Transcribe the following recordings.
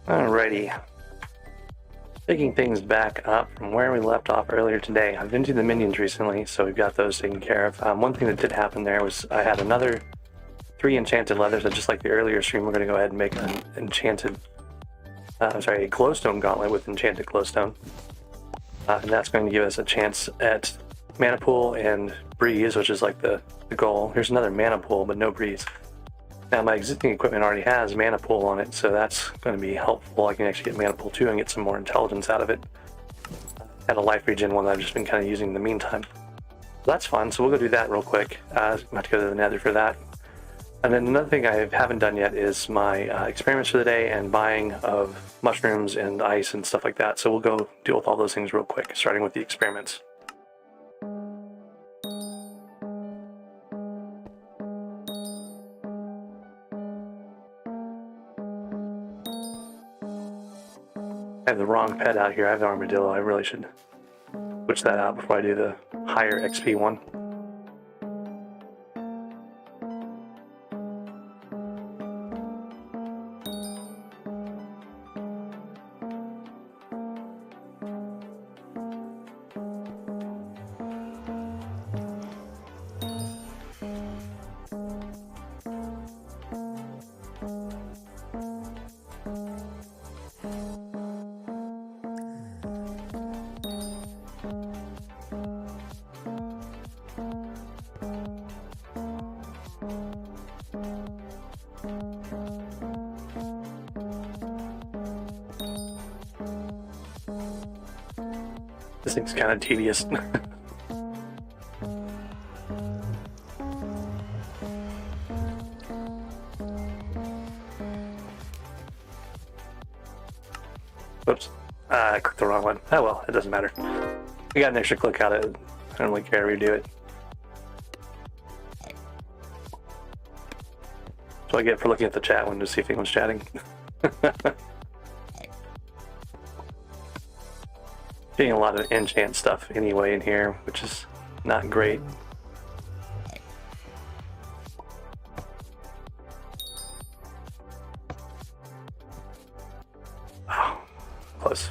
Alrighty. Picking things back up from where we left off earlier today. I've been to the minions recently, so we've got those taken care of. One thing that did happen there was I had another 3 enchanted leathers, so just like the earlier stream, we're going to go ahead and make an enchanted, a glowstone gauntlet with enchanted glowstone. And that's going to give us a chance at mana pool and breeze, which is like the goal. Here's another mana pool, but no breeze. Now my existing equipment already has mana pool on it, so that's going to be helpful. I can actually get mana pool 2 and get some more intelligence out of it. And a life regen one that I've just been kind of using in the meantime. So that's fun, so we'll go do that real quick. I'm going to have to go to the nether for that. And then another thing I haven't done yet is my experiments for the day and buying of mushrooms and ice and stuff like that. So we'll go deal with all those things real quick, starting with the experiments. I have the wrong pet out here. I have the armadillo. I really should switch that out before I do the higher XP one. This thing's kind of tedious. Whoops. I clicked the wrong one. Oh well, it doesn't matter. We got an extra click out of it. I don't really care to redo it. That's what I get for looking at the chat window to see if anyone's chatting. Getting a lot of enchant stuff anyway in here, which is not great. Oh, close.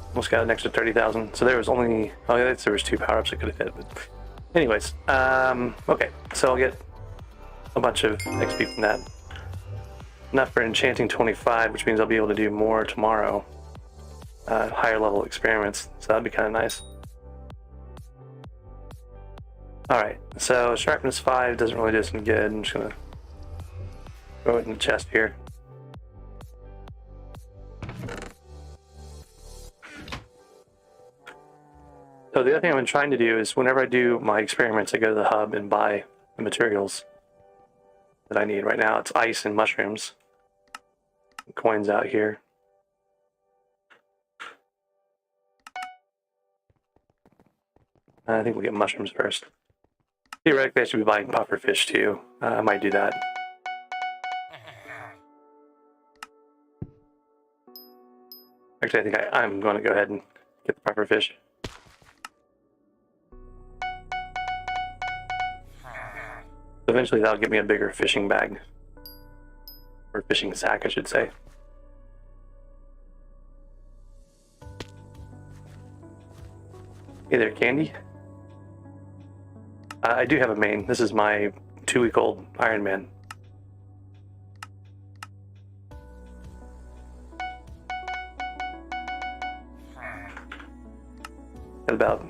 Almost got an extra 30,000. So there was only, oh yeah, there was 2 power-ups I could have hit. But anyways, okay, so I'll get a bunch of XP from that. Enough for enchanting 25, which means I'll be able to do more tomorrow. Higher level experiments, so that'd be kind of nice. Alright, so sharpness 5 doesn't really do us any good. I'm just gonna throw it in the chest here. So the other thing I've been trying to do is whenever I do my experiments, I go to the hub and buy the materials that I need. Right now it's ice and mushrooms. Coins out here. I think we'll get mushrooms first. Theoretically, I should be buying puffer fish too. I might do that. Actually, I think I'm going to go ahead and get the puffer fish. Eventually, that'll get me a bigger fishing bag. Or fishing sack, I should say. Hey there, Candy. I do have a main. This is my 2-week-old Ironman. At about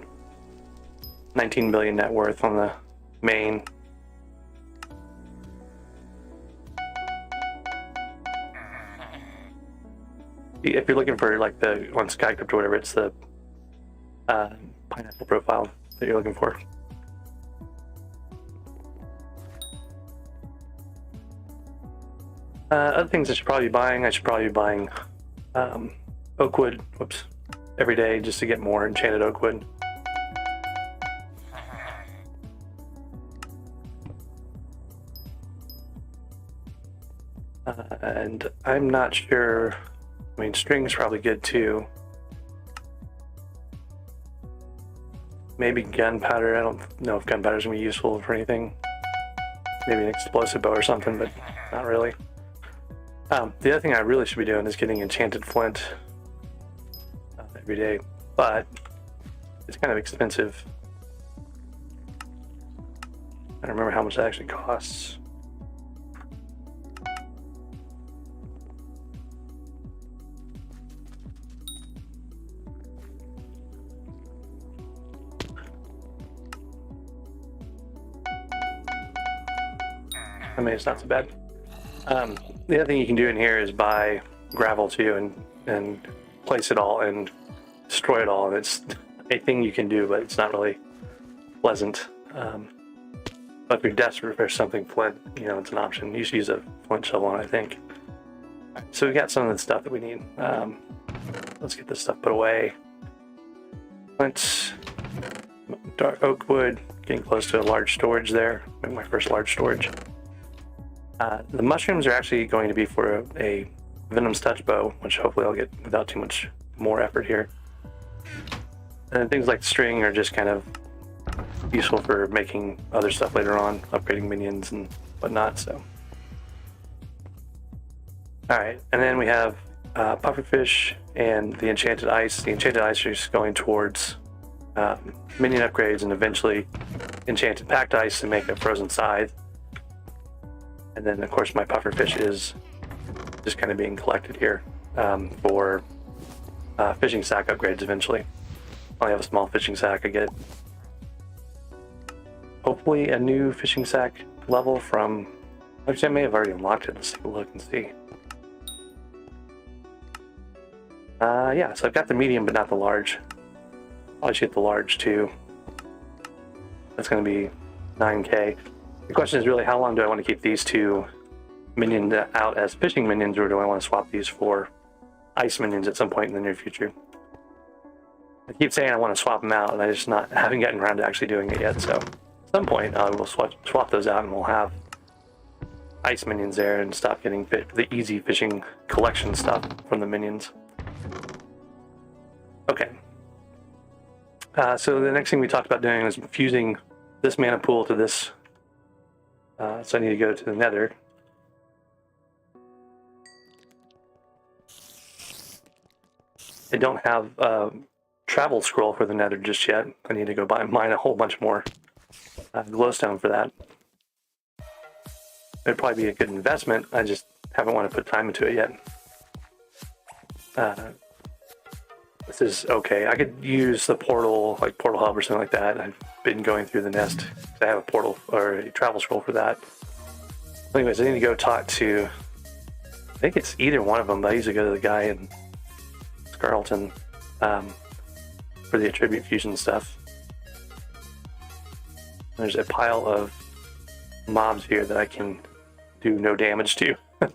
19 billion net worth on the main. If you're looking for like the on SkyCrypt or whatever, it's the pineapple profile that you're looking for. Other things I should probably be buying, oakwood, whoops, every day just to get more enchanted oakwood. And I'm not sure, I mean, string's probably good too. Maybe gunpowder. I don't know if gunpowder's gonna be useful for anything. Maybe an explosive bow or something, but not really. The other thing I really should be doing is getting enchanted flint every day, but it's kind of expensive. I don't remember how much that actually costs. I mean, it's not so bad. The other thing you can do in here is buy gravel too and place it all and destroy it all. And it's a thing you can do, but it's not really pleasant. But if you're desperate for something flint, you know, it's an option. You should use a flint shovel, I think. So we got some of the stuff that we need. Let's get this stuff put away. Flint, dark oak wood, getting close to a large storage there. Maybe my first large storage. The mushrooms are actually going to be for a venom's touch bow, which hopefully I'll get without too much more effort here. And things like string are just kind of useful for making other stuff later on, upgrading minions and whatnot. So, all right, and then we have pufferfish and the enchanted ice. The enchanted ice is going towards minion upgrades and eventually enchanted packed ice to make a frozen scythe. And then, of course, my pufferfish is just kind of being collected here for fishing sack upgrades eventually. I only have a small fishing sack. I get hopefully a new fishing sack level from... Actually, I may have already unlocked it. Let's take a look and see. Yeah, so I've got the medium, but not the large. Probably should get the large too. That's going to be 9K. The question is really, how long do I want to keep these two minions out as fishing minions, or do I want to swap these for ice minions at some point in the near future? I keep saying I want to swap them out, and I just haven't gotten around to actually doing it yet. So at some point, we'll swap those out, and we'll have ice minions there, and stop getting the easy fishing collection stuff from the minions. Okay. So the next thing we talked about doing was fusing this mana pool to this. So I need to go to the nether. I don't have a travel scroll for the nether just yet. I need to go mine a whole bunch more glowstone for that. It'd probably be a good investment. I just haven't want to put time into it yet. This is okay. I could use the portal, like Portal Hub or something like that. I've been going through the nest. I have a portal or a travel scroll for that. Anyways, I need to go talk to, I think it's either one of them, but I usually go to the guy in Scarleton for the attribute fusion stuff. There's a pile of mobs here that I can do no damage to. I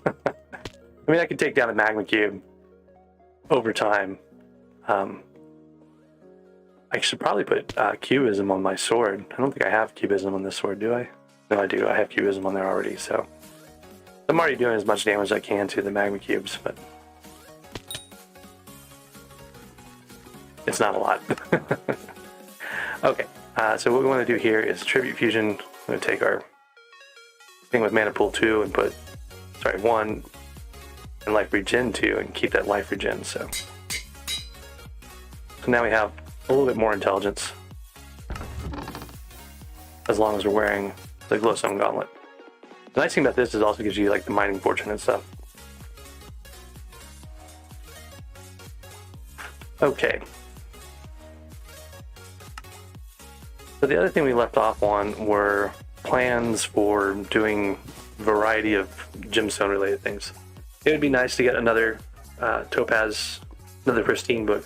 mean, I could take down a magma cube over time. I should probably put cubism on my sword. I don't think I have cubism on this sword, do I? No, I do. I have cubism on there already, so I'm already doing as much damage as I can to the magma cubes, but it's not a lot. Okay, so what we want to do here is attribute fusion. I'm going to take our thing with mana pool 2 and put, 1 and life regen 2 and keep that life regen. So now we have a little bit more intelligence as long as we're wearing the glowstone gauntlet. The nice thing about this is also gives you like the mining fortune and stuff. Okay. So the other thing we left off on were plans for doing a variety of gemstone related things. It would be nice to get another topaz, another pristine book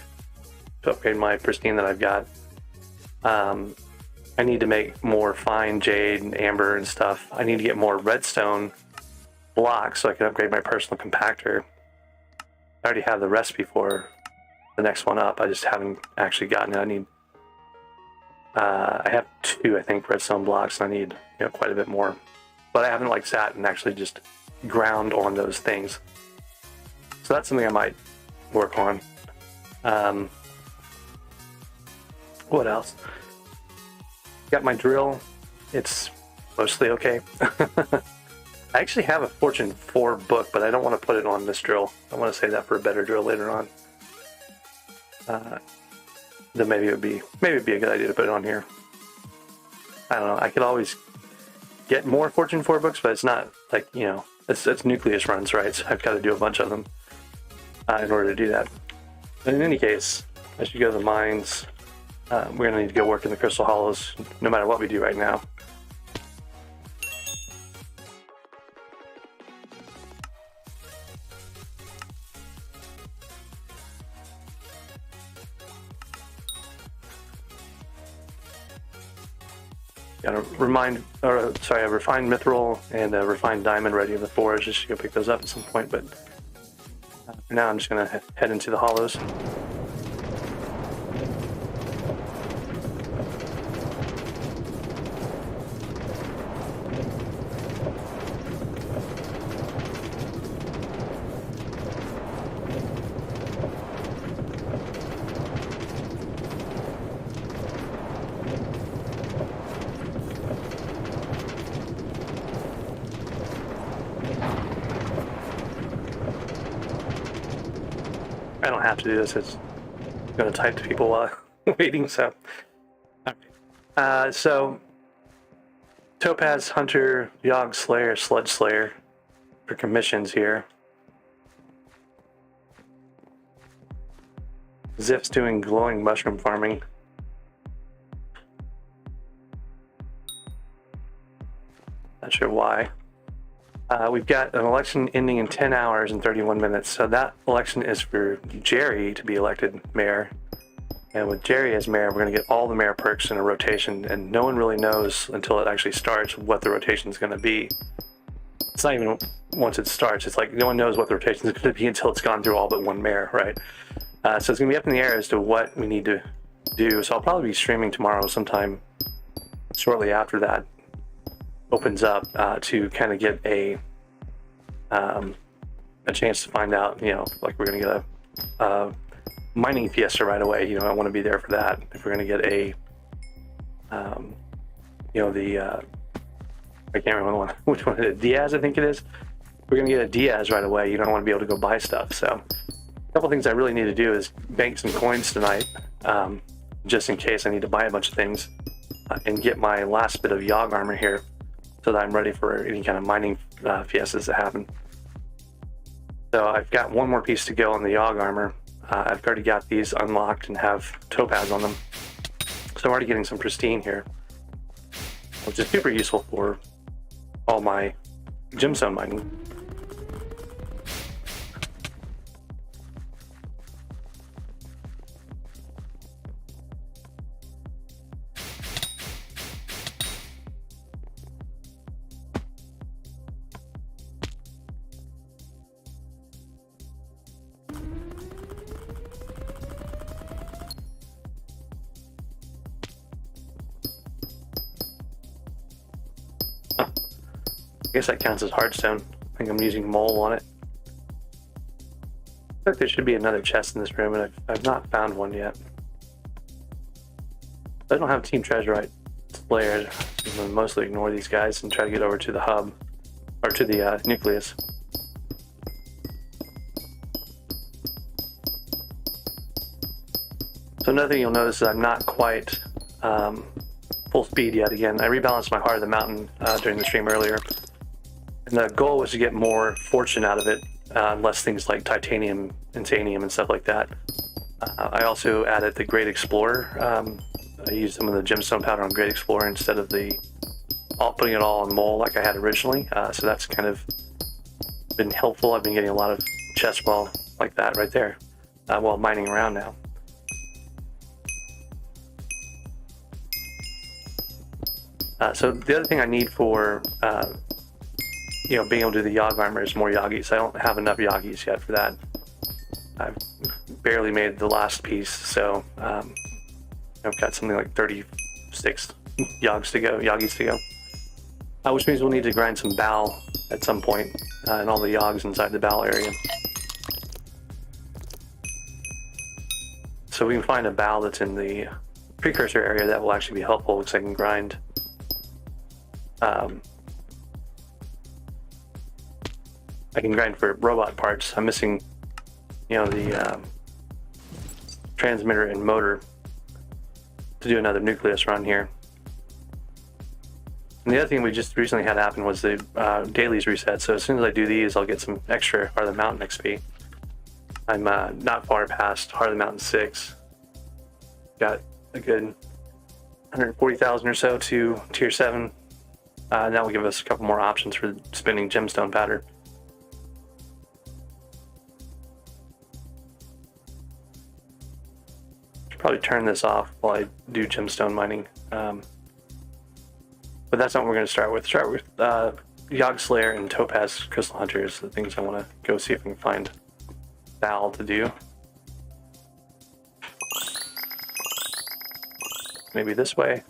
to upgrade my pristine that I've got. I need to make more fine jade and amber and stuff. I need to get more redstone blocks so I can upgrade my personal compactor. I already have the recipe for the next one up. I just haven't actually gotten it. I need I have 2, I think, redstone blocks, and I need quite a bit more. But I haven't sat and actually just ground on those things. So that's something I might work on. What else? Got my drill. It's mostly okay. I actually have a Fortune 4 book, but I don't want to put it on this drill. I want to save that for a better drill later on. Then maybe it'd be a good idea to put it on here. I don't know. I could always get more Fortune 4 books, but it's not like, you know, it's nucleus runs, right? So I've got to do a bunch of them in order to do that. But in any case, I should go to the mines. We're going to need to go work in the crystal hollows, no matter what we do right now. Got a refined mithril and a refined diamond ready in the forge. Just go pick those up at some point, but for now I'm just going to head into the hollows. I don't have to do this. It's going to type to people while I'm waiting. So, so Topaz Hunter, Yogg Slayer, Sludge Slayer for commissions here. Zip's doing glowing mushroom farming. Not sure why. We've got an election ending in 10 hours and 31 minutes. So that election is for Jerry to be elected mayor. And with Jerry as mayor, we're going to get all the mayor perks in a rotation. And no one really knows until it actually starts what the rotation is going to be. It's not even once it starts. It's like no one knows what the rotation is going to be until it's gone through all but one mayor, right? So it's going to be up in the air as to what we need to do. So I'll probably be streaming tomorrow sometime shortly after that opens up to kind of get a chance to find out, you know, like we're going to get a mining fiesta right away. You know, I want to be there for that. If we're going to get a, you know, the, I can't remember which one it is. Diaz, I think it is. We're going to get a Diaz right away. You don't want to be able to go buy stuff. So a couple things I really need to do is bank some coins tonight, just in case I need to buy a bunch of things, and get my last bit of Yogg armor here, so that I'm ready for any kind of mining fiestas that happen. So I've got one more piece to go on the Yogg armor. I've already got these unlocked and have topaz on them. So I'm already getting some pristine here, which is super useful for all my gemstone mining. I guess that counts as hardstone. I think I'm using mole on it. I think there should be another chest in this room, and I've not found one yet. I don't have Team Treasurite Slayer. I'm going to mostly ignore these guys and try to get over to the hub, or to the nucleus. So another thing you'll notice is I'm not quite full speed yet. Again, I rebalanced my Heart of the Mountain during the stream earlier. And the goal was to get more fortune out of it, less things like titanium, insanium, and stuff like that. I also added the Great Explorer. I used some of the gemstone powder on Great Explorer instead of putting it all on mole like I had originally. So that's kind of been helpful. I've been getting a lot of chests like that right there while mining around now. So the other thing I need for you know, being able to do the Yogg armor is more Yoggies. I don't have enough Yoggies yet for that. I've barely made the last piece, so I've got something like 36 Yoggies to go. Which means we'll need to grind some Bal at some point, and all the Yoggs inside the Bal area. So we can find a Bal that's in the precursor area that will actually be helpful, because I can grind I can grind for robot parts. I'm missing, you know, the transmitter and motor to do another nucleus run here. And the other thing we just recently had happen was the dailies reset. So as soon as I do these, I'll get some extra Heart of the Mountain XP. I'm not far past Heart of the Mountain 6. Got a good 140,000 or so to tier 7. That will give us a couple more options for spinning gemstone powder. Should probably turn this off while I do gemstone mining. But that's not what we're going to start with. Start with Yogg Slayer and Topaz Crystal Hunters, the things I want to go see if we can find Val to do. Maybe this way.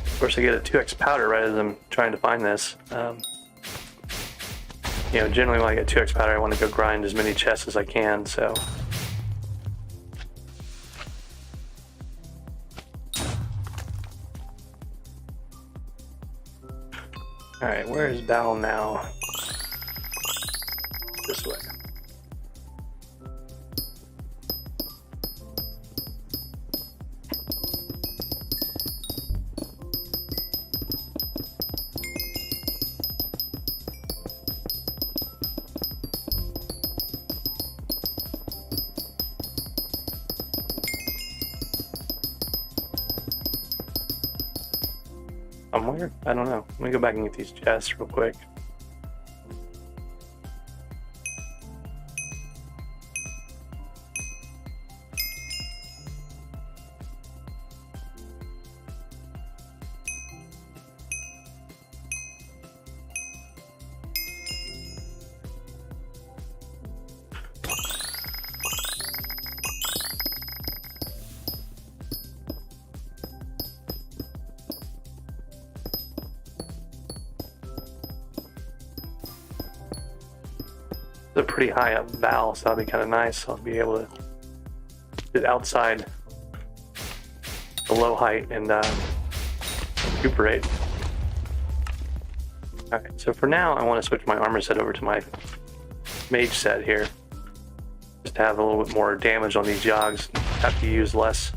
Of course, I get a 2x powder rather than trying to find this. You know, generally when I get 2x powder, I want to go grind as many chests as I can, so. Alright, where is Bal now? This way. Somewhere? I don't know. Let me go back and get these chests real quick. It's a pretty high up Val, so that'll be kind of nice. I'll be able to sit outside the low height and recuperate. Alright, so for now I want to switch my armor set over to my mage set here. Just to have a little bit more damage on these Yogs. Have to use less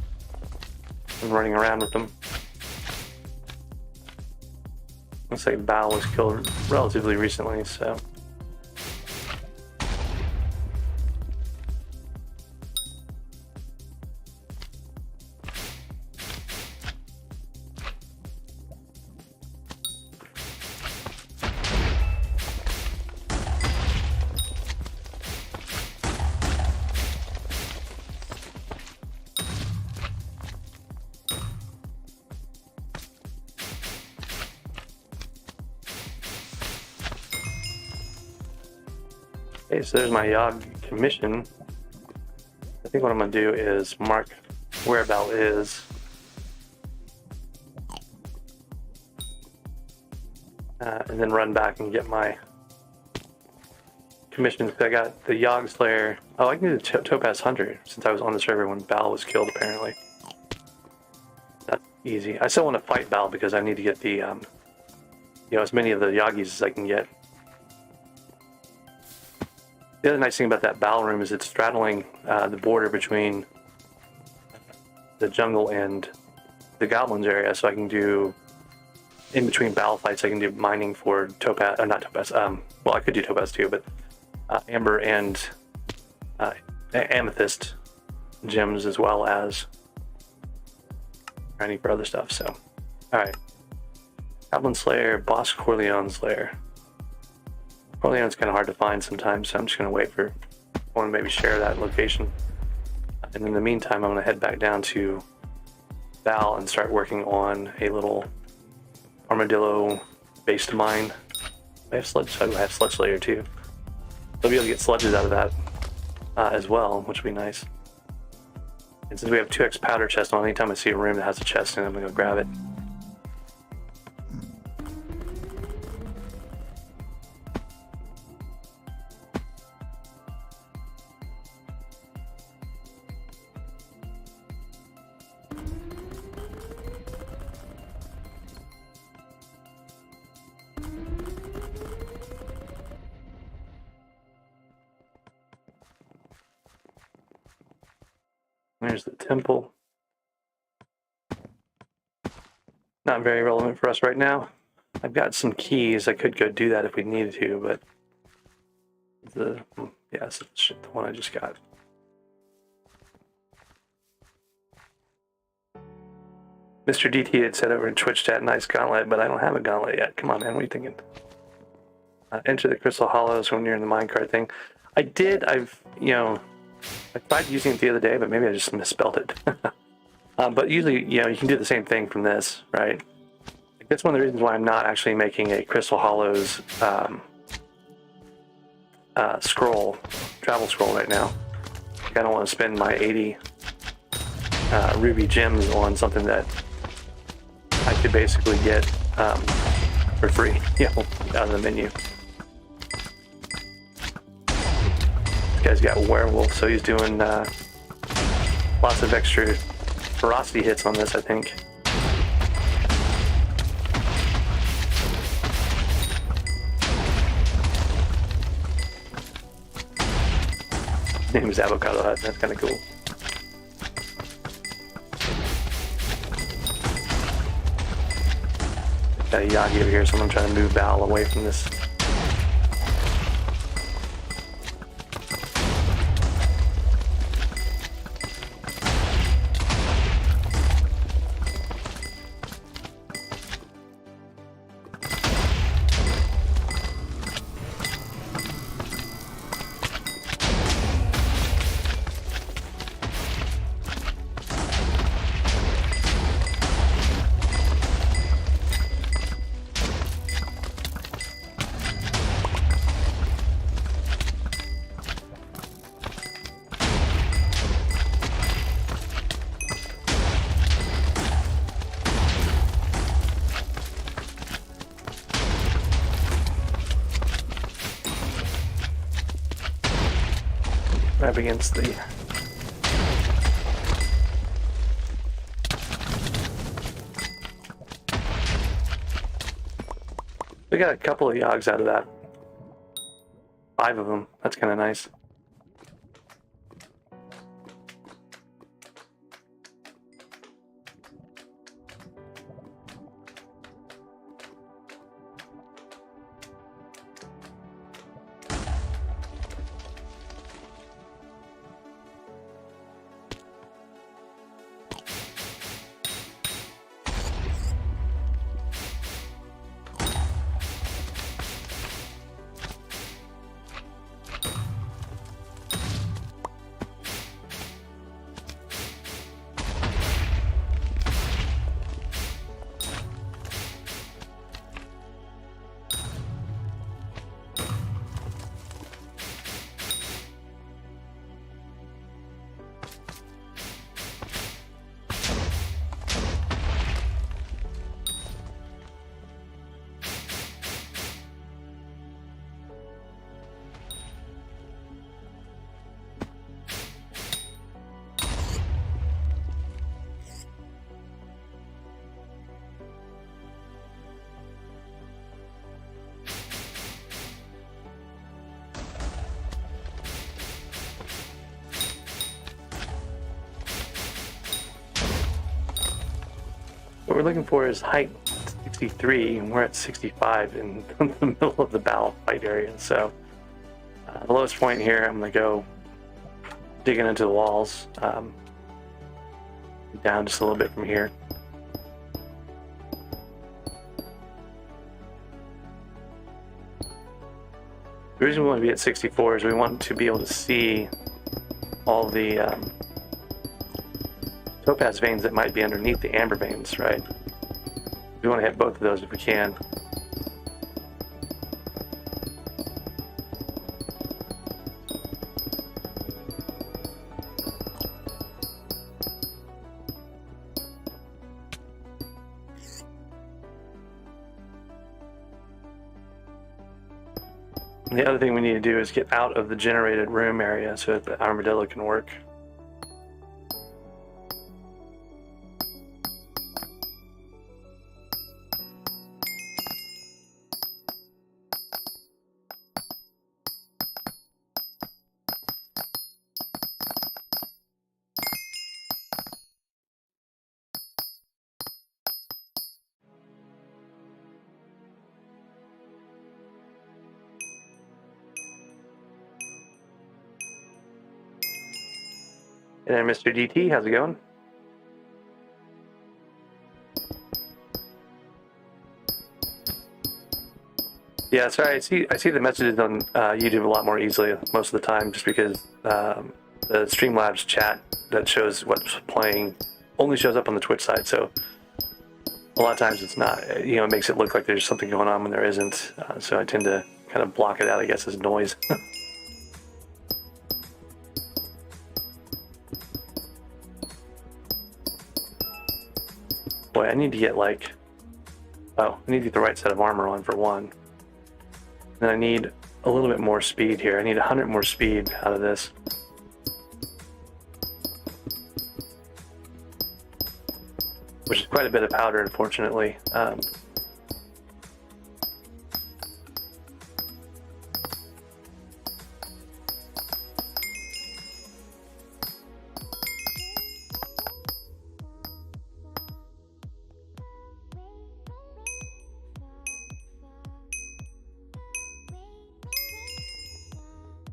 when running around with them. Looks like Val was killed relatively recently, so. Okay, so there's my Yogg commission. I think what I'm going to do is mark where Val is. And then run back and get my commissions. I got the Yogg Slayer. Oh, I can do the Topaz Hunter since I was on the server when Val was killed, apparently. That's easy. I still want to fight Val because I need to get the, you know, as many of the Yoggis as I can get. The other nice thing about that battle room is it's straddling the border between the jungle and the goblins area, so I can do, in between battle fights, I can do mining for Topaz, not Topaz, well, I could do Topaz too, but Amber and Amethyst gems, as well as grinding for other stuff, so. Alright. Goblin Slayer, Boss Corleone Slayer. Corleone's kind of hard to find sometimes, so I'm just going to wait for someone to maybe share that location. And in the meantime, I'm going to head back down to Val and start working on a little armadillo-based mine. I have sludge, I have sludge layer too. I'll be able to get sludges out of that as well, which would be nice. And since we have 2x powder chest on, anytime I see a room that has a chest in it, I'm going to go grab it. There's the temple. Not very relevant for us right now. I've got some keys. I could go do that if we needed to, but it's the one I just got. Mr. DT had said over in Twitch chat, nice gauntlet, but I don't have a gauntlet yet. Come on, man, what are you thinking? Enter the Crystal Hollows when you're in the minecart thing. I did, I tried using it the other day, but maybe I just misspelled it. But usually, you can do the same thing from this, right? That's one of the reasons why I'm not actually making a Crystal Hollows travel scroll right now. I don't want to spend my 80 ruby gems on something that I could basically get for free, out of the menu. This guy's got werewolf, so he's doing lots of extra ferocity hits on this, I think. His name is Avocado Hut. That's kind of cool. Got a Yagi over here, so I'm trying to move Val away from this. Up against the we got a couple of yogs out of that. 5 of them. That's kind of nice. What we're looking for is height 63, and we're at 65 in the middle of the battle fight area. So the lowest point here, I'm going to go digging into the walls, down just a little bit from here. The reason we want to be at 64 is we want to be able to see all the topaz veins that might be underneath the amber veins, right? We want to hit both of those if we can. And the other thing we need to do is get out of the generated room area so that the armadillo can work. Hey there, Mr. DT, how's it going? Yeah, sorry, I see the messages on YouTube a lot more easily most of the time, just because the Streamlabs chat that shows what's playing only shows up on the Twitch side, so a lot of times it's not, it makes it look like there's something going on when there isn't, so I tend to kind of block it out, I guess, as noise. Boy, I need to get I need to get the right set of armor on for one. And I need a little bit more speed here. I need 100 more speed out of this. Which is quite a bit of powder, unfortunately.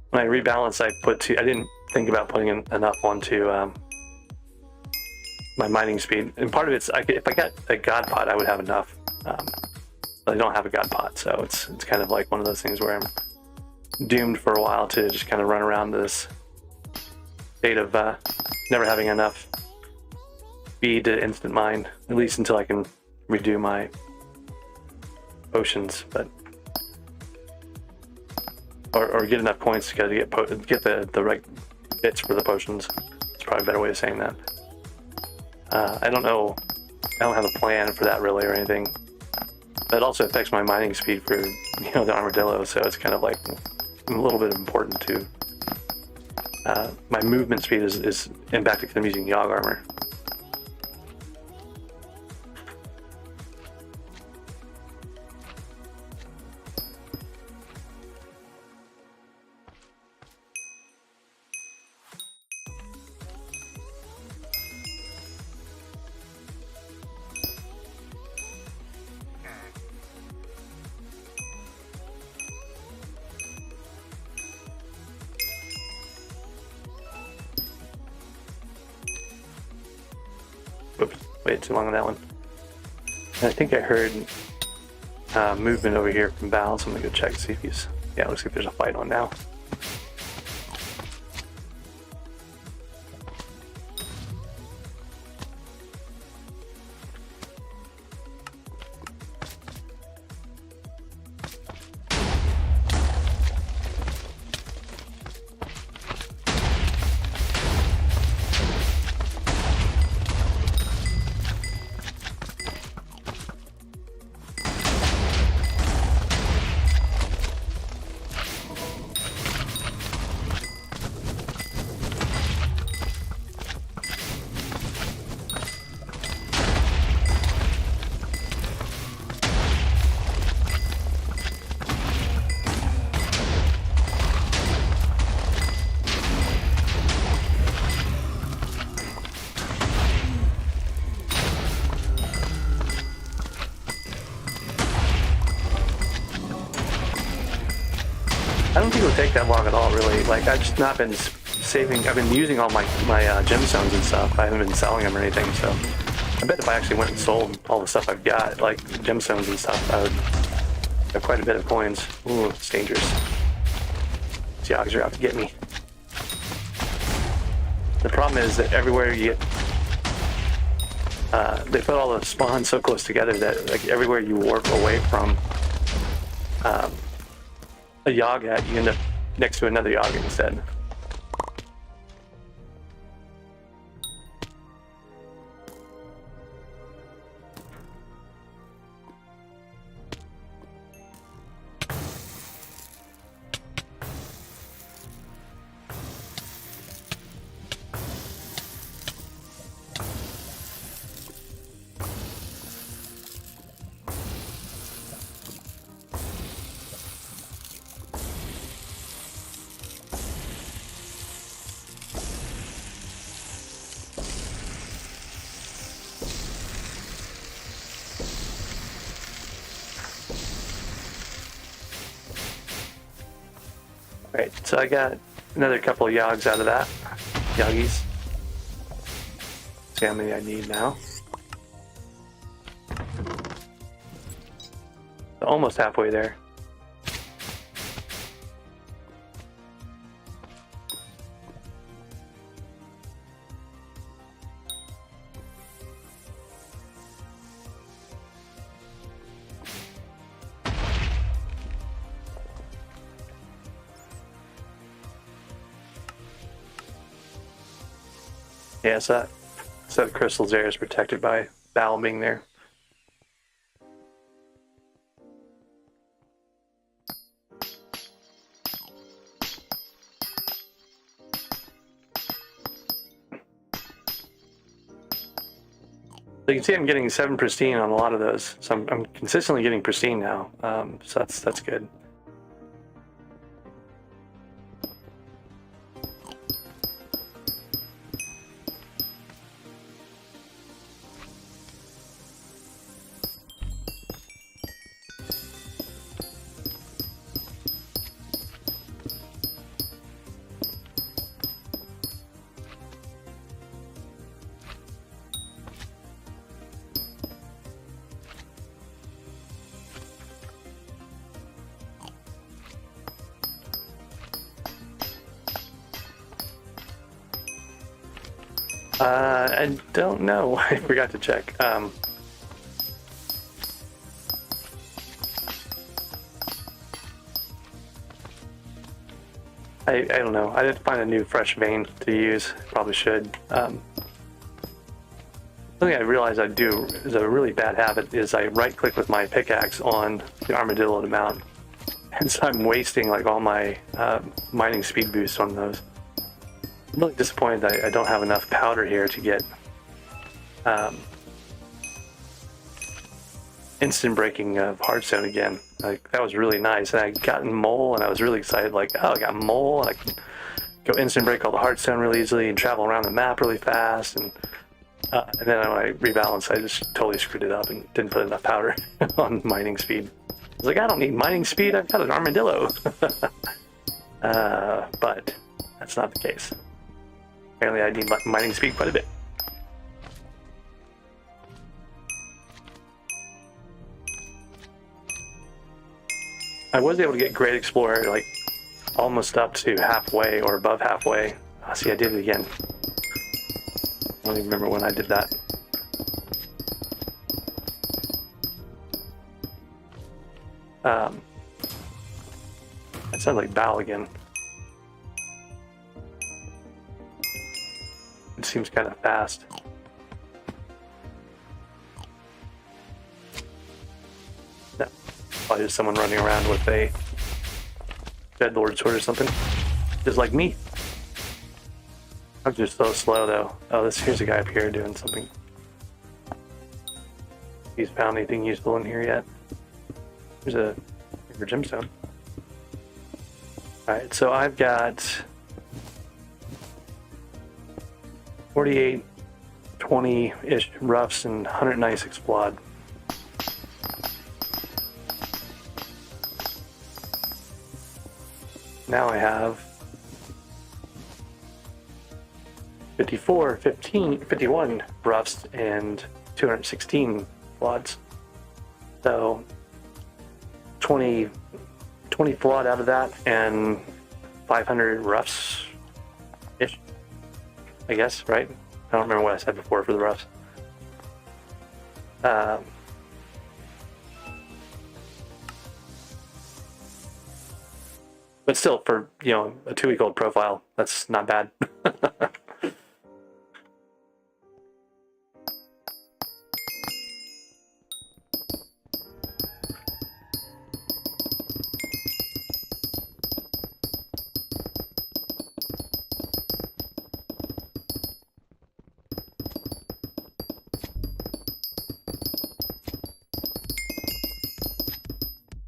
When I rebalance, I didn't think about putting enough onto my mining speed. And part of it's, if I got a god pot, I would have enough. But I don't have a god pot, so it's kind of like one of those things where I'm doomed for a while to just kind of run around this state of never having enough speed to instant mine, at least until I can redo my potions, but or get enough points to get the right bits for the potions. It's probably a better way of saying that. I don't know. I don't have a plan for that really or anything. That also affects my mining speed for the armadillo, so it's kind of like a little bit important too. My movement speed is impacted because I'm using Yogg armor. Oops, waited too long on that one. And I think I heard movement over here from Val, so I'm gonna go check and see if he's... Yeah, it looks like there's a fight on now. I don't think it would take that long at all, really. Like, I've just not been saving. I've been using all my gemstones and stuff. I haven't been selling them or anything, so I bet if I actually went and sold all the stuff I've got, like gemstones and stuff, I would have quite a bit of coins. Ooh, it's dangerous. These Yoggs are out to get me. The problem is that everywhere you get, they put all the spawns so close together that like everywhere you warp away from a Yogg at, you end up next to another Yogg instead. Right, so I got another couple of Yoggs out of that. Yoggies. see how many I need now. Almost halfway there. Yeah, so that set of crystals there is protected by Bowel being there. So you can see I'm getting 7 pristine on a lot of those. So I'm consistently getting pristine now. So that's good. I don't know. I forgot to check. I don't know. I didn't find a new fresh vein to use. Probably should. Something I realized I do is a really bad habit is I right click with my pickaxe on the armadillo to mount. And so I'm wasting like all my mining speed boosts on those. I'm really disappointed that I don't have enough powder here to get instant breaking of hardstone again. Like that was really nice. And I got mole and I was really excited, like, oh, I got mole and I can go instant break all the hardstone really easily and travel around the map really fast. And then when I rebalanced, I just totally screwed it up and didn't put enough powder on mining speed. I was like, I don't need mining speed, I've got an armadillo. But that's not the case. Apparently I need mining speed quite a bit. I was able to get Great Explorer like almost up to halfway or above halfway. See, I did it again. I don't even remember when I did that. That sounds like Bal again. It seems kind of fast. No, probably just someone running around with a Dreadlord sword or something. Just like me. I'm just so slow though. Oh, here's a guy up here doing something. He's found anything useful in here yet? There's a gemstone. Alright, so I've got 48, 20-ish roughs and 196 flawed. Now I have 54, 15, 51 roughs and 216 floods. So 20 flood out of that and 500 roughs-ish, I guess, right? I don't remember what I said before for the roughs. But still, for, you know, a 2-week-old profile, that's not bad.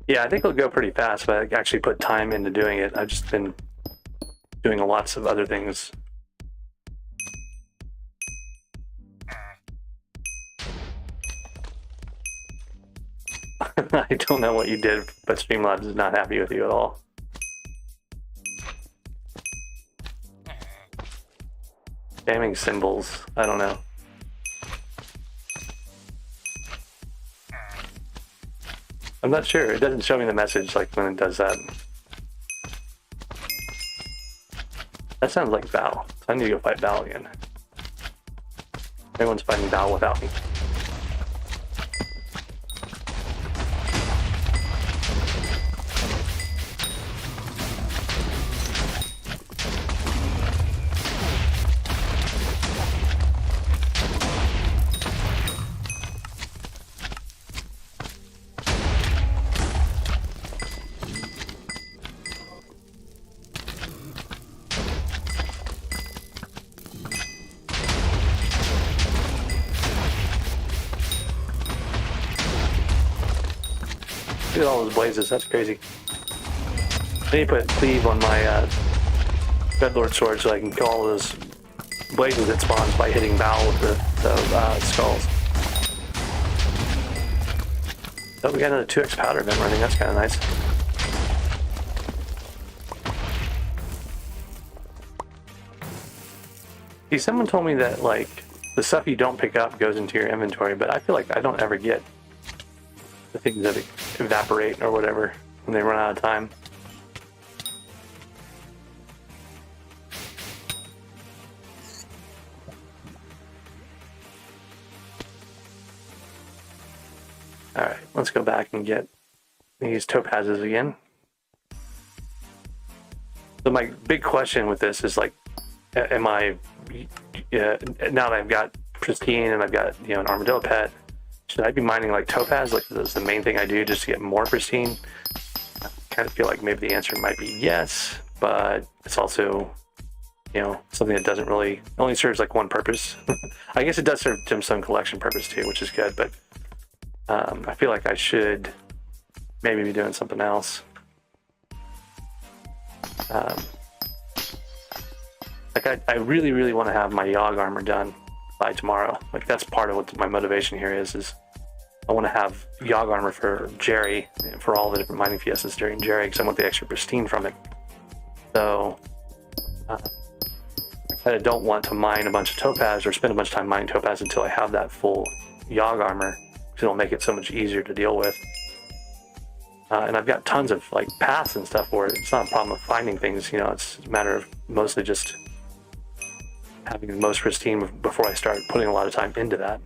Yeah, I think it'll go pretty fast, but I actually put time into doing it. I've just been doing lots of other things. I don't know what you did, but Streamlabs is not happy with you at all. Spamming symbols, I don't know. I'm not sure. It doesn't show me the message like when it does that. That sounds like Val. So I need to go fight Val again. Everyone's fighting Val without me. Look at all those blazes, that's crazy. I need to put cleave on my Dreadlord sword so I can kill all those blazes that spawns by hitting Val with the skulls. Oh, we got another 2x powder gun running, that's kind of nice. See, someone told me that, like, the stuff you don't pick up goes into your inventory, but I feel like I don't ever get the things that evaporate or whatever when they run out of time. Alright, let's go back and get these topazes again. So my big question with this is, like, am I, now that I've got pristine and I've got, you know, an armadillo pet, should I be mining like topaz? Like, is this the main thing I do just to get more pristine? I kind of feel like maybe the answer might be yes, but it's also, you know, something that doesn't really, only serves like one purpose. I guess it does serve some collection purpose too, which is good, but I feel like I should maybe be doing something else. Like I really, really want to have my Yogg armor done by tomorrow. Like, that's part of what my motivation here is I want to have Yogg armor for Jerry, for all the different mining fiestas during Jerry, because I want the extra pristine from it. So I don't want to mine a bunch of topaz or spend a bunch of time mining topaz until I have that full Yogg armor, because it'll make it so much easier to deal with. And I've got tons of like paths and stuff where it's not a problem of finding things, you know, it's a matter of mostly just having the most pristine before I start putting a lot of time into that.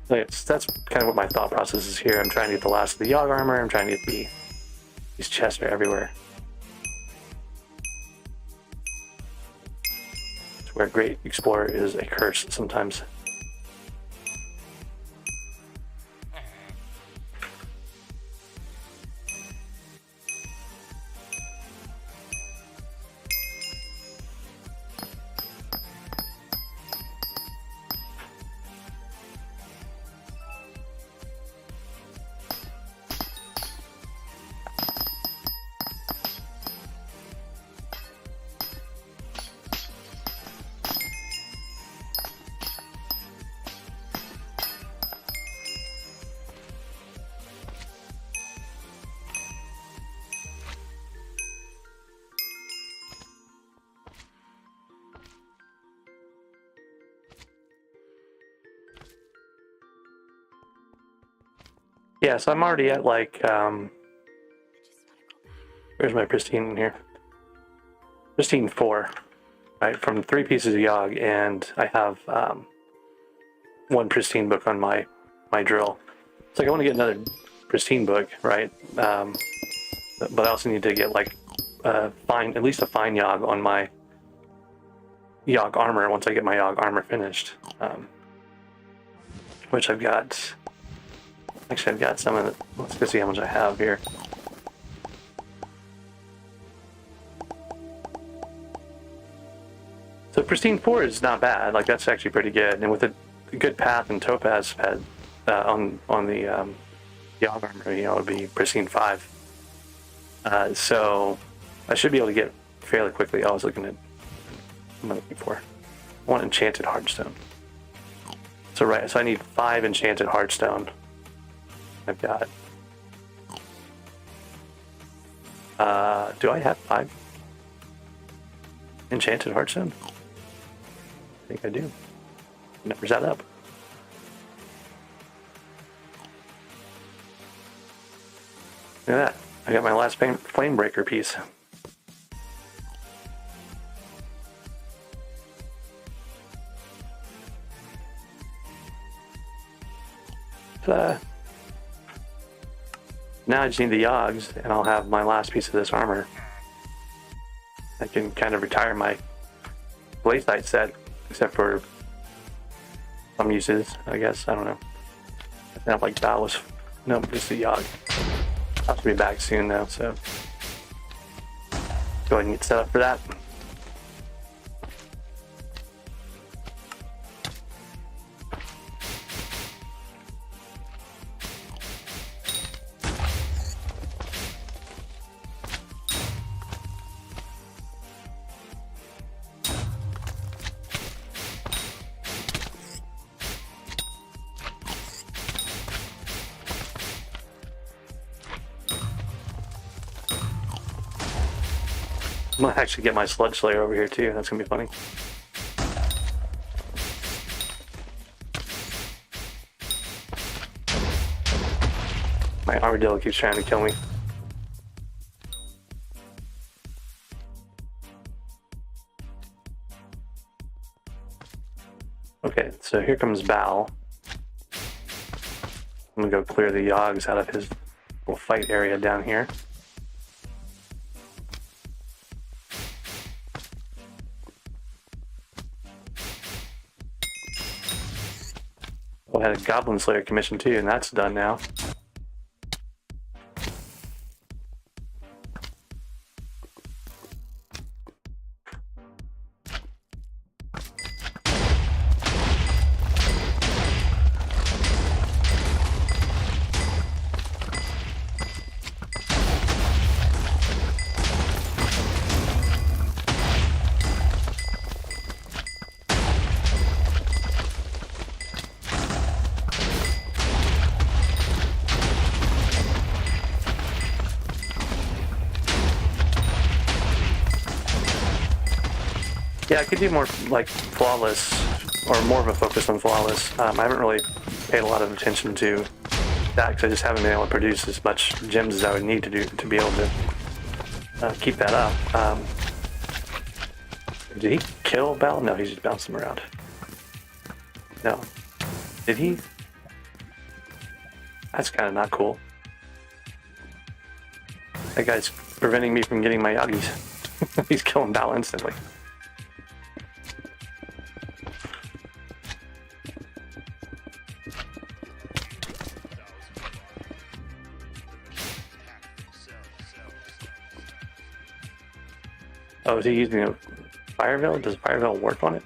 So that's kind of what my thought process is here. I'm trying to get the last of the Yogg armor, I'm trying to get these chests are everywhere. It's where Great Explorer is a curse sometimes. Yeah, so I'm already at like, where's my pristine in here? Pristine 4, right? From 3 pieces of Yogg, and I have 1 pristine book on my drill. It's like I want to get another pristine book, right? But I also need to get like at least a fine Yogg on my Yogg armor once I get my Yogg armor finished. Which I've got. Actually, I've got some of it. Let's go see how much I have here. So pristine 4 is not bad. Like, that's actually pretty good. And with a good path and topaz pad on the Yogg armor, you know, it would be pristine 5. So I should be able to get fairly quickly. I was looking at what am I looking for? I want enchanted hardstone. So right, so I need 5 enchanted hardstone. I've got. Do I have 5 enchanted hardstone? I think I do. Numbers that up. Look at that. I got my last flame breaker piece. Now I just need the yogs, and I'll have my last piece of this armor. I can kind of retire my blaze sight set, except for some uses, I guess. I don't know. I don't like ballast. Nope, just the yog. I'll have to be back soon though, so go ahead and get set up for that. I'm gonna actually get my sludge slayer over here too. That's gonna be funny. My armadillo keeps trying to kill me. Okay, so here comes Bal. I'm gonna go clear the yogs out of his little fight area down here. I had a Goblin Slayer commission too, and that's done now. Yeah, I could do more like flawless, or more of a focus on flawless. I haven't really paid a lot of attention to that because I just haven't been able to produce as much gems as I would need to do to be able to keep that up. Did he kill Bal? No, he's just bouncing around. No. Did he? That's kind of not cool. That guy's preventing me from getting my Yagis. He's killing Bal instantly. Oh, is he using a fire veil? Does fire veil work on it?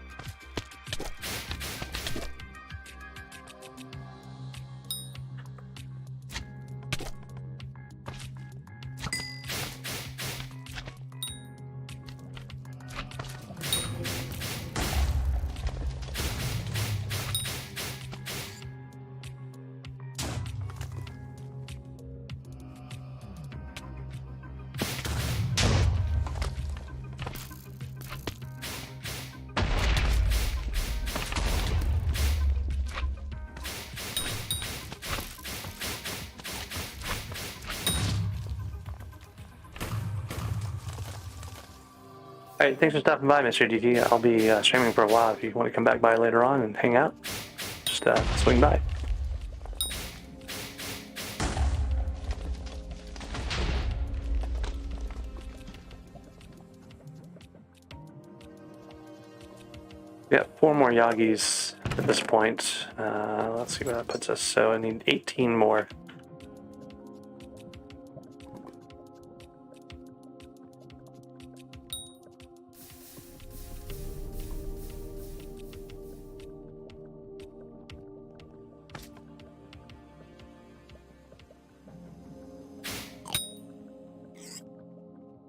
Alright, thanks for stopping by, Mr. DT. I'll be streaming for a while. If you want to come back by later on and hang out, just swing by. Yeah, 4 more Yagis at this point. Let's see where that puts us. So I need 18 more.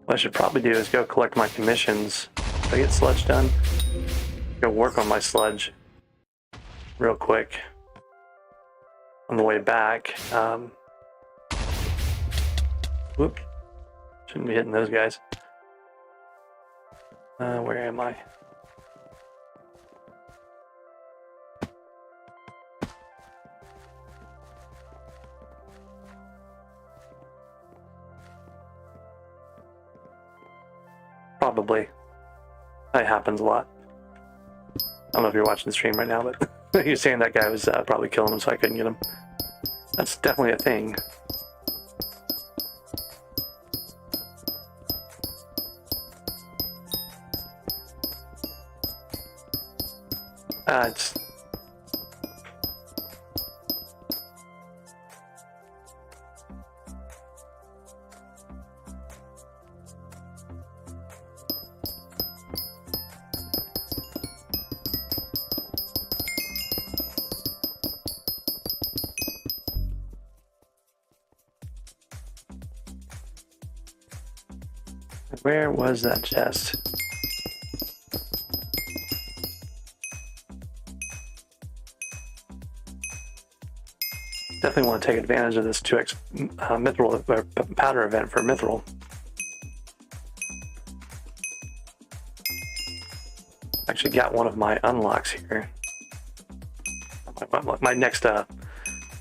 What I should probably do is go collect my commissions. If I get sludge done, go work on my sludge real quick on the way back. Whoop. Shouldn't be hitting those guys. Where am I? Probably. That happens a lot. I don't know if you're watching the stream right now, but you're saying that guy was probably killing him, so I couldn't get him. That's definitely a thing. It's... Where was that chest? Definitely want to take advantage of this 2x mithril powder event for mithril. Actually got one of my unlocks here. My next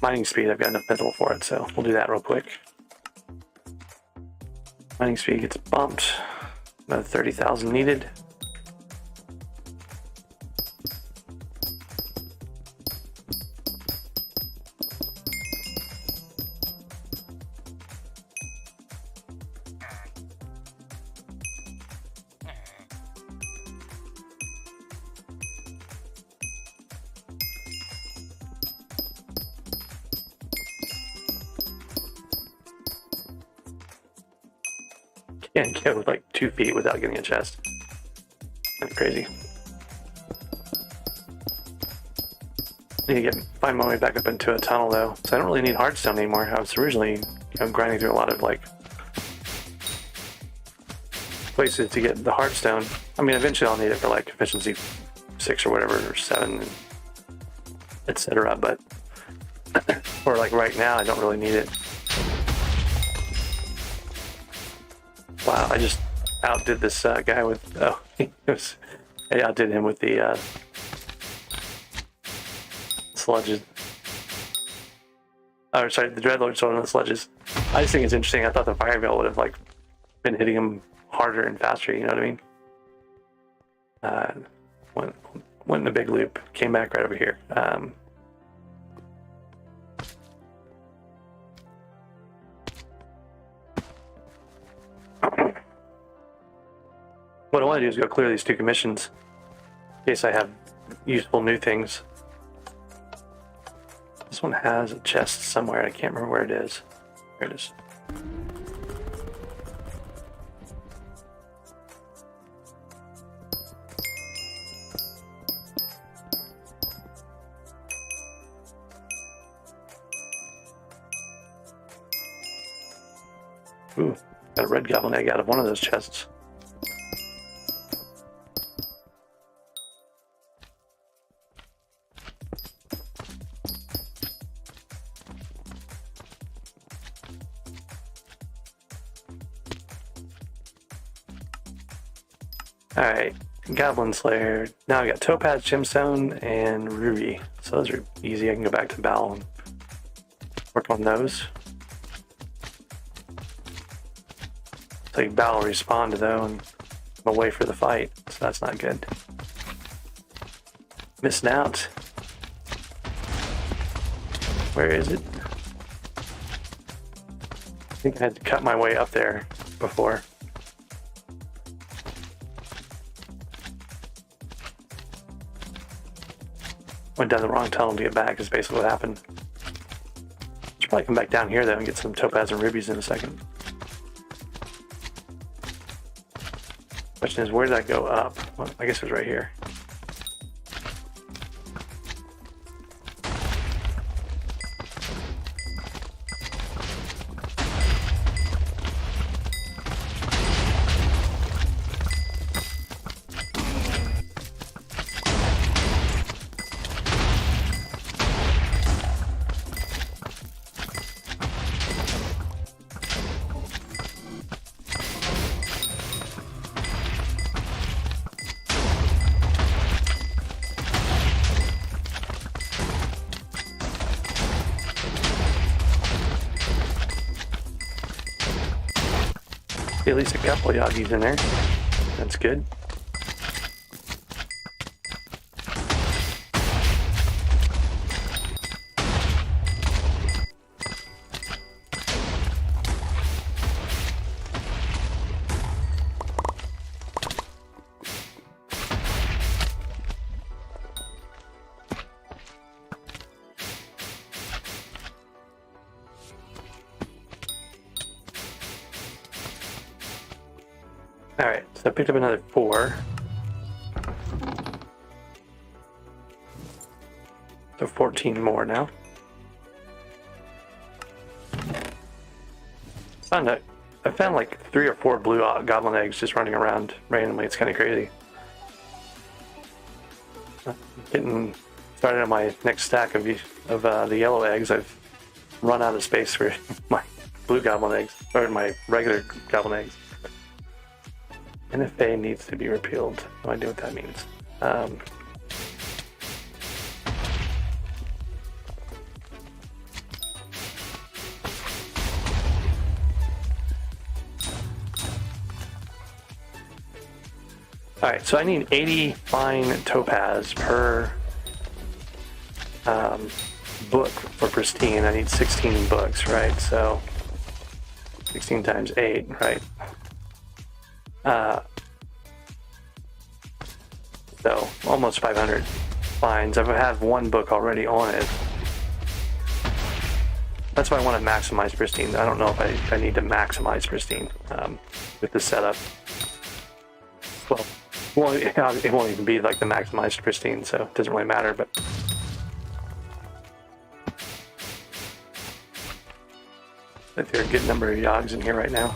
mining speed, I've got enough mithril for it, so we'll do that real quick. Mining speed gets bumped. Another 30,000 needed. Can't go like 2 feet without getting a chest. Kind of crazy. Need to find my way back up into a tunnel though, so I don't really need hardstone anymore. I was originally grinding through a lot of like places to get the hardstone. I mean, eventually I'll need it for like efficiency 6 or whatever, or 7, etc. But for like right now, I don't really need it. Wow, I just outdid this guy with, I outdid him with the sludges. Oh, sorry, the Dreadlord's throwing the sludges. I just think it's interesting. I thought the fire veil would have like been hitting him harder and faster, you know what I mean? Went in a big loop, came back right over here. What I want to do is go clear these 2 commissions in case I have useful new things. This one has a chest somewhere. I can't remember where it is. There it is. Ooh, got a red goblin egg out of one of those chests. Alright, Goblin Slayer. Now I got Topaz, Gemstone, and Ruby. So those are easy. I can go back to Bal and work on those. So Bal will respond though, and I'm away for the fight, so that's not good. Missing out. Where is it? I think I had to cut my way up there before. Went down the wrong tunnel to get back is basically what happened. Should probably come back down here though and get some topaz and rubies in a second. Question is, where did I go up? Well, I guess it was right here. At least a couple of Yagis in there. That's good. Alright, so I picked up another 4. So 14 more now. I found like 3 or 4 blue goblin eggs just running around randomly. It's kind of crazy. Getting started on my next stack of the yellow eggs. I've run out of space for my blue goblin eggs, or my regular goblin eggs. NFA needs to be repealed. No idea what that means. Alright, so I need 80 fine topaz per book for pristine. I need 16 books, right? So 16 times 8, right? So almost 500 fines. I have 1 book already on it. That's why I want to maximize pristine. I don't know if I need to maximize pristine with this setup. Well, it won't even be like the maximized pristine, so it doesn't really matter, but I think there are a good number of yogs in here right now.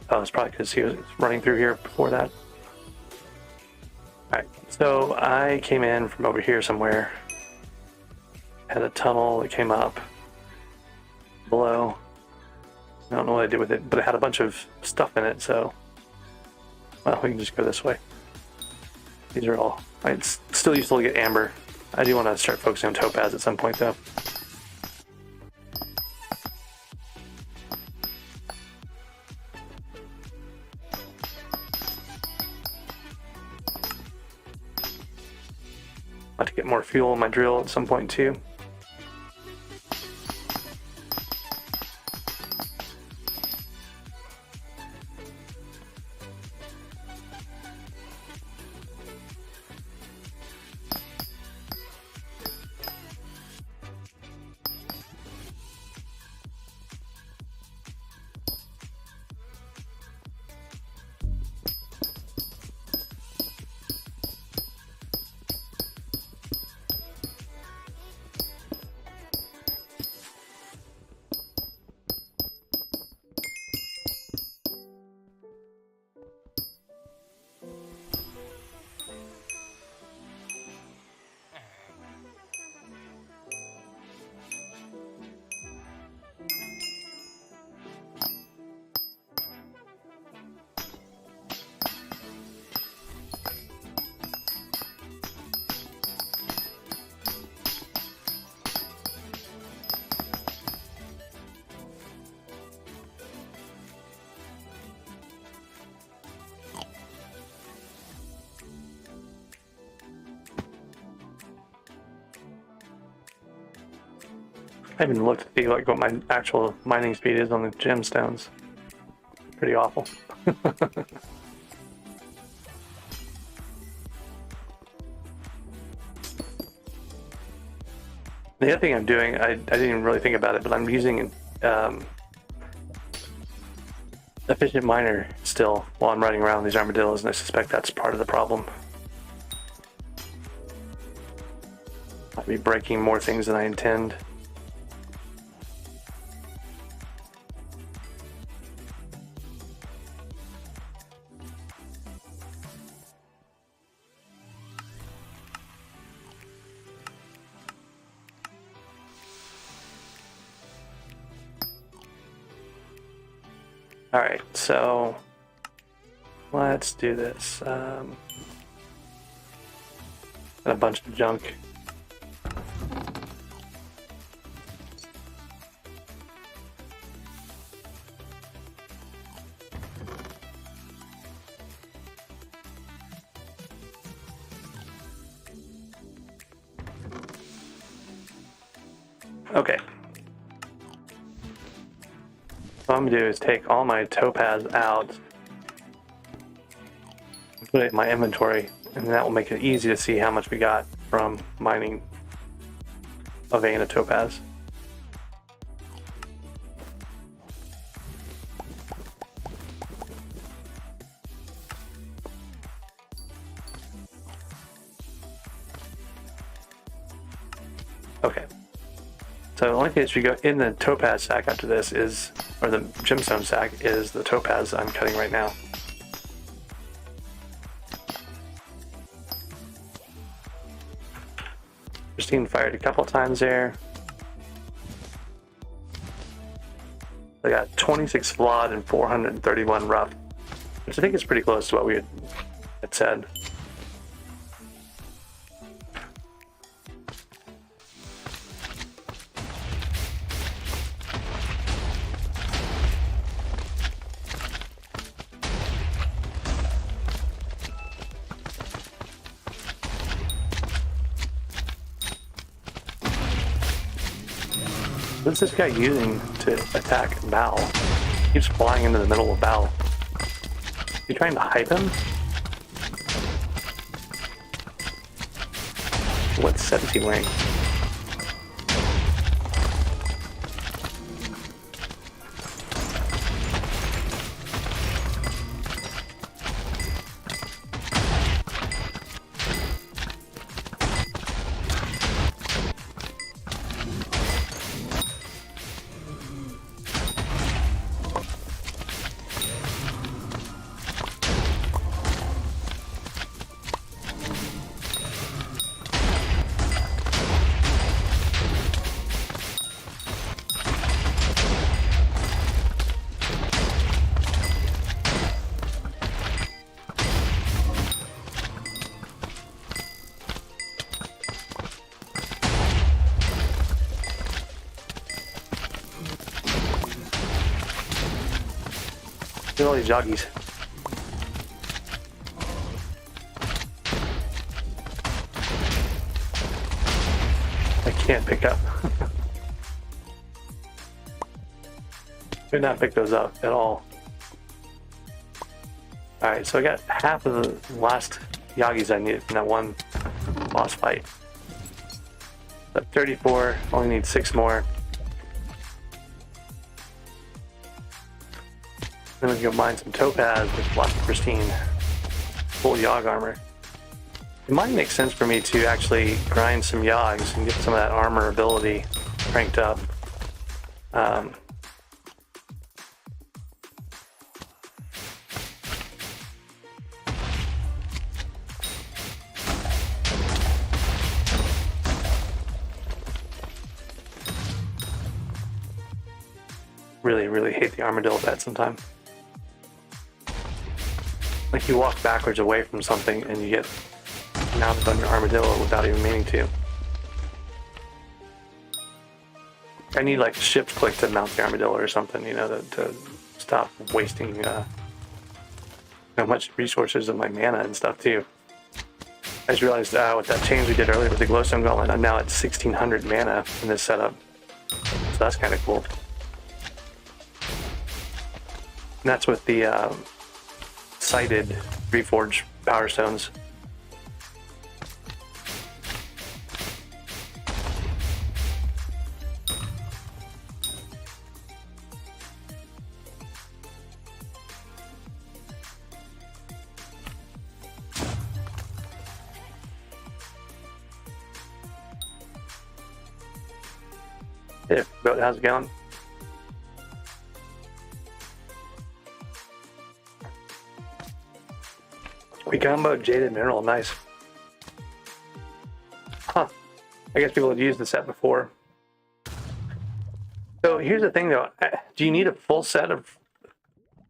Oh, it's probably because he was running through here before that. Alright, so I came in from over here somewhere. Had a tunnel that came up below. I don't know what I did with it, but it had a bunch of stuff in it, so... Well, we can just go this way. These are all... It's still useful to get amber. I do want to start focusing on topaz at some point, though. I'll have to get more fuel in my drill at some point, too. I haven't looked to see like what my actual mining speed is on the gemstones. Pretty awful. The other thing I'm doing, I didn't even really think about it, but I'm using efficient miner still while I'm riding around these armadillos, and I suspect that's part of the problem. Might be breaking more things than I intend. Alright, so let's do this. Got a bunch of junk. Okay. What I'm gonna do is take all my topaz out, put it in my inventory, and that will make it easy to see how much we got from mining a vein of topaz. Okay. So the only thing that should go in the topaz sack after this is, or the gemstone sack, is the topaz I'm cutting right now. Christine fired a couple times there. I got 26 flawed and 431 rough, which I think is pretty close to what we had said. What's this guy using to attack Bao? He keeps flying into the middle of Bao. You trying to hype him? What set is he wearing? Look at all these joggies. I can't pick up. Could not pick those up at all. Alright, so I got half of the last Yagis I needed from that one boss fight. But 34, only need 6 more. Then we can go mine some topaz with lots of pristine full Yogg armor. It might make sense for me to actually grind some Yoggs and get some of that armor ability cranked up. Really hate the armadillo pet sometimes. Like you walk backwards away from something and you get mounted on your armadillo without even meaning to. I need like shift click to mount the armadillo or something, you know, to stop wasting so much resources of my mana and stuff too. I just realized with that change we did earlier with the glowstone gauntlet, I'm now at 1600 mana in this setup. So that's kind of cool. And that's with the sighted Reforged Power Stones. Hey, boat, how's it going? We combo Jaded Mineral, nice. Huh. I guess people have used the set before. So here's the thing though, do you need a full set of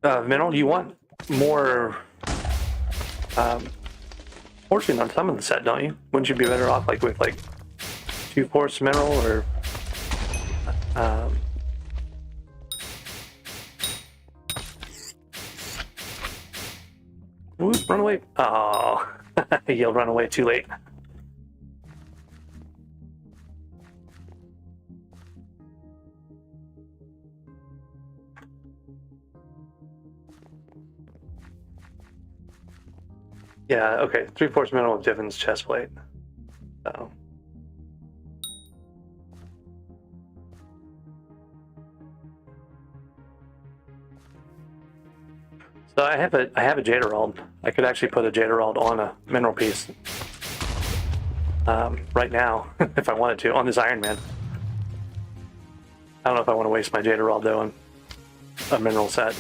mineral? Do you want more fortune on some of the set, don't you? Wouldn't you be better off like with like 2 force mineral or ooh, run away. Oh, you'll run away too late. Yeah, okay. 3/4 mineral with Divins chest plate. So. So I have a Jade Emerald. I could actually put a Jade Emerald on a mineral piece right now if I wanted to on this Ironman. I don't know if I want to waste my Jade Emerald though on a mineral set.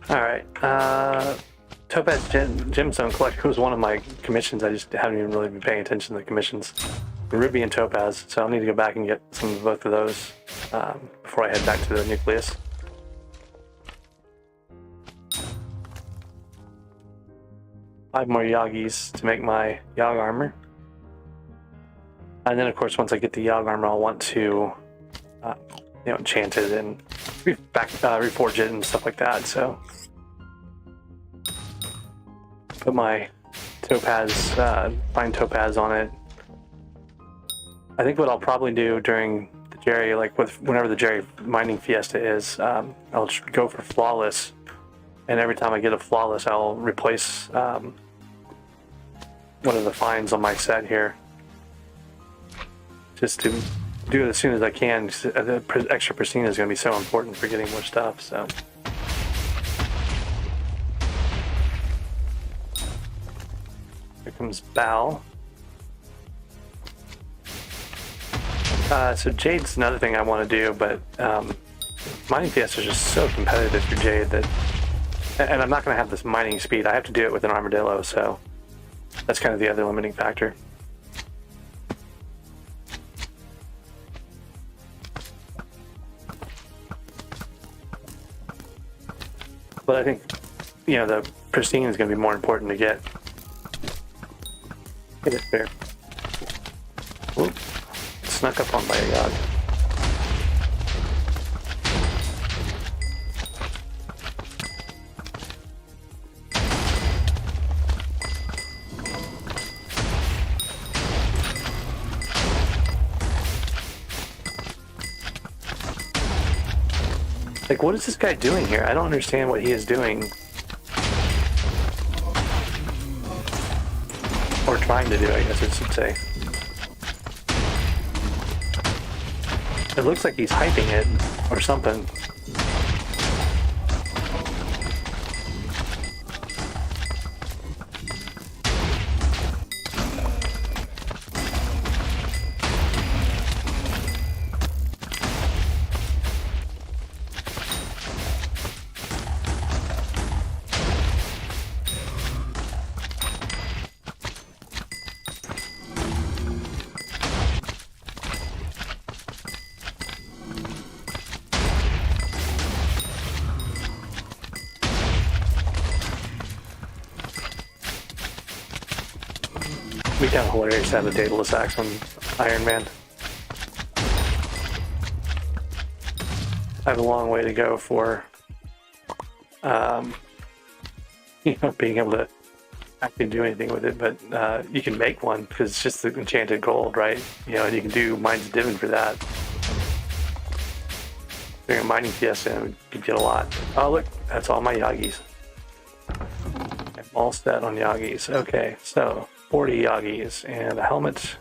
Alright, Topaz Gemstone Collector was one of my commissions. I just haven't even really been paying attention to the commissions. Ruby and Topaz, so I'll need to go back and get some of both of those before I head back to the nucleus. Five more Yagis to make my Yag armor. And then of course once I get the Yag armor I'll want to enchant it and reforge it and stuff like that, so put my topaz, fine topaz on it. I think what I'll probably do during the Jerry, like whenever the Jerry mining fiesta is, I'll go for flawless, and every time I get a flawless I'll replace one of the finds on my set here, just to do it as soon as I can. The extra pristine is going to be so important for getting more stuff, so. Here comes Bal. So Jade's another thing I want to do, but mining fiesta is just so competitive for Jade that, and I'm not going to have this mining speed. I have to do it with an armadillo, so that's kind of the other limiting factor. But I think, the pristine is going to be more important to get. Get it there. Oop. Snuck up on my Yag. Like, what is this guy doing here? I don't understand what he is doing. Or trying to do, I guess I should say. It looks like he's hyping it, or something. It'd be kind of hilarious to have a Daedalus axe on Ironman. I have a long way to go for, being able to actually do anything with it, but you can make one because it's just the enchanted gold, right? And you can do Mines of Divin for that. During a mining fiesta, you could get a lot. Oh, look, that's all my Yagis. I'm all set on Yagis. Okay, so 40 Yagis and a helmet.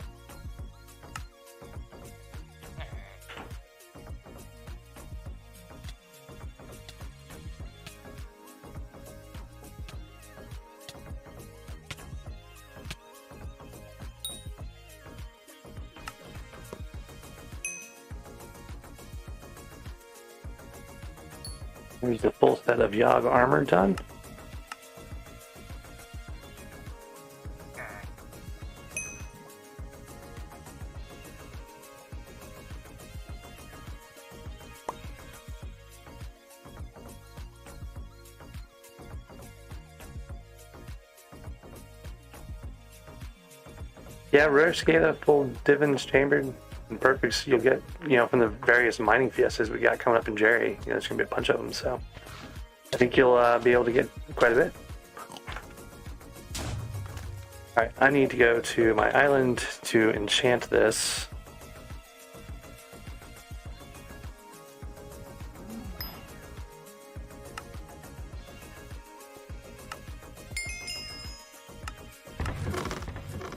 Here's the full set of Yogg armor done. Yeah, rare scale full divins chambered and perfects you'll get, from the various mining fiestas we got coming up in Jerry. There's gonna be a bunch of them, so I think you'll be able to get quite a bit. Alright, I need to go to my island to enchant this.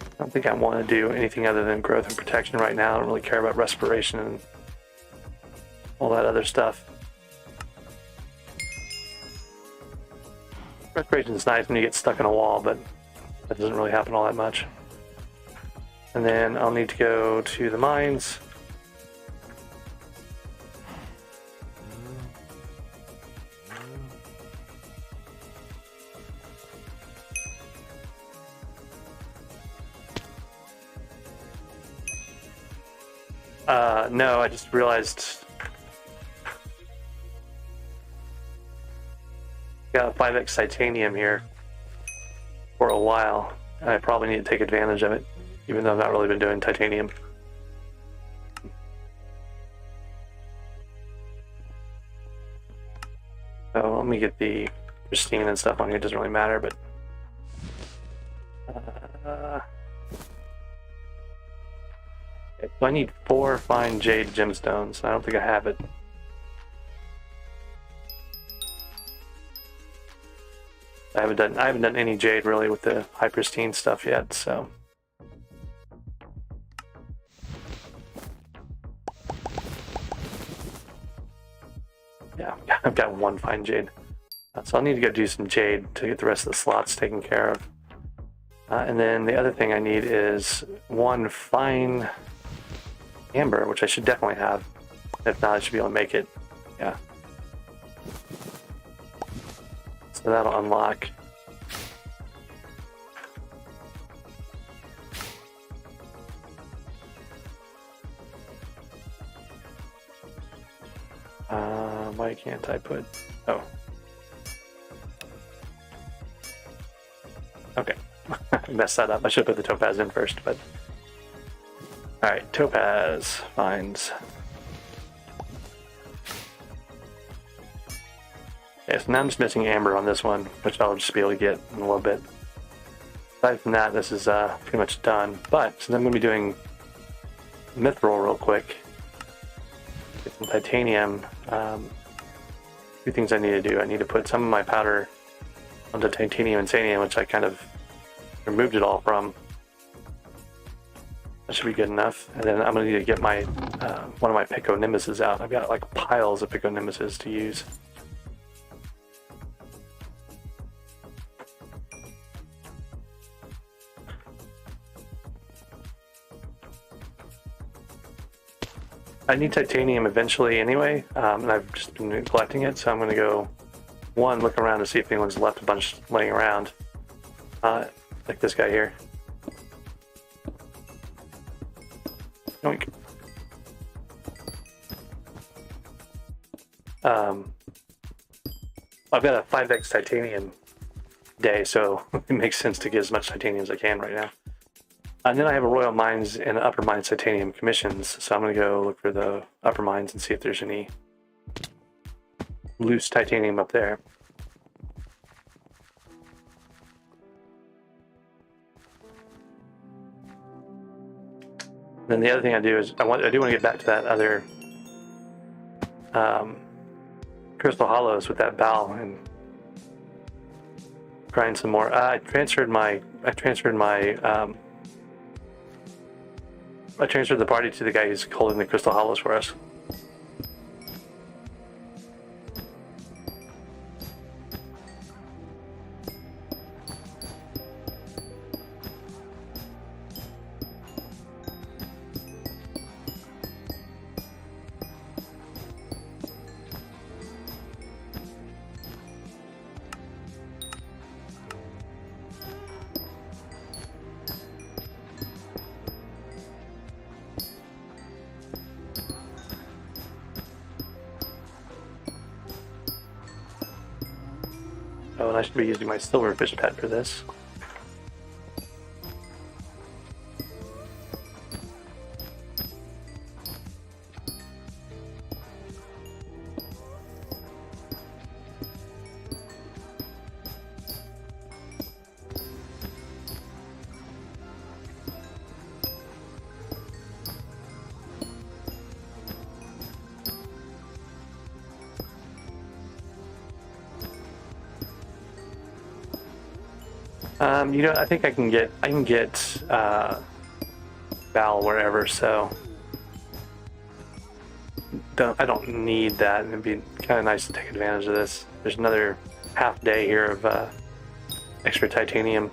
I don't think I want to do anything other than growth and protection right now. I don't really care about respiration and all that other stuff. Respiration is nice when you get stuck in a wall, but that doesn't really happen all that much. And then I'll need to go to the mines. No, I just realized got 5x titanium here for a while. I probably need to take advantage of it, even though I've not really been doing titanium. So let me get the pristine and stuff on here. It doesn't really matter, but okay, so I need 4 fine jade gemstones. I don't think I have it. I haven't done any jade really with the high pristine stuff yet, so. Yeah, I've got 1 fine jade. So I'll need to go do some jade to get the rest of the slots taken care of. And then the other thing I need is 1 fine amber, which I should definitely have. If not, I should be able to make it. Yeah. So that'll unlock. Why can't I put... Oh. Okay. I messed that up. I should have put the topaz in first, but... Alright, topaz finds. Okay, so now I'm just missing amber on this one, which I'll just be able to get in a little bit. Aside from that, this is pretty much done. But since I'm going to be doing mithril real quick, get some titanium. 2 things I need to do. I need to put some of my powder onto titanium and sanium, which I kind of removed it all from. That should be good enough. And then I'm going to need to get my one of my Pico Nimbuses out. I've got like piles of Pico Nimbuses to use. I need titanium eventually anyway, and I've just been collecting it, so I'm going to go, look around to see if anyone's left a bunch laying around, like this guy here. Yoink. I've got a 5x titanium day, so it makes sense to get as much titanium as I can right now. And then I have a Royal Mines and Upper Mines titanium commissions, so I'm going to go look for the Upper Mines and see if there's any loose titanium up there. Then the other thing I do is I do want to get back to that other crystal hollows with that bow and grind some more. I transferred the party to the guy who's holding the crystal hollows for us. Oh, and I should be using my silverfish pet for this. You know, I think I can get Val wherever, so I don't need that. It'd be kind of nice to take advantage of this. There's another half day here of extra titanium.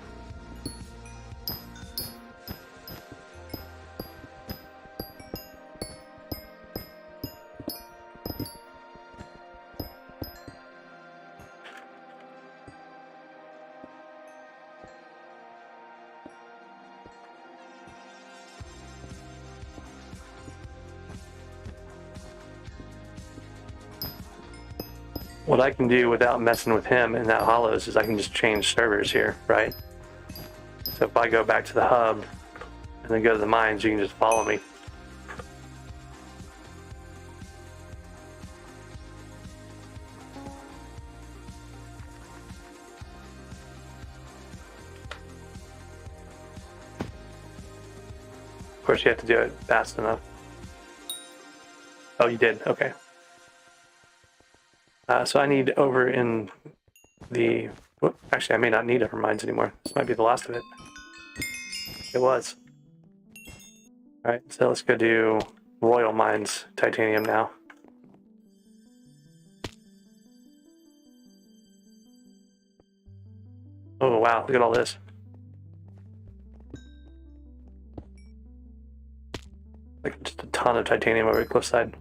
What I can do without messing with him in that hollows is I can just change servers here, right? So if I go back to the hub and then go to the mines, you can just follow me. Of course, you have to do it fast enough. Oh, you did? Okay. So I need over in the... Whoop, actually, I may not need upper mines anymore. This might be the last of it. It was. Alright, so let's go do Royal Mines Titanium now. Oh wow, look at all this. Like just a ton of titanium over the cliffside.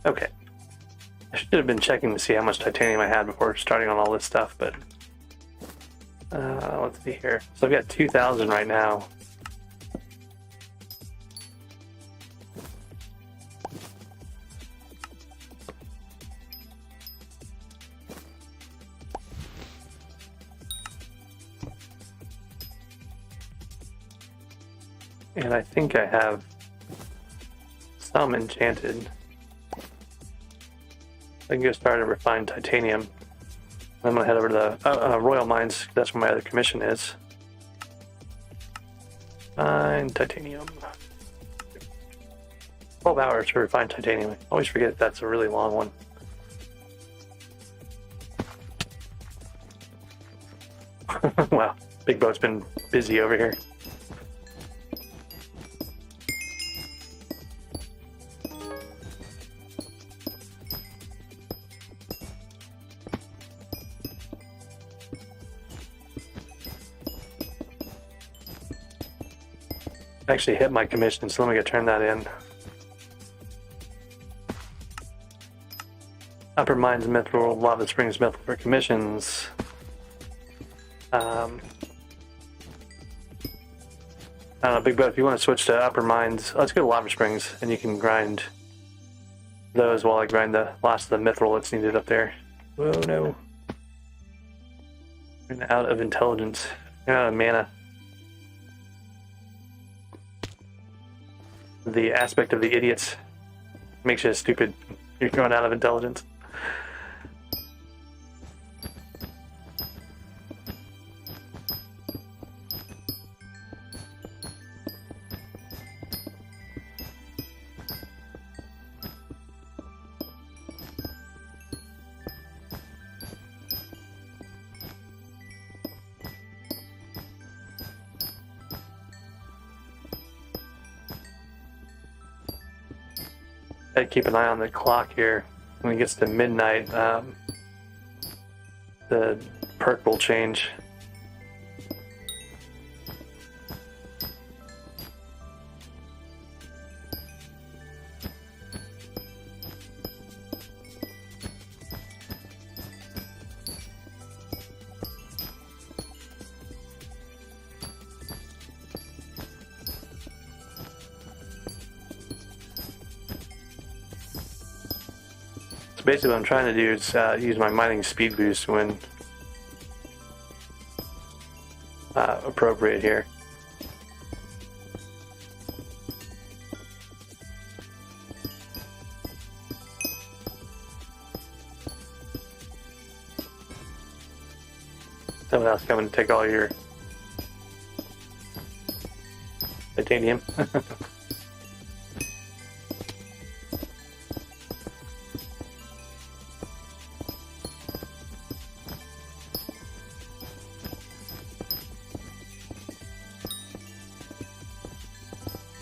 Okay. I should have been checking to see how much titanium I had before starting on all this stuff, but let's see here. So I've got 2,000 right now. And I think I have some enchanted. I can go start a refined titanium. I'm gonna head over to the Royal Mines. That's where my other commission is. Fine titanium. 12 hours to refine titanium. I always forget that's a really long one. Wow, Big Boat's been busy over here. Actually hit my commission, so let me go turn that in. Upper Mines Mithril, Lava Springs Mithril for commissions. I don't know, Big Boat, if you want to switch to Upper Mines, let's go to Lava Springs, and you can grind those while I grind the last of the Mithril that's needed up there. Oh no. We're out of intelligence. We're out of mana. the aspect of the idiots makes you stupid. You're going out of intelligence. I'd keep an eye on the clock here. When it gets to midnight, the perk will change. So basically what I'm trying to do is use my mining speed boost when appropriate here. Someone else coming to take all your titanium.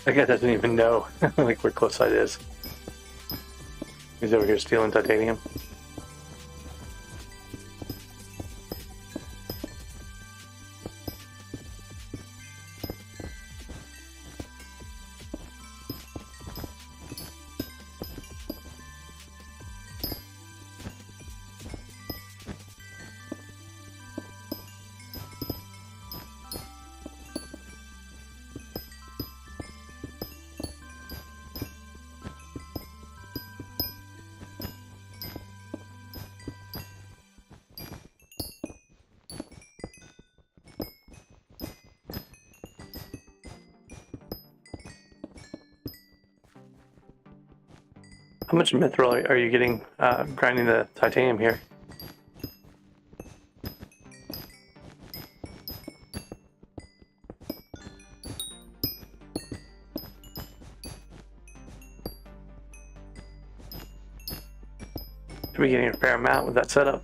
I guess doesn't even know like where close side is. He's over here stealing titanium. How much mithril are you getting grinding the titanium here? Should be getting a fair amount with that setup.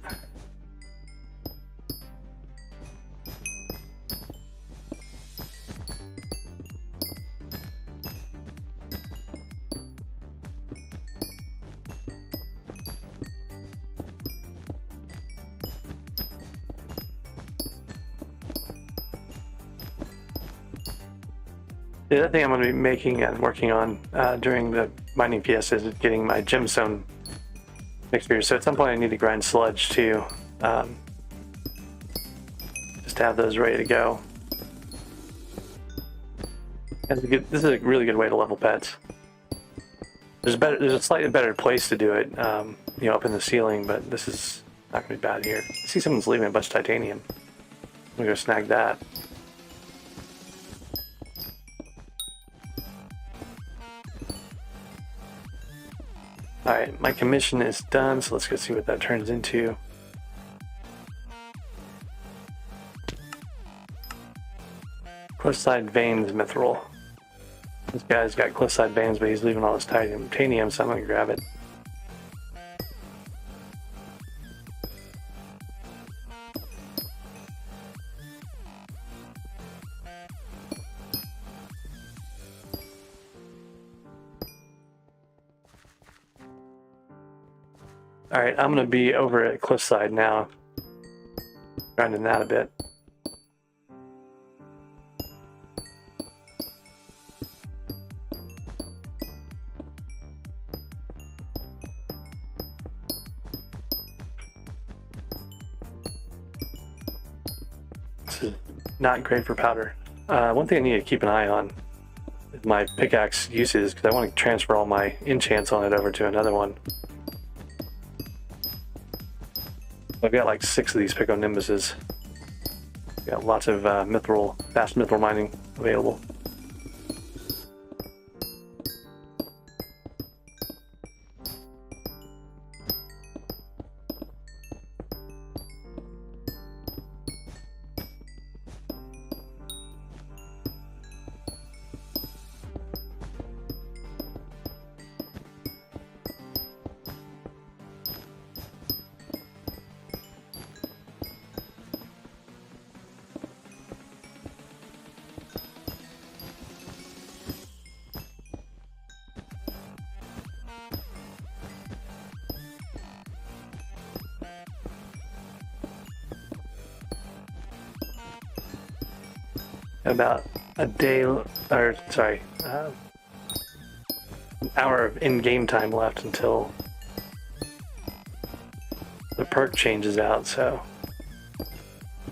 The other thing I'm going to be making and working on during the mining PS is getting my gemstone mixture. So at some point I need to grind sludge too, just to have those ready to go. This is a really good way to level pets. There's a slightly better place to do it, you know, up in the ceiling, but this is not going to be bad here. I see someone's leaving a bunch of titanium. I'm going to go snag that. Alright, my commission is done, so let's go see what that turns into. Cliffside veins mithril. This guy's got cliffside veins, but he's leaving all his titanium, so I'm gonna grab it. Alright, I'm going to be over at Cliffside now, grinding that a bit. This is not great for powder. One thing I need to keep an eye on is my pickaxe uses, because I want to transfer all my enchants on it over to another one. I've got like 6 of these Pico Nimbuses. Got lots of fast mithril mining available. about a day, or sorry, an hour of in-game time left until the perk changes out, so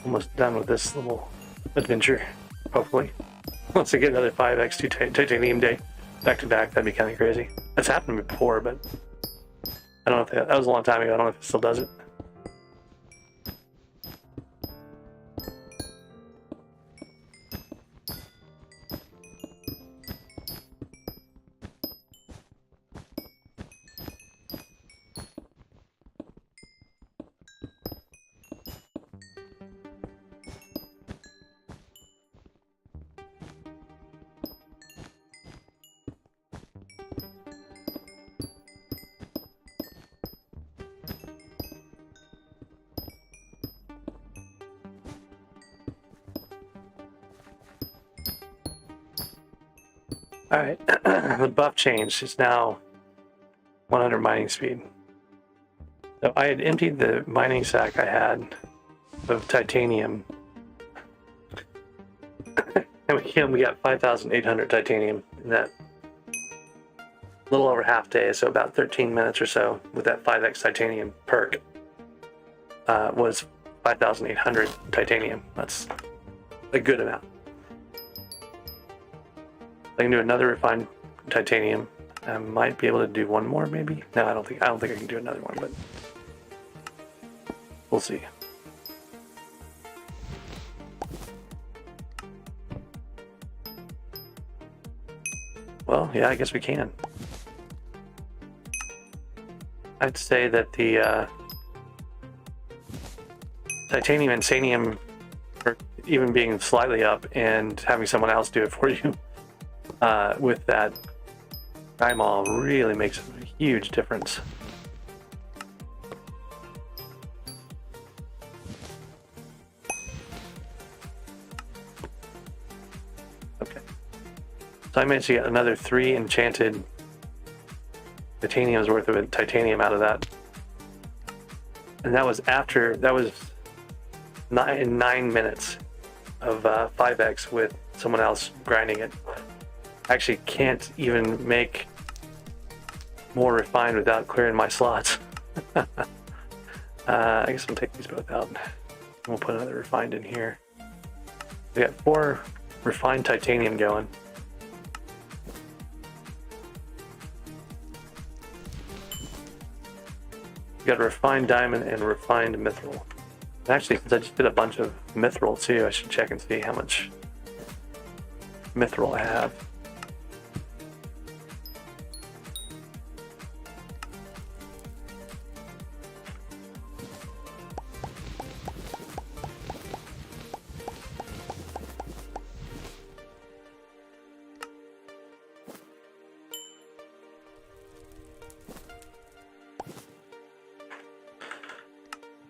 almost done with this little adventure, hopefully. Once I get another 5x2 titanium day back to back, that'd be kind of crazy. That's happened before, but I don't know if that was a long time ago. I don't know if it still does it. Alright, the buff changed. It's now 100 mining speed. So I had emptied the mining sack I had of titanium. And we got 5,800 titanium in that little over half day, so about 13 minutes or so with that 5x titanium perk was 5,800 titanium. That's a good amount. I can do another refined titanium. I might be able to do one more, maybe. No, I don't think I can do another one, but we'll see. Well, yeah, I guess we can. I'd say that the titanium and sanium, or even being slightly up and having someone else do it for you with that eyeball really makes a huge difference. Okay, so I managed to get another 3 enchanted titanium's worth of titanium out of that, and that was after, that was 9 minutes of 5x with someone else grinding it. I actually can't even make more refined without clearing my slots. I guess I'll take these both out. We'll put another refined in here. We got 4 refined titanium going. We got a refined diamond and refined mithril. Actually, since I just did a bunch of mithril too, I should check and see how much mithril I have.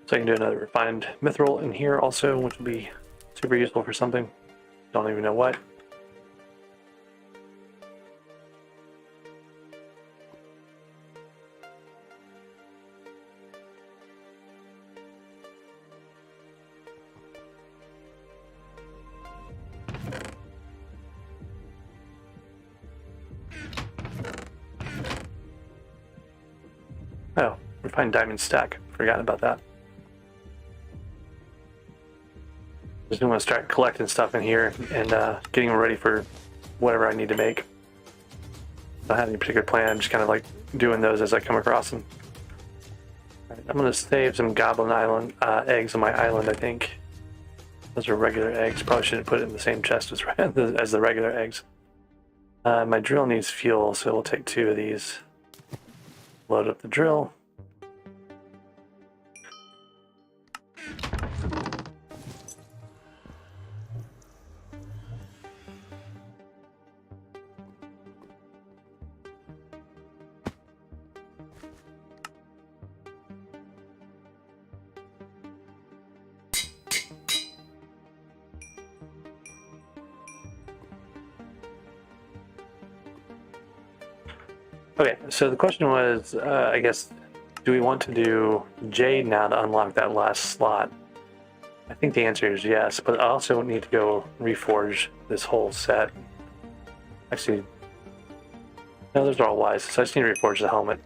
So I can do another refined mithril in here also, which will be super useful for something. Don't even know what. Oh, refined diamond stack. Forgot about that. Just want to start collecting stuff in here and getting them ready for whatever I need to make. I don't have any particular plan. I'm just kind of like doing those as I come across them. Right, I'm going to save some goblin island eggs on my island, I think. Those are regular eggs. Probably shouldn't put it in the same chest as the regular eggs. My drill needs fuel, so we'll take 2 of these. Load up the drill. Okay, so the question was, I guess, do we want to do Jade now to unlock that last slot? I think the answer is yes, but I also need to go reforge this whole set. Actually, no, those are all wise, so I just need to reforge the helmet.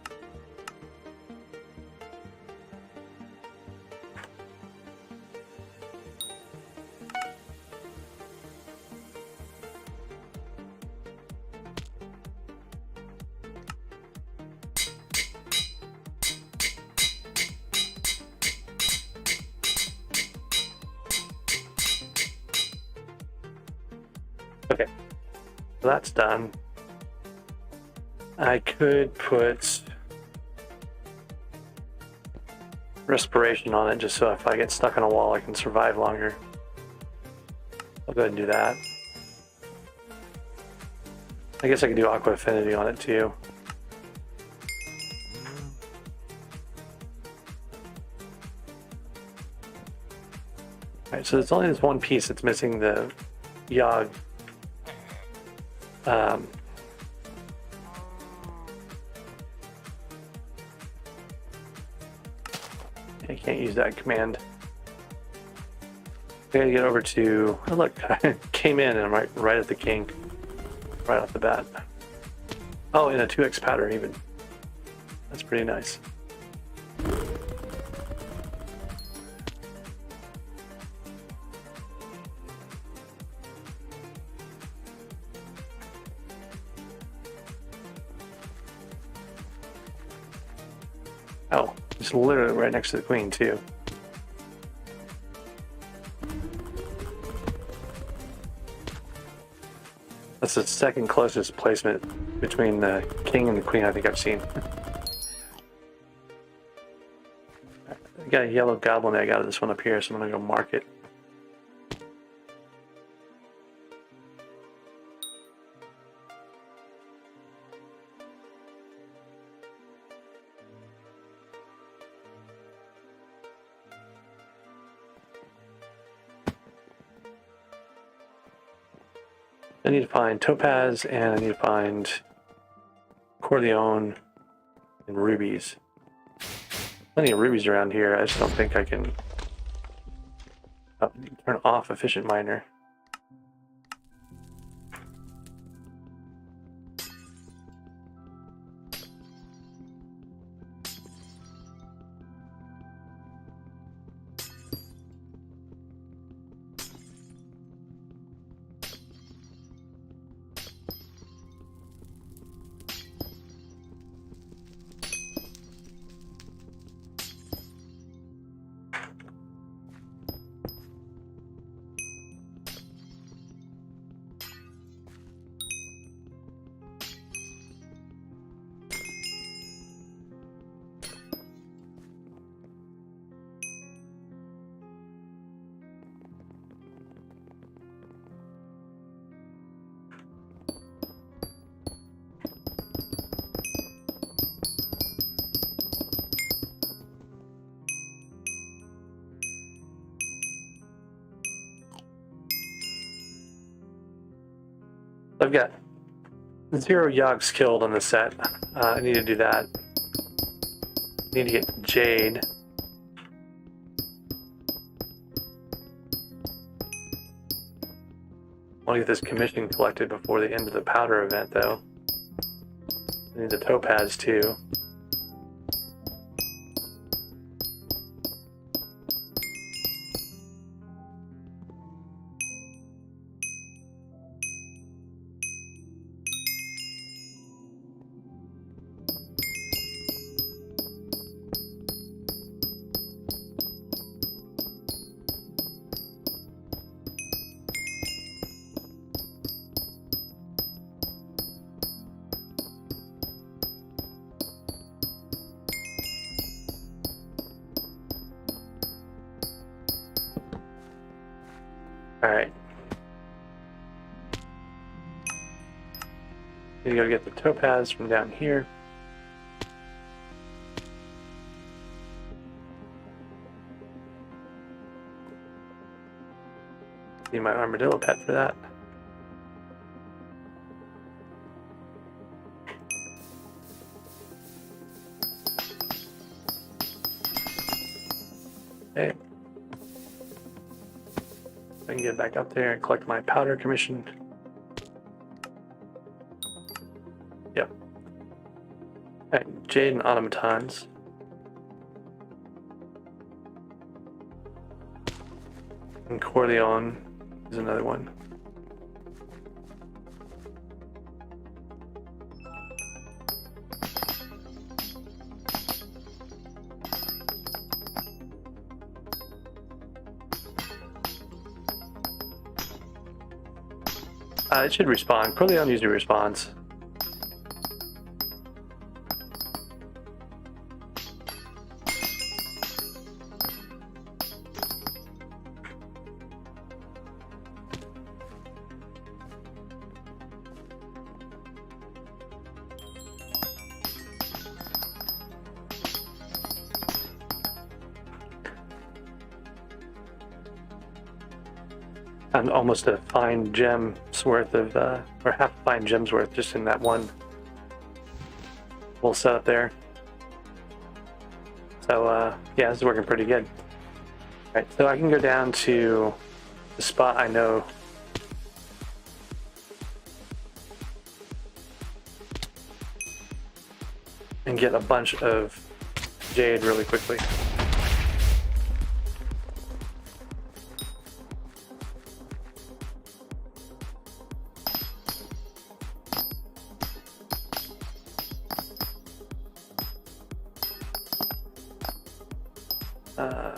Okay, so that's done. I could put respiration on it just so if I get stuck on a wall I can survive longer. I'll go ahead and do that. I guess I could do aqua affinity on it too. Alright, so there's only this one piece that's missing, the Yogg. I can't use that command. I gotta get over to, oh look, I came in and I'm right at the king, right off the bat. Oh, in a 2x pattern even. That's pretty nice. Oh, it's literally right next to the queen too. That's the second closest placement between the king and the queen I think I've seen. I got a yellow goblin egg out of this one up here, so I'm gonna go mark it. I need to find topaz and I need to find corleone and rubies. Plenty of rubies around here. I just don't think I can turn off efficient miner. I've got 0 Yoggs killed on this set. I need to do that. I need to get Jade. I want to get this commission collected before the end of the powder event though. I need the topaz too. Alright. Need to go get the topaz from down here. Need my armadillo pet for that. Okay. I can get back up there and collect my powder commission. Yep. Alright, Jade and automatons. And Corleone is another one. It should respawn. Corleone usually respawns. And almost a fine gem's worth of, or half a fine gem's worth just in that one little setup there. So, yeah, this is working pretty good. Alright, so I can go down to the spot I know and get a bunch of jade really quickly.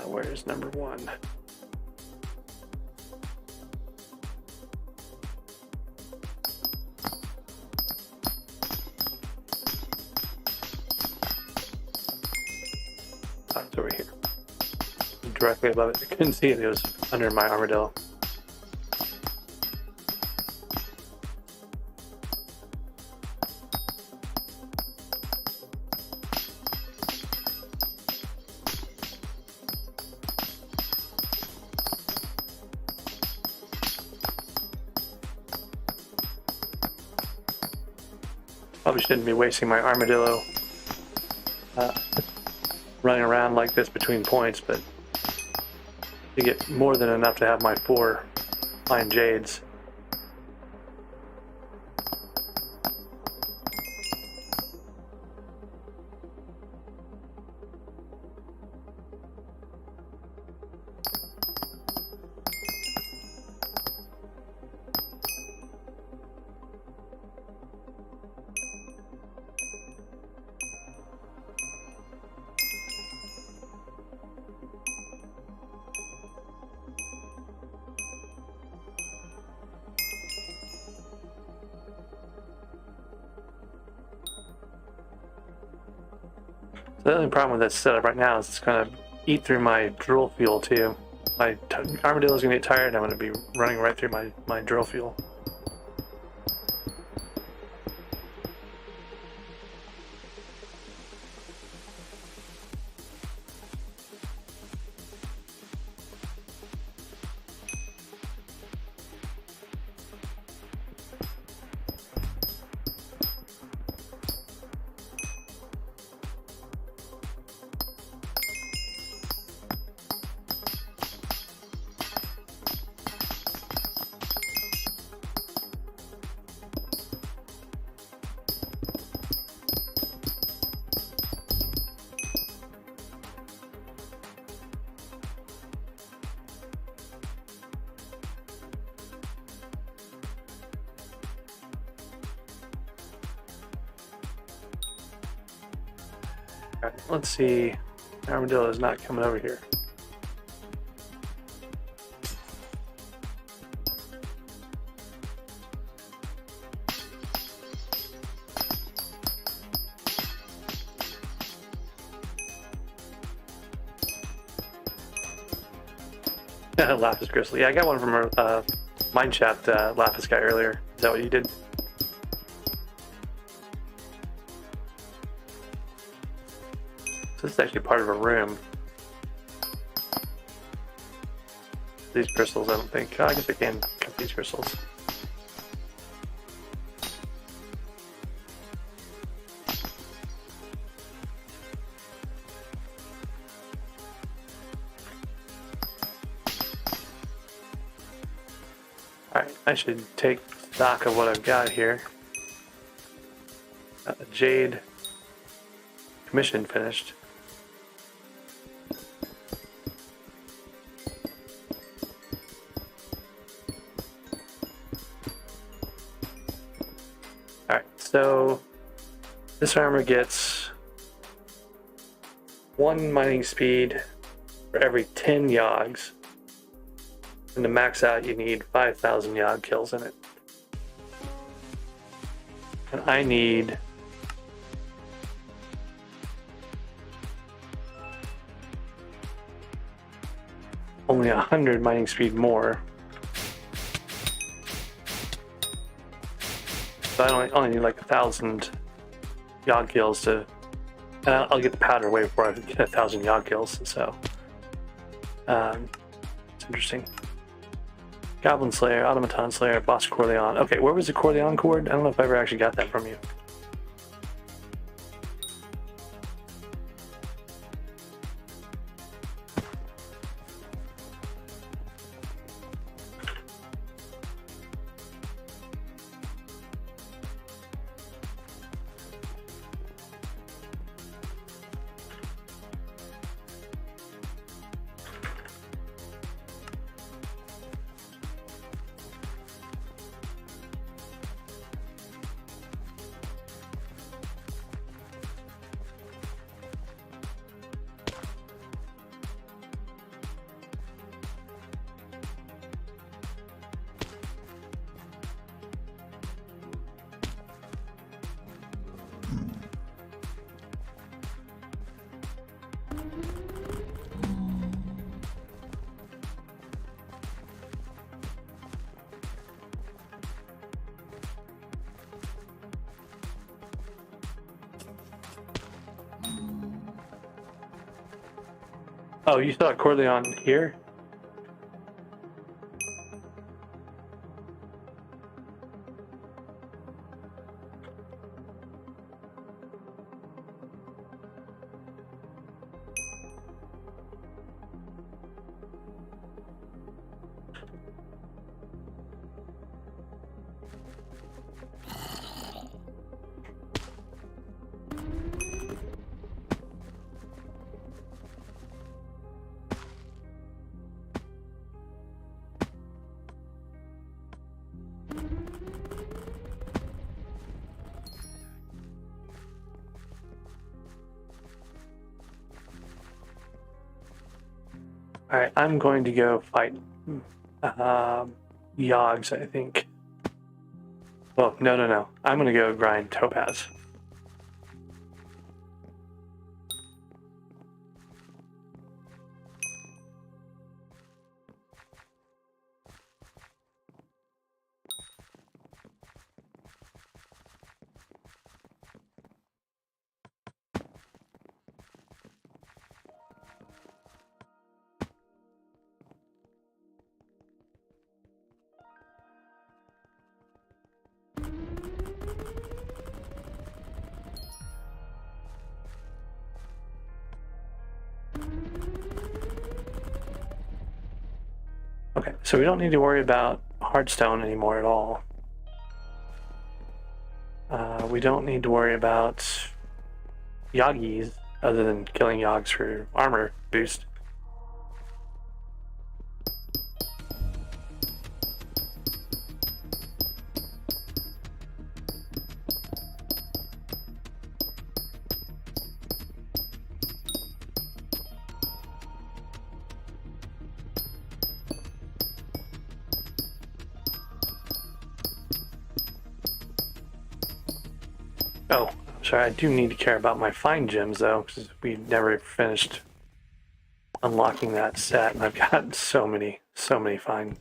Where's number one? Oh, it's over here. Directly above it. I couldn't see it. It was under my armadillo. Probably shouldn't be wasting my armadillo running around like this between points, but to get more than enough to have my 4 fine jades. The only problem with this setup right now is it's going to eat through my drill fuel too. My armadillo is going to get tired and I'm going to be running right through my drill fuel. Alright, let's see. Armadillo is not coming over here. Lapis crystal. Yeah, I got one from a mine shaft lapis guy earlier. Is that what you did? So this is actually part of a room. These crystals, I don't think. Oh, I guess I can cut these crystals. I should take stock of what I've got here. Jade commission finished. Alright, so this armor gets 1 mining speed for every 10 yogs. And to max out, you need 5,000 yog kills in it. And I need only 100 mining speed more. So I only need like 1,000 yog kills to, and I'll get the powder way before I get 1,000 yog kills. So it's interesting. Goblin Slayer, Automaton Slayer, Boss Corleon. Okay, where was the Corleon cord? I don't know if I ever actually got that from you. Oh, you saw Corleon here? Alright, I'm going to go fight Yogs, I think. Well, no. I'm going to go grind Topaz. Okay, so we don't need to worry about Hardstone anymore at all. We don't need to worry about Yogis other than killing Yogs for armor boost. Oh, sorry, I do need to care about my fine gems though, because we never finished unlocking that set, and I've got so many fine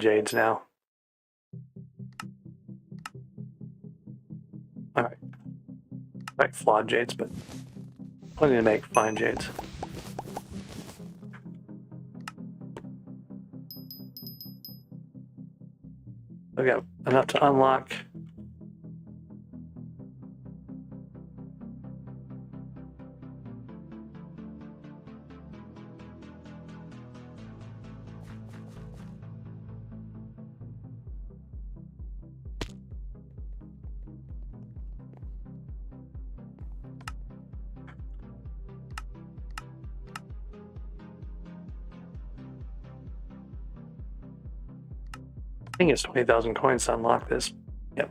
jades now. Alright. Right, flawed jades, but plenty to make fine jades. I've got enough to unlock I think it's 20,000 coins to unlock this. Yep.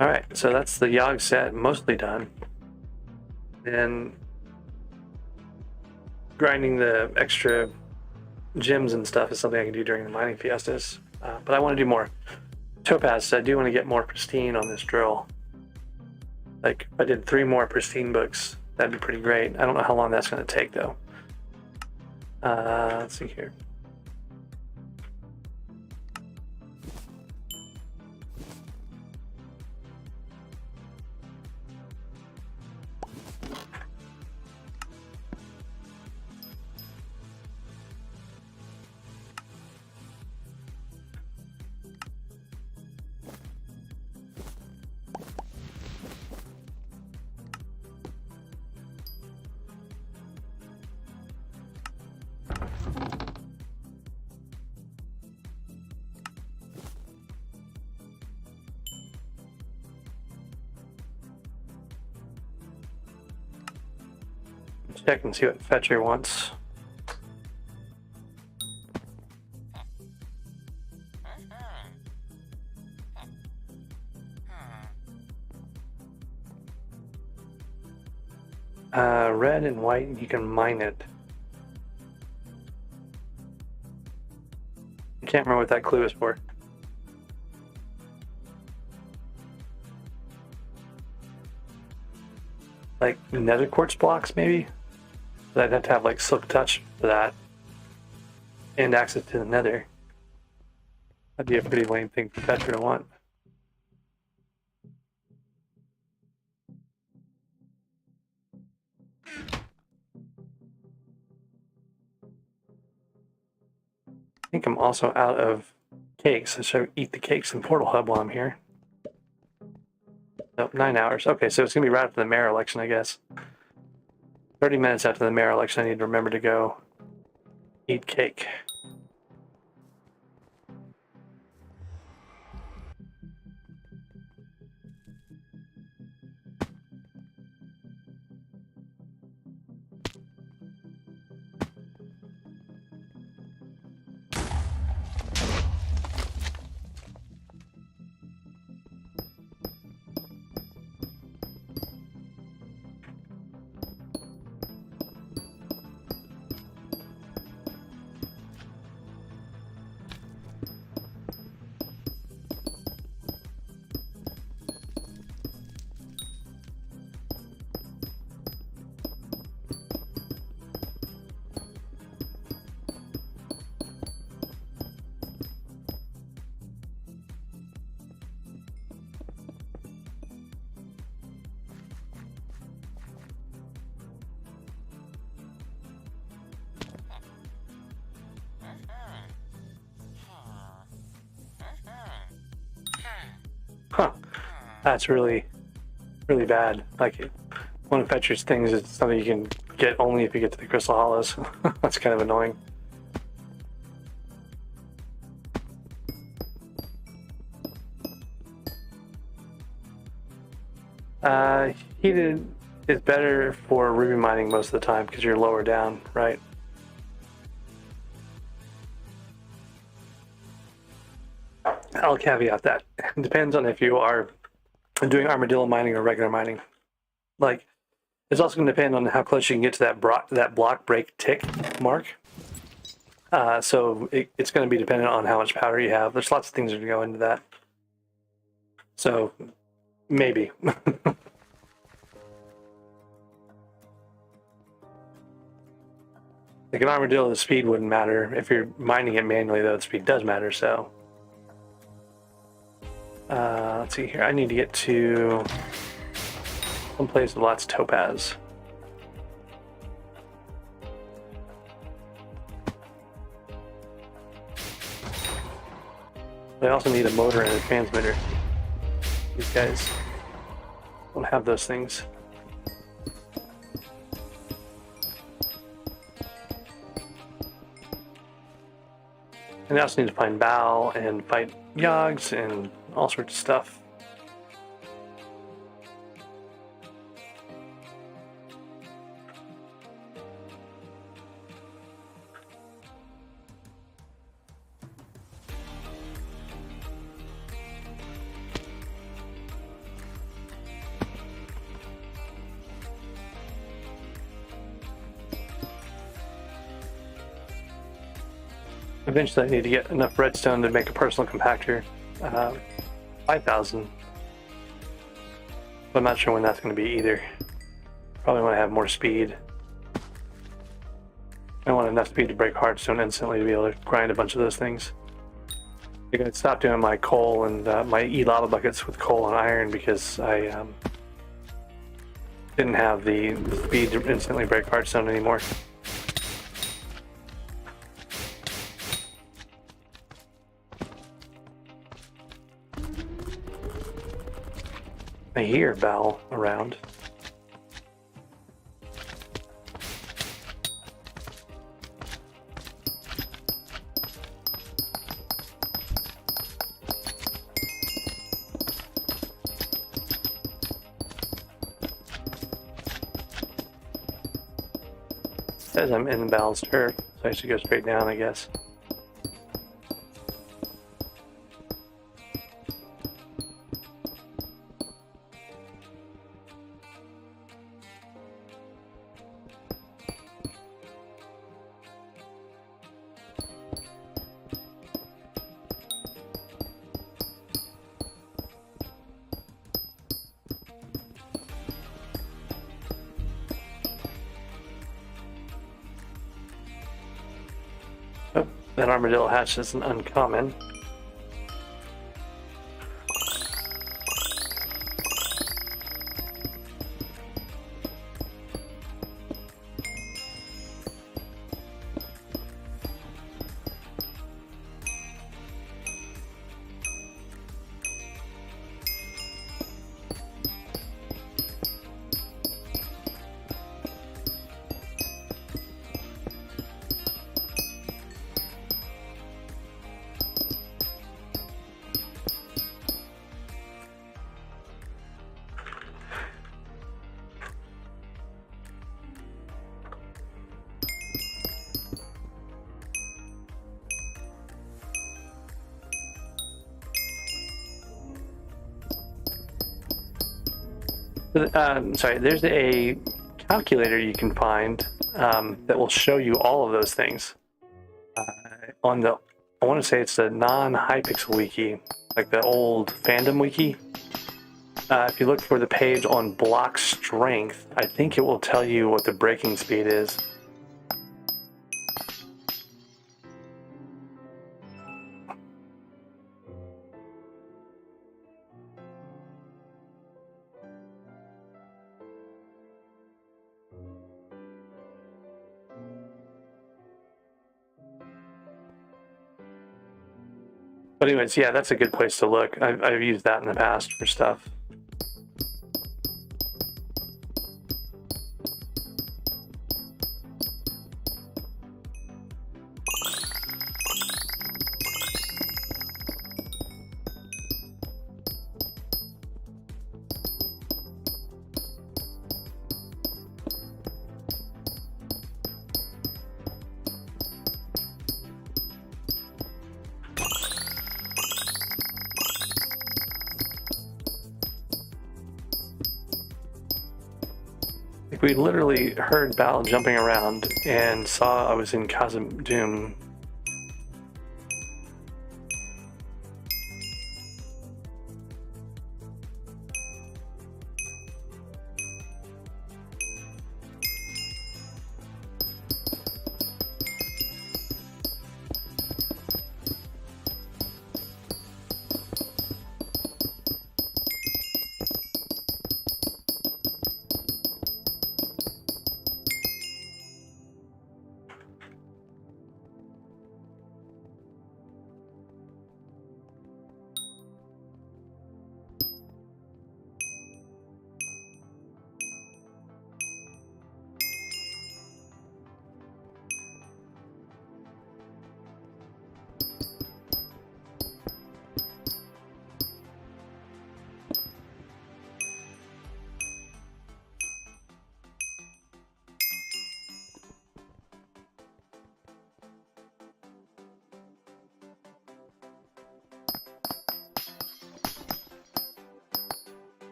Alright, so that's the Yogg set mostly done. And grinding the extra gems and stuff is something I can do during the mining fiestas. But I want to do more topaz, so I do want to get more pristine on this drill. Like, if I did 3 more pristine books, that'd be pretty great. I don't know how long that's going to take, though. Let's see here. Check and see what Fetcher wants. Red and white, you can mine it. I can't remember what that clue is for. Like nether quartz blocks, maybe? But I'd have to have like silk touch for that. And access to the nether. That'd be a pretty lame thing for Fetcher to want. I think I'm also out of cakes. I should eat the cakes in Portal Hub while I'm here. Nope, 9 hours. Okay, so it's going to be right after the mayor election, I guess. 30 minutes after the mayor election, I need to remember to go eat cake. Huh. That's really, really bad. Like, one of Fetcher's things is something you can get only if you get to the Crystal Hollows. That's kind of annoying. Heated is better for ruby mining most of the time because you're lower down, right? I'll caveat that. It depends on if you are doing armadillo mining or regular mining. Like, it's also going to depend on how close you can get to that block break tick mark. So it's going to be dependent on how much powder you have. There's lots of things that go into that. So, maybe. Like an armadillo, the speed wouldn't matter. If you're mining it manually, though, the speed does matter, so. Let's see here. I need to get to some place with lots of topaz. I also need a motor and a transmitter. These guys don't have those things. And I also need to find Bao and fight Yoggs and all sorts of stuff. Eventually I need to get enough redstone to make a personal compactor. 5,000. But I'm not sure when that's going to be either. Probably want to have more speed. I want enough speed to break hardstone instantly to be able to grind a bunch of those things. I'm going to stop doing my coal and my E-lava buckets with coal and iron because I didn't have the speed to instantly break hardstone anymore. I hear Val around. Says I'm in Val's turf, so I should go straight down, I guess. Oh, that armadillo hatch is an uncommon. Sorry, there's a calculator you can find that will show you all of those things. On the, I want to say it's the non-Hypixel wiki, like the old fandom wiki. If you look for the page on block strength, I think it will tell you what the breaking speed is. But anyways, yeah, that's a good place to look. I've used that in the past for stuff. We literally heard Val jumping around and saw I was in Chasm Doom.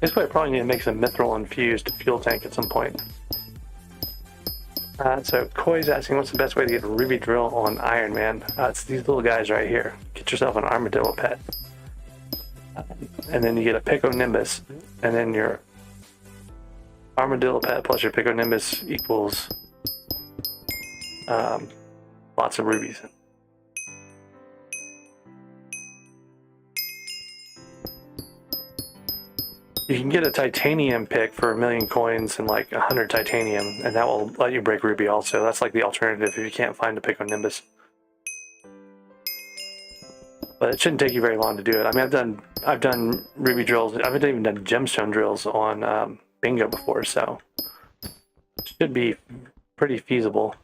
Basically, I probably need to make some mithril infused fuel tank at some point. So Koi's asking, what's the best way to get a ruby drill on Ironman? It's these little guys right here. Get yourself an armadillo pet. And then you get a Pico Nimbus. And then your armadillo pet plus your Pico Nimbus equals lots of rubies. You can get a titanium pick for 1,000,000 coins and like 100 titanium, and that will let you break ruby also. That's like the alternative if you can't find a Pico Nimbus. But it shouldn't take you very long to do it. I mean, I've done ruby drills. I haven't even done gemstone drills on bingo before, so it should be pretty feasible.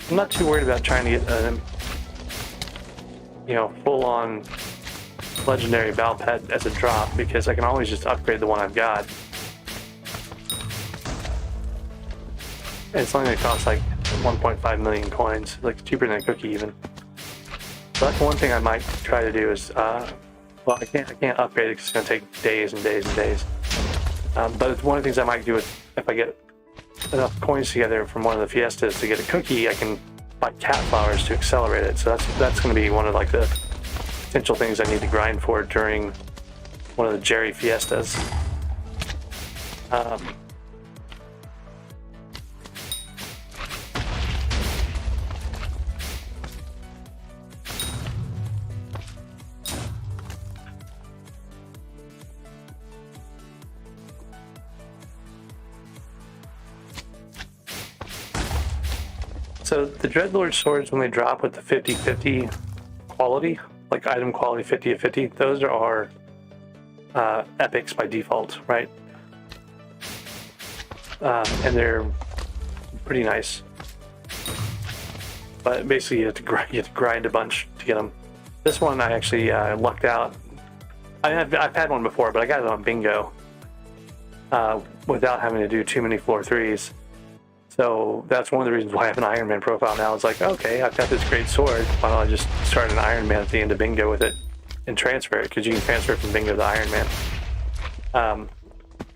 I'm not too worried about trying to get a, full-on legendary battle pet as a drop, because I can always just upgrade the one I've got. And it's only going to cost like 1.5 million coins, like cheaper than a cookie even. So that's one thing I might try to do is, well, I can't upgrade it because it's going to take days and days and days. But it's one of the things I might do is, if I get enough coins together from one of the fiestas to get a cookie, I can buy cat flowers to accelerate it. So that's going to be one of like the potential things I need to grind for during one of the Jerry fiestas. So the Dreadlord swords, when they drop with the 50-50 quality, like item quality 50 of 50, those are epics by default, right? And they're pretty nice. But basically you have to grind a bunch to get them. This one I actually lucked out. I've had one before, but I got it on bingo without having to do too many floor 3s. So that's one of the reasons why I have an Ironman profile now. It's like, okay, I've got this great sword. Why don't I just start an Ironman at the end of bingo with it and transfer it? Because you can transfer it from bingo to Ironman.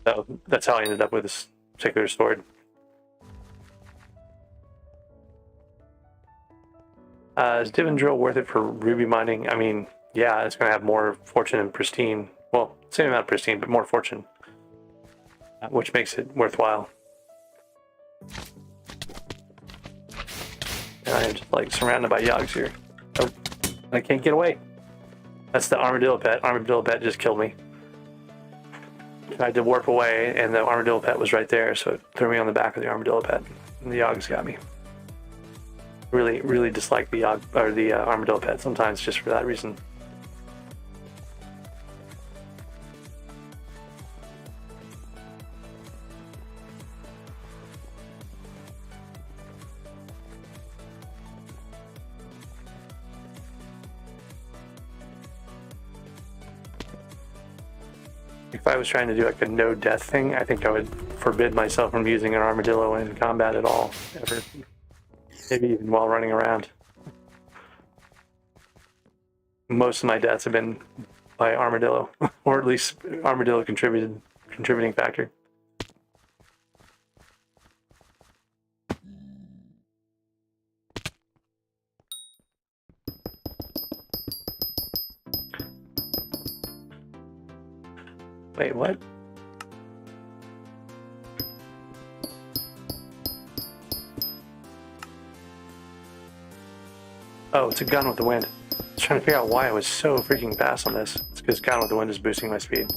So that's how I ended up with this particular sword. Is Div and Drill worth it for ruby mining? I mean, yeah, it's going to have more fortune and pristine. Well, same amount of pristine, but more fortune, which makes it worthwhile. And I am just like surrounded by yogs here. Oh, I can't get away. That's the armadillo pet. Armadillo pet just killed me. I had to warp away, and the armadillo pet was right there, so it threw me on the back of the armadillo pet, and the yogs got me. Really, really dislike the yog or the armadillo pet sometimes, just for that reason. If I was trying to do like a no death thing, I think I would forbid myself from using an armadillo in combat at all, ever. Maybe even while running around. Most of my deaths have been by armadillo, or at least armadillo contributing factor. Wait, what? Oh, it's a gun with the wind. I was trying to figure out why I was so freaking fast on this. It's because gun with the wind is boosting my speed.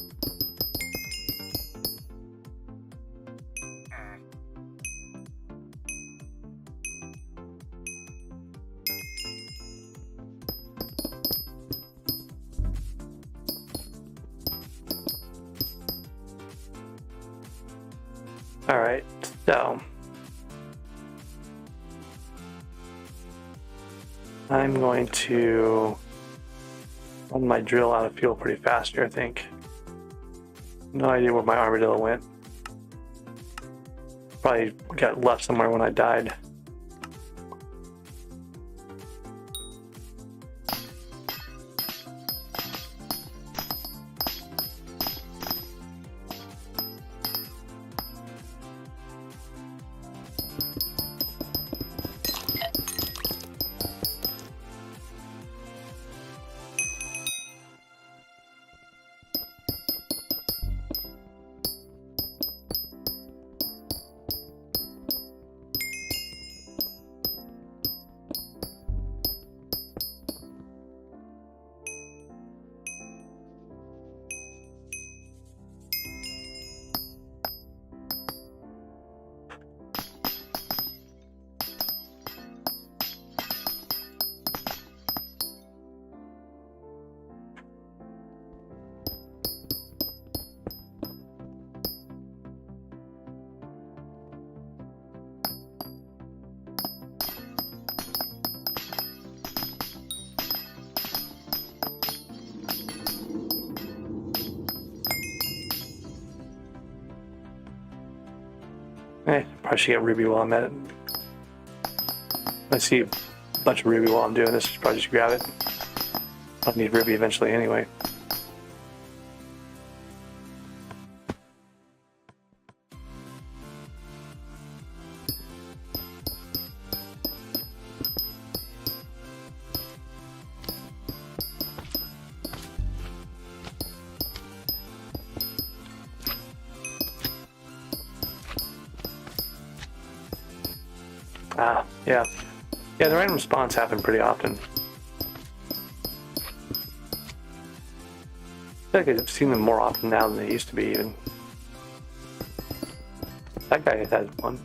All right, so I'm going to run my drill out of fuel pretty fast here, I think. No idea where my armadillo went. Probably got left somewhere when I died. Probably should get ruby while I'm at it. I see a bunch of ruby while I'm doing this. Probably just grab it. I'll need ruby eventually anyway. Yeah. Yeah, the random spawns happen pretty often. I feel like I've seen them more often now than they used to be, even. That guy has one.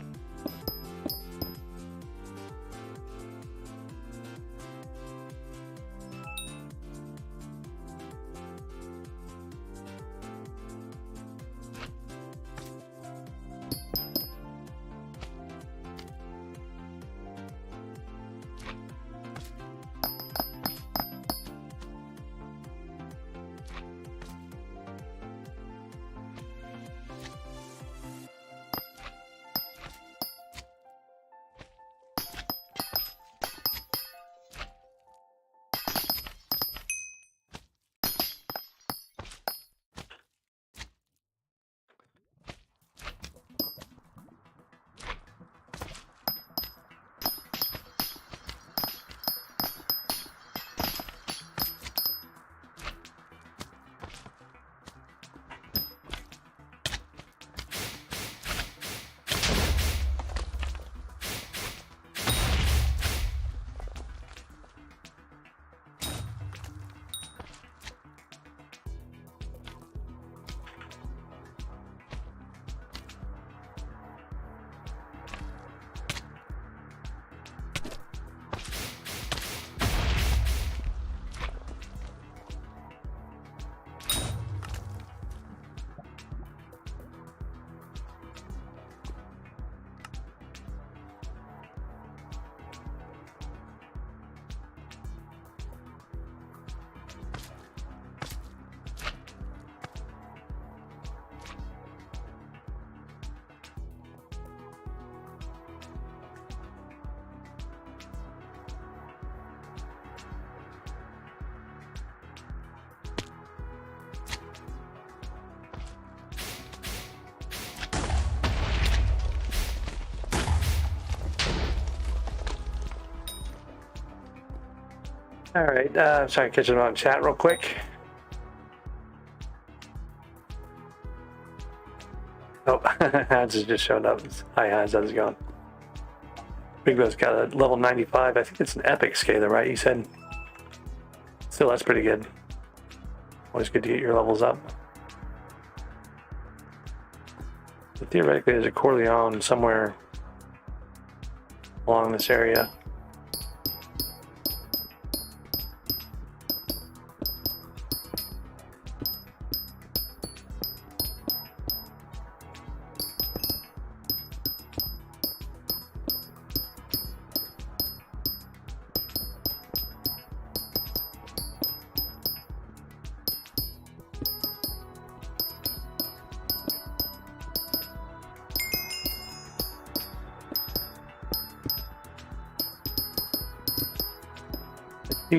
All right, sorry, catching on chat real quick. Oh, Hans has just showed up. Hi, Hans, how's it going? Big Bro's got a level 95. I think it's an epic scaler, right? You said. Still, that's pretty good. Always good to get your levels up. But theoretically, there's a Corleone somewhere along this area.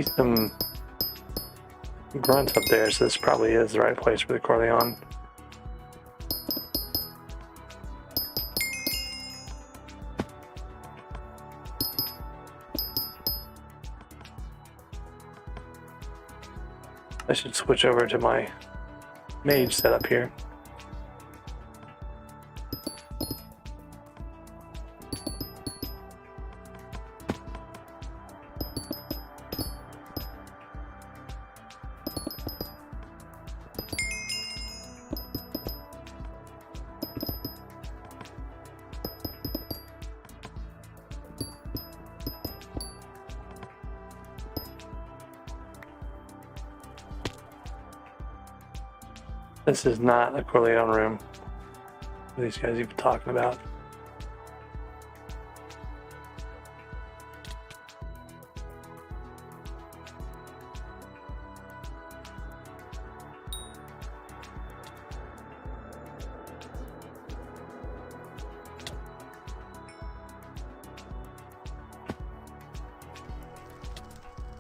see some grunts up there, so this probably is the right place for the Corleone. I should switch over to my mage setup here. This is not a Corleone room. What are these guys even talking about?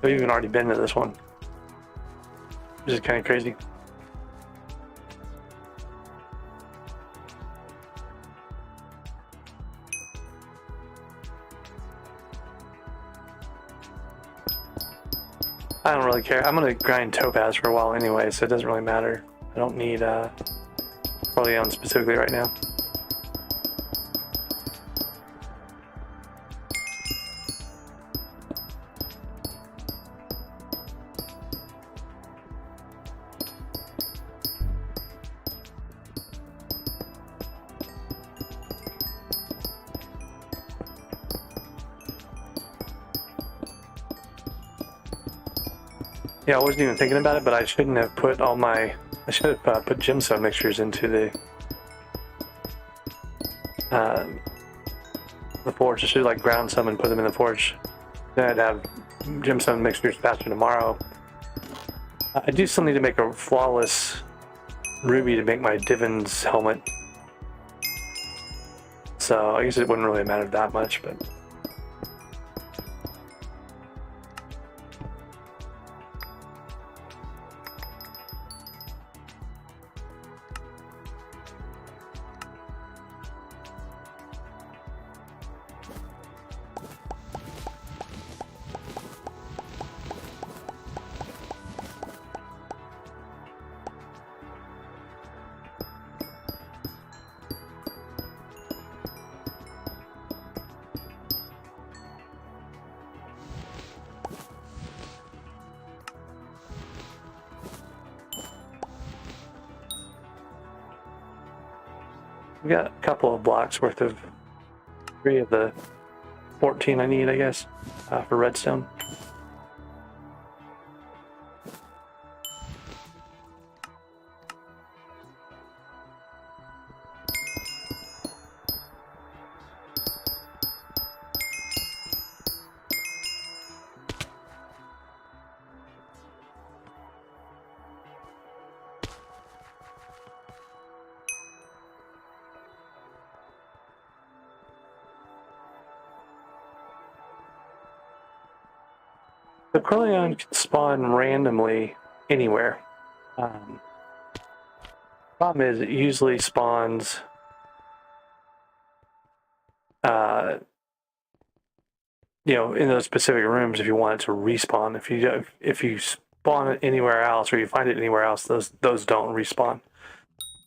I've even already been to this one, which is kind of crazy. I don't really care. I'm going to grind Topaz for a while anyway, so it doesn't really matter. I don't need Corleone specifically right now. Yeah, I wasn't even thinking about it, but I shouldn't have put all my... I should have put gemstone mixtures into the forge. I should like ground some and put them in the forge. Then I'd have gemstone mixtures faster tomorrow. I do still need to make a flawless ruby to make my Divin's helmet. So I guess it wouldn't really matter that much, but... We got a couple of blocks worth of 3 of the 14 I need, I guess, for redstone. The Corleone can spawn randomly anywhere. Problem is, it usually spawns you know, in those specific rooms if you want it to respawn. If you spawn it anywhere else or you find it anywhere else, those don't respawn.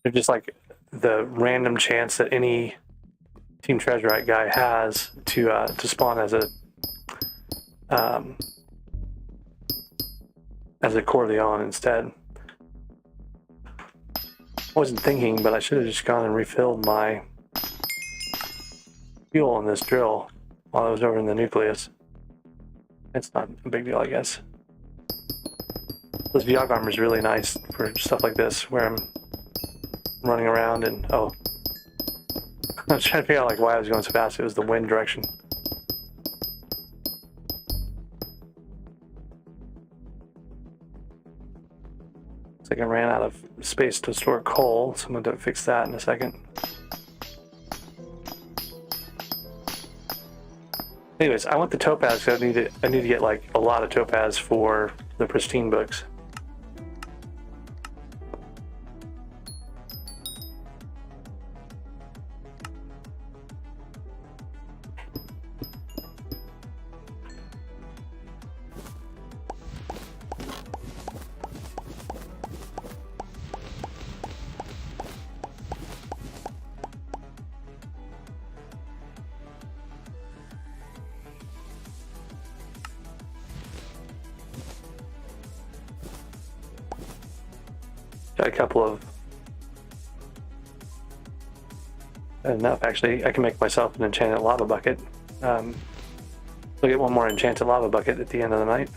They're just like the random chance that any Team Treasurite guy has to spawn as a Corleone instead. I wasn't thinking, but I should have just gone and refilled my fuel on this drill while I was over in the nucleus. It's not a big deal, I guess. This Vyog armor is really nice for stuff like this, where I'm running around and I was trying to figure out like why I was going so fast. It was the wind direction. Looks like I ran out of space to store coal, so I'm going to fix that in a second. Anyways, I want the topaz, so I need to get like a lot of topaz for the pristine books. Got a couple of enough actually. I can make myself an enchanted lava bucket. We'll get one more enchanted lava bucket at the end of the night.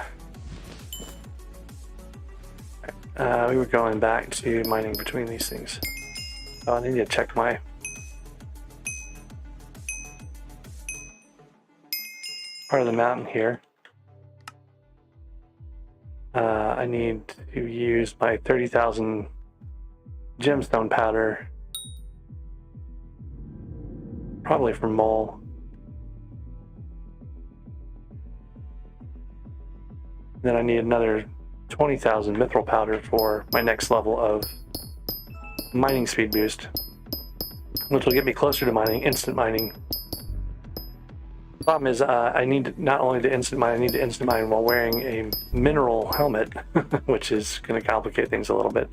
We were going back to mining between these things. Oh, I need to check my part of the mountain here. I need to use my 30,000 gemstone powder, probably for mole. Then I need another 20,000 mithril powder for my next level of mining speed boost, which will get me closer to mining, instant mining. Problem is, I need not only to instant mine, I need to instant mine while wearing a mineral helmet, which is going to complicate things a little bit.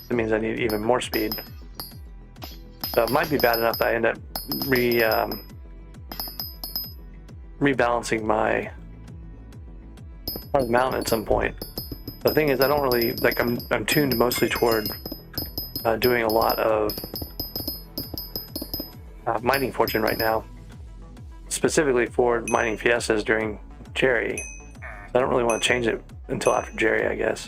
That means I need even more speed. So it might be bad enough that I end up rebalancing my part of the mountain at some point. The thing is, I don't really like. I'm tuned mostly toward doing a lot of mining fortune right now, specifically for mining fiestas during Jerry. So I don't really want to change it until after Jerry, I guess.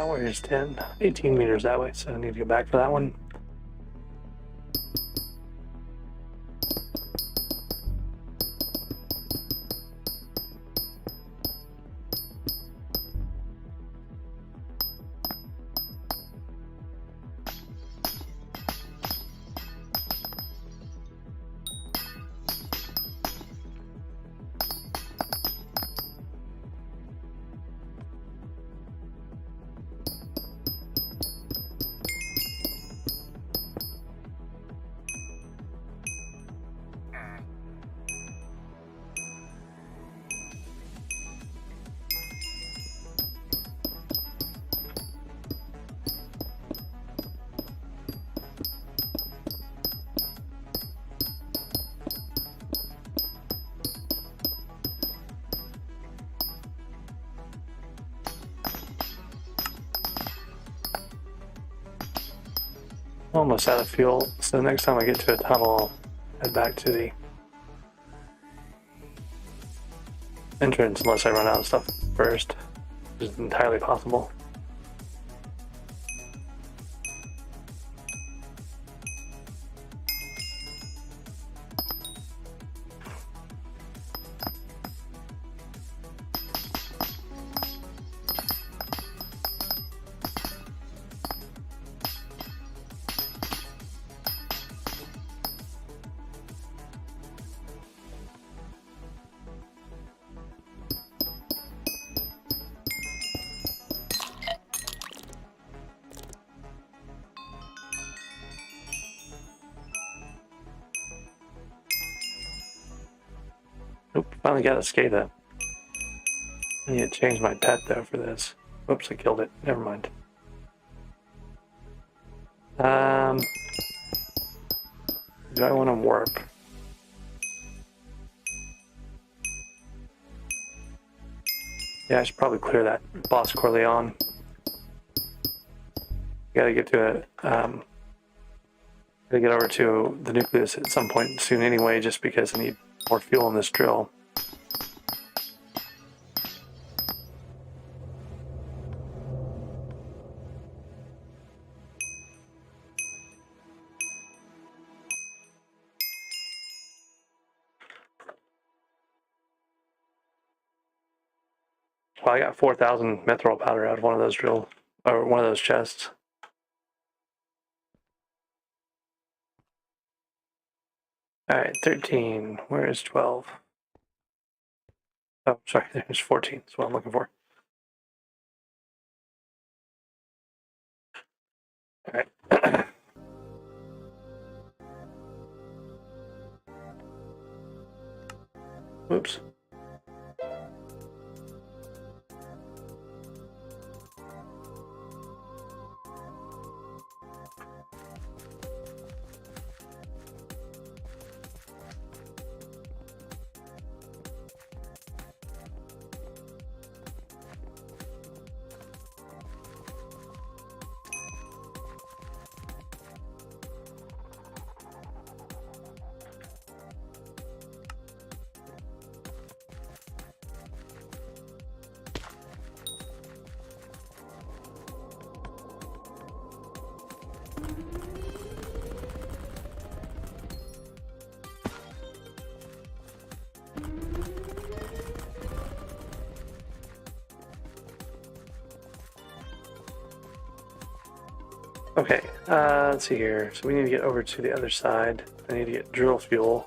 Where's 10? 18 meters that way, so I need to go back for that one. Almost out of fuel, so next time I get to a tunnel, I'll head back to the entrance unless I run out of stuff first, which is entirely possible. Nope, finally got a SCADA. I need to change my pet though for this. Oops, I killed it. Never mind. Do I want to warp? Yeah, I should probably clear that boss Corleone. Gotta get to it. Gotta get over to the nucleus at some point soon anyway, just because I need more fuel in this drill. Well, I got 4,000 methyl powder out of one of those one of those chests. All right, 13. Where is 12? Oh, sorry, there's 14. That's what I'm looking for. All right. Oops. Okay, let's see here. So we need to get over to the other side. I need to get drill fuel.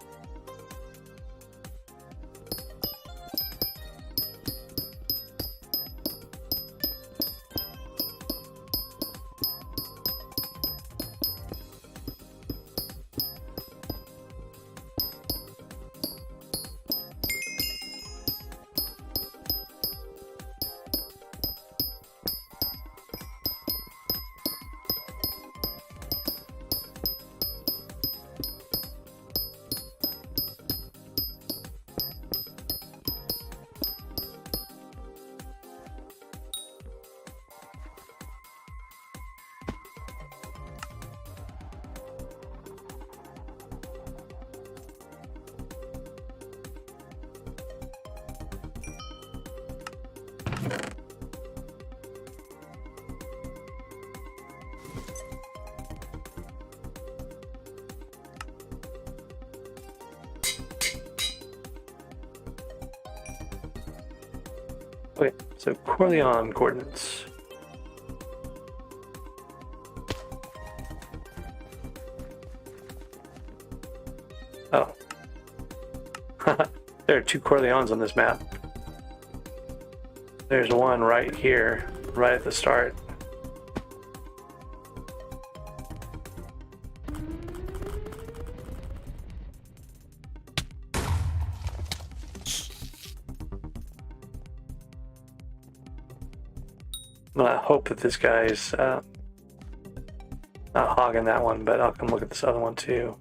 Okay, so Corleone coordinates. Oh. There are two Corleones on this map. There's one right here, right at the start. I hope that this guy's not hogging that one, but I'll come look at this other one too.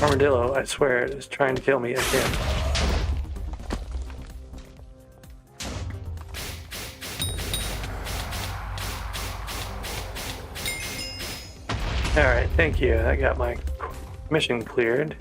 armadillo, I swear, is trying to kill me again. Alright, thank you. I got my mission cleared.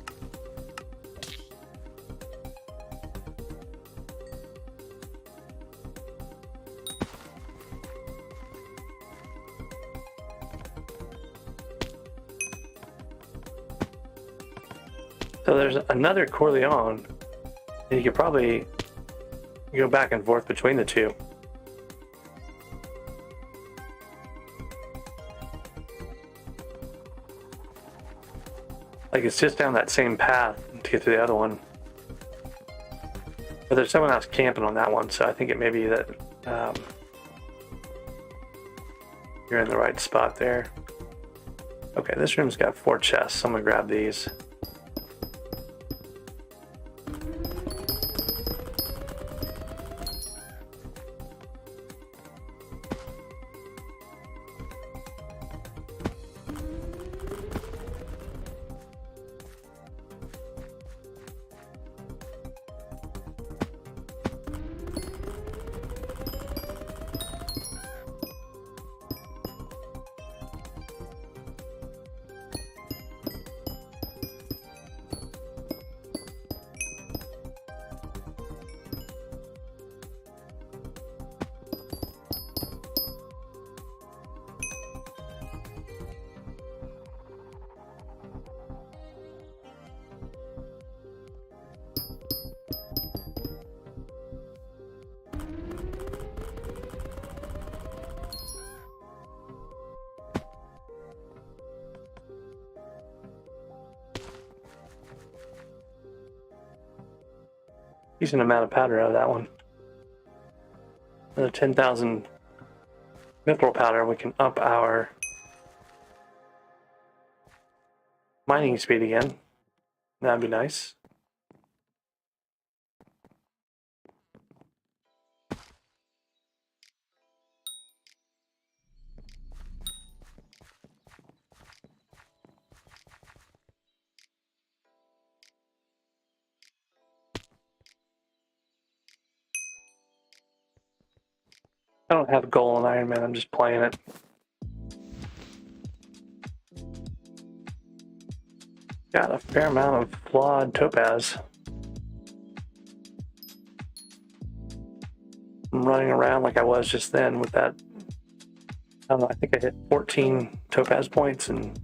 So there's another Corleone, and you could probably go back and forth between the two. Like it's just down that same path to get to the other one. But there's someone else camping on that one, so I think it may be that you're in the right spot there. Okay, this room's got 4 chests, so I'm gonna grab these. Decent amount of powder out of that one. Another 10,000 mithril powder. We can up our mining speed again. That'd be nice. I don't have a goal in Ironman, I'm just playing it. Got a fair amount of flawed topaz. I'm running around like I was just then with that. I don't know, I think I hit 14 topaz points, and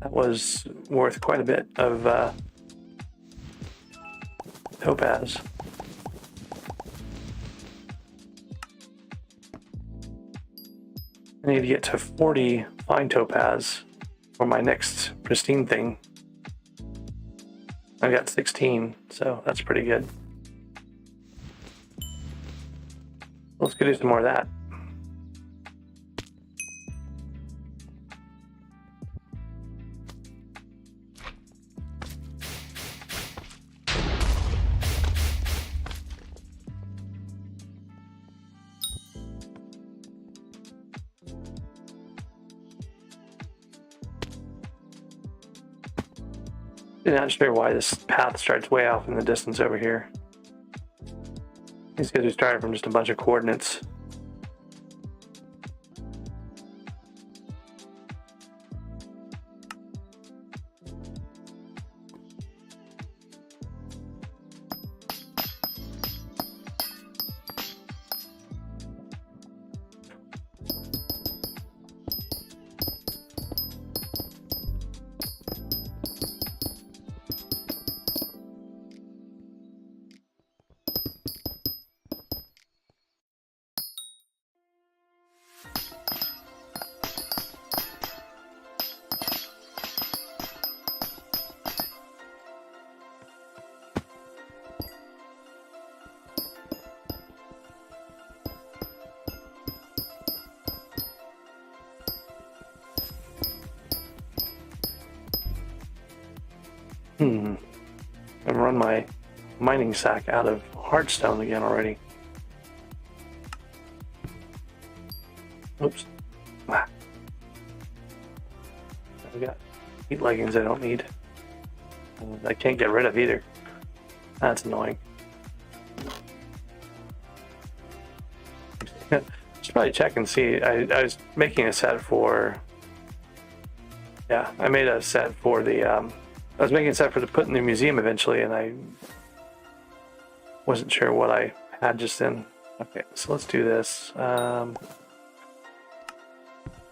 that was worth quite a bit of topaz. I need to get to 40 fine topaz for my next pristine thing. I got 16, so that's pretty good. Let's go do some more of that. I'm not sure why this path starts way off in the distance over here. These guys are starting from just a bunch of coordinates. I've run my mining sack out of hardstone again already. Oops. We got heat leggings I don't need. And I can't get rid of either. That's annoying. Should probably check and see. I was making a set for. Yeah, I made a set for the. I was making a set for to put in the museum eventually, and I wasn't sure what I had just then. Okay, so let's do this.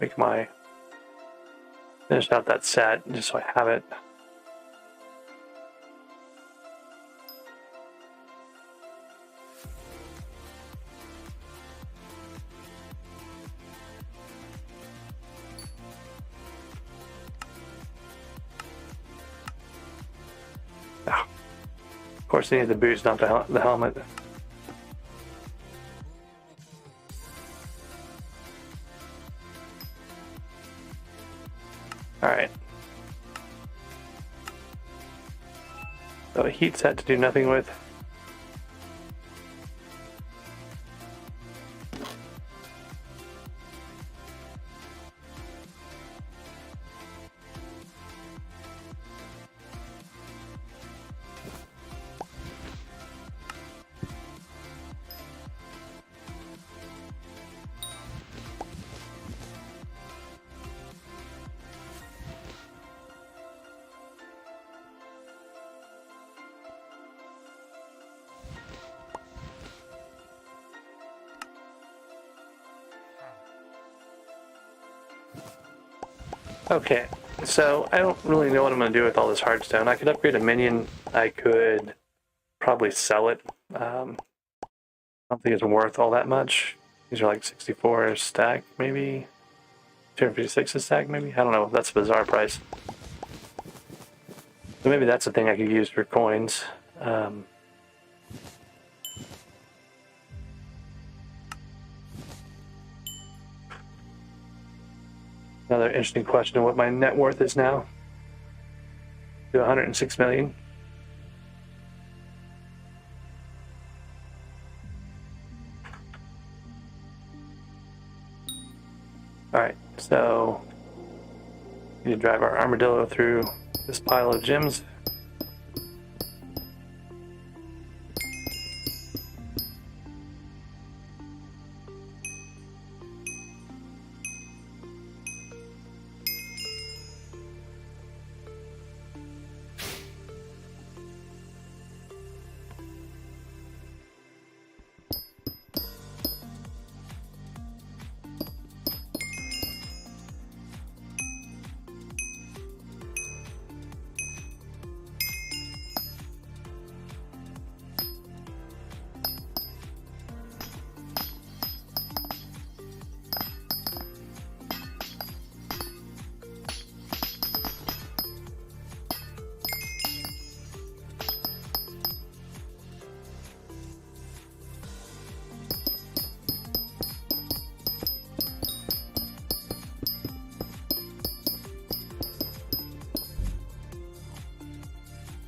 Make my finish out that set just so I have it. Oh. Of course, I need the boots, not the helmet. Alright. So a heat set to do nothing with. Okay, so I don't really know what I'm going to do with all this hardstone. I could upgrade a minion. I could probably sell it. I don't think it's worth all that much. These are like 64 a stack, maybe 256 a stack, maybe. I don't know. That's a bizarre price. So maybe that's a thing I could use for coins. Another interesting question of what my net worth is now. To 106 million. Alright, so we need to drive our armadillo through this pile of gems.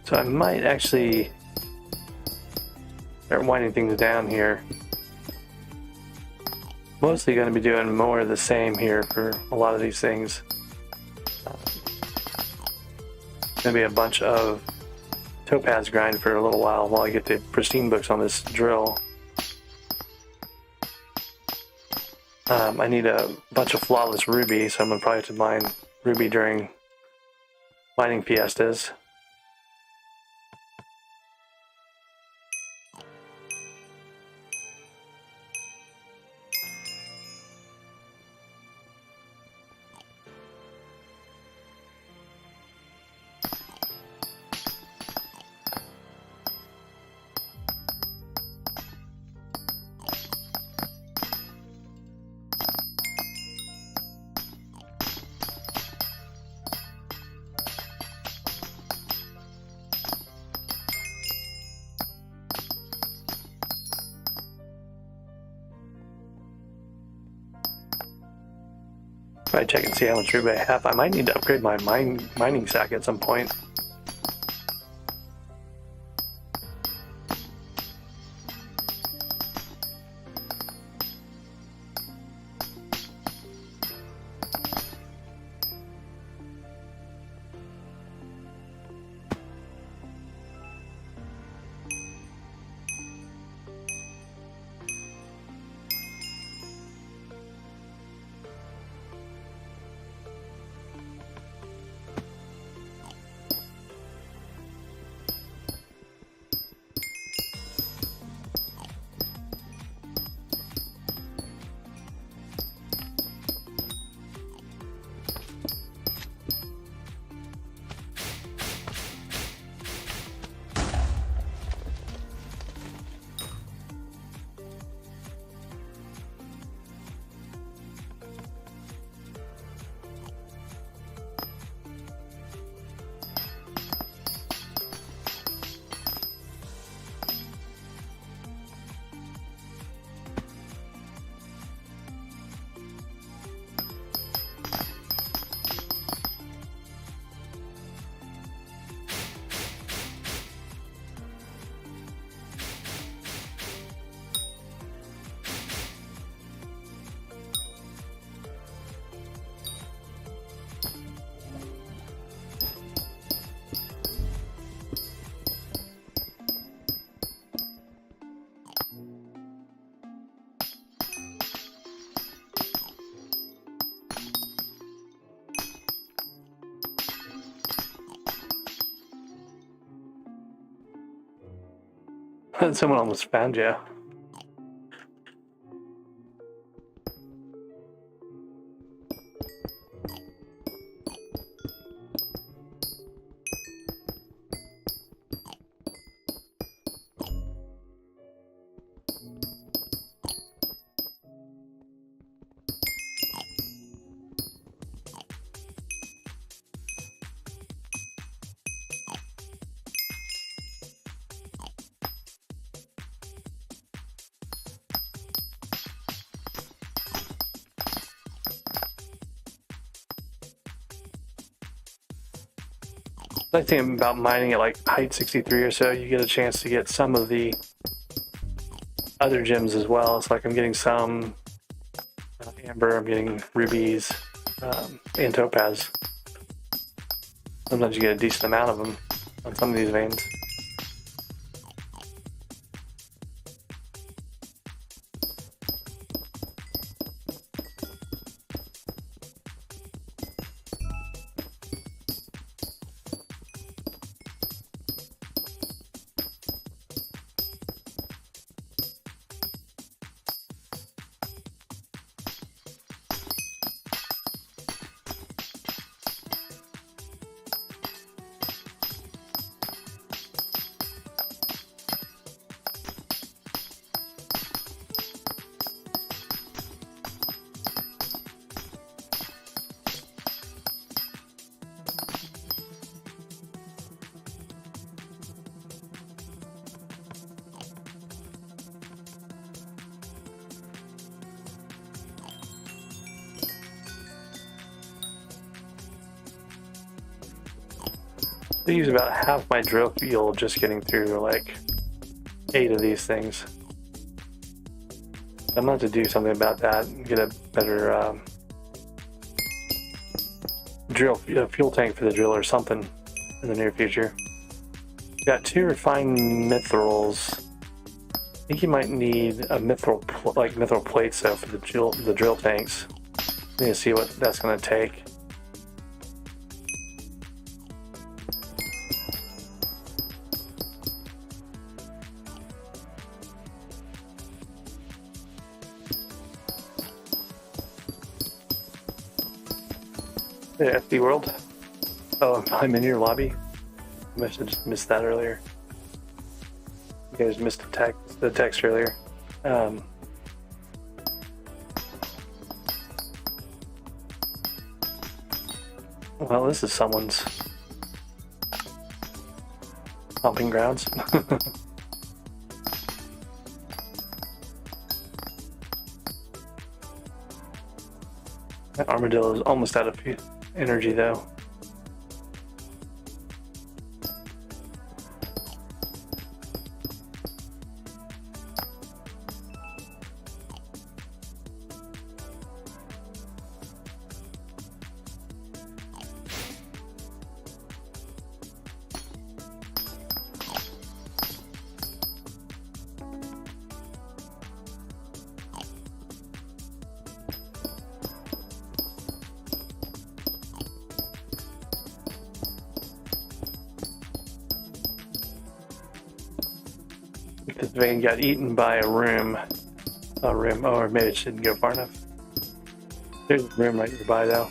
So I might actually start winding things down here. Mostly going to be doing more of the same here for a lot of these things. Going to be a bunch of topaz grind for a little while I get the pristine books on this drill. I need a bunch of flawless ruby, so I'm going to probably have to mine ruby during mining fiestas. Probably check and see how much ruby I have. I might need to upgrade my mining sack at some point. Someone almost found you. The nice thing about mining at like height 63 or so, you get a chance to get some of the other gems as well. It's like I'm getting some amber, I'm getting rubies, and topaz. Sometimes you get a decent amount of them on some of these veins. I use about half my drill fuel just getting through like 8 of these things. I'm going to have to do something about that and get a better fuel tank for the drill or something in the near future. Got 2 refined mithrils. I think you might need a mithril plates though for the drill tanks. I need to see what that's going to take. FD World. Oh, I'm in your lobby. I must have just missed that earlier. You guys missed the text earlier. Well, this is someone's stomping grounds. That armadillo is almost out of energy though. This vein got eaten by a room. Or maybe it didn't go far enough. There's a room right nearby though.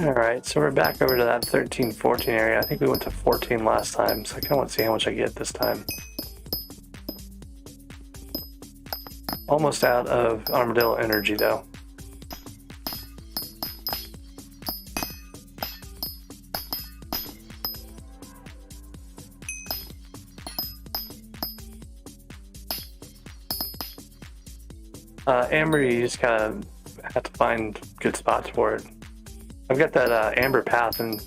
Alright, so we're back over to that 13, 14 area. I think we went to 14 last time, so I kind of want to see how much I get this time. Almost out of armadillo energy though. Amber, you just kind of have to find good spots for it. I've got that Amber Path and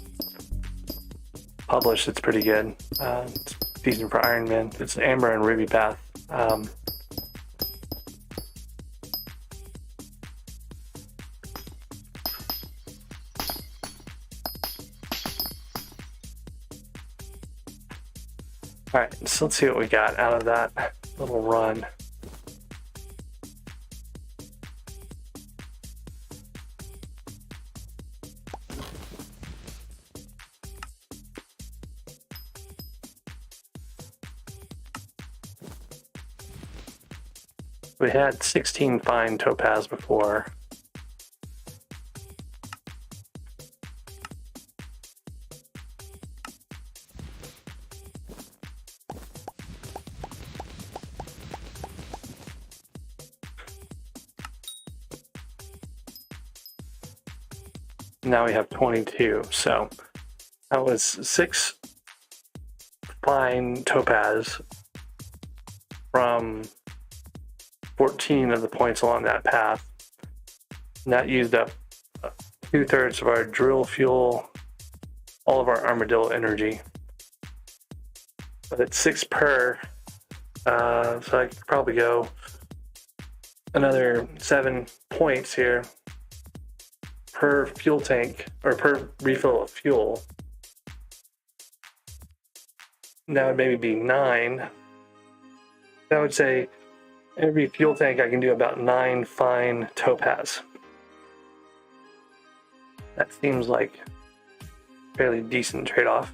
published. It's pretty good. It's decent for Ironman. It's Amber and Ruby Path. Alright, so let's see what we got out of that little run. We had 16 fine topaz before. Now we have 22, so that was 6 fine topaz from 14 of the points along that path. And that used up 2/3 of our drill fuel, all of our armadillo energy. But it's 6 per, so I could probably go another 7 points here per fuel tank, or per refill of fuel. And that would maybe be 9. That would say every fuel tank I can do about 9 fine topaz. That seems like a fairly decent trade-off.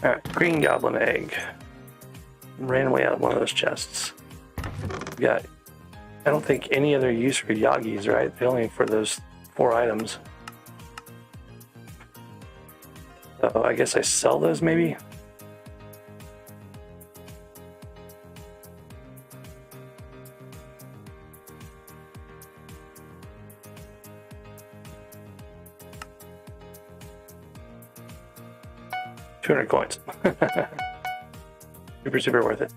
Alright, green goblin egg. Randomly out of one of those chests. We got, I don't think any other use for Yagis, right? They only for those 4 items. So I guess I sell those maybe? $200 coins. Super worth it.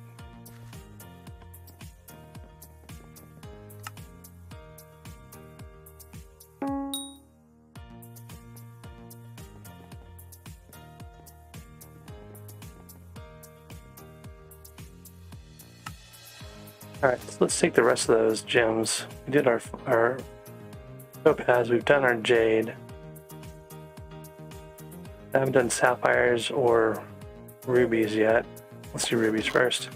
Alright, so let's take the rest of those gems. We did our topaz, we've done our jade. I haven't done sapphires or rubies yet. Let's do rubies first.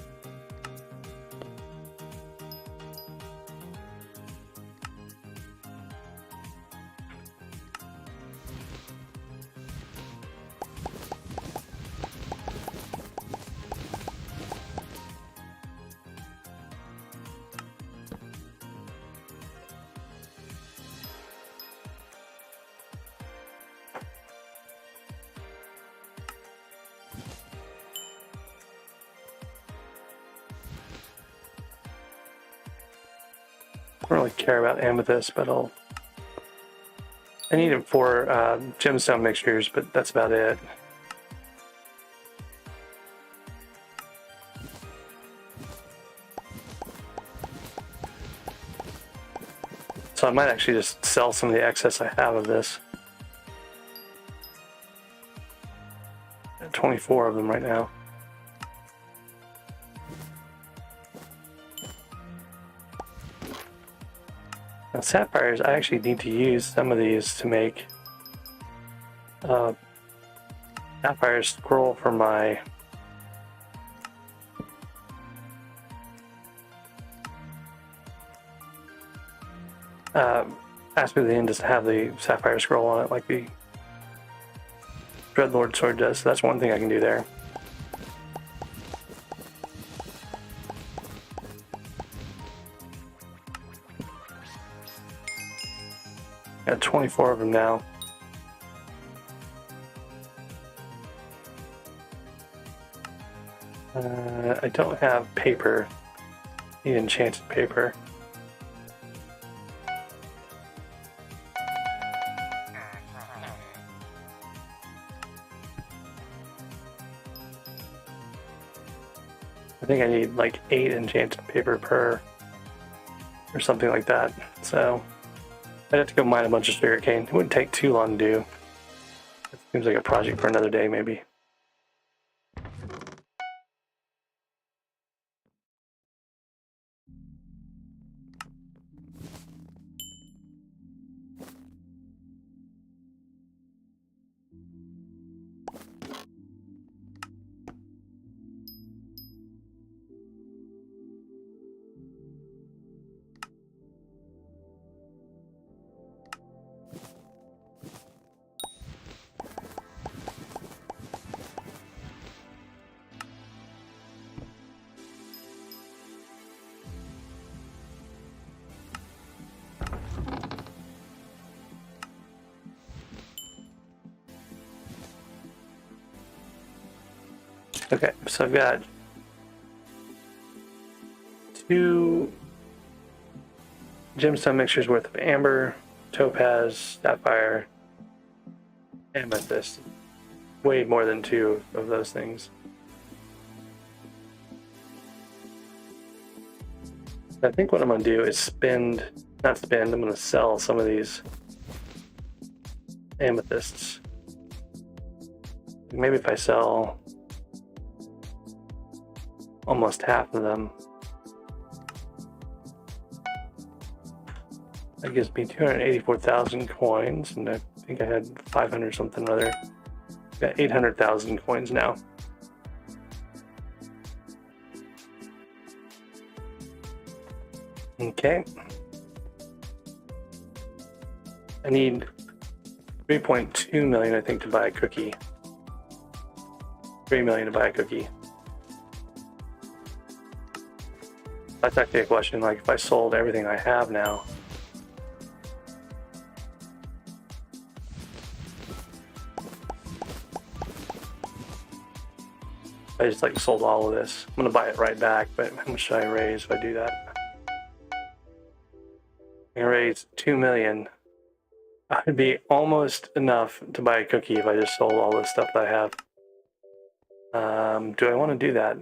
I don't really care about amethyst, but I need it for gemstone mixtures, but that's about it. So I might actually just sell some of the excess I have of this. 24 of them right now. Now, sapphires, I actually need to use some of these to make sapphire scroll for my ask me at the end just to have the sapphire scroll on it like the Dreadlord sword does. So that's one thing I can do there. Got 24 of them now. I don't have paper. Need enchanted paper. I think I need like 8 enchanted paper per, or something like that. So I'd have to go mine a bunch of spirit cane. It wouldn't take too long to do. It seems like a project for another day, maybe. Okay, so I've got 2 gemstone mixtures worth of amber, topaz, sapphire, amethyst. Way more than 2 of those things. I think what I'm going to do is I'm going to sell some of these amethysts. Maybe if I sell almost half of them, that gives me 284,000 coins, and I think I had 500 something or other. Got 800,000 coins now. Okay. I need 3.2 million, I think, to buy a cookie. 3 million to buy a cookie. That's actually a question, like if I sold everything I have now. I just like sold all of this. I'm gonna buy it right back, but how much should I raise if I do that? I'm gonna raise 2 million. It'd be almost enough to buy a cookie if I just sold all the stuff that I have. Do I want to do that?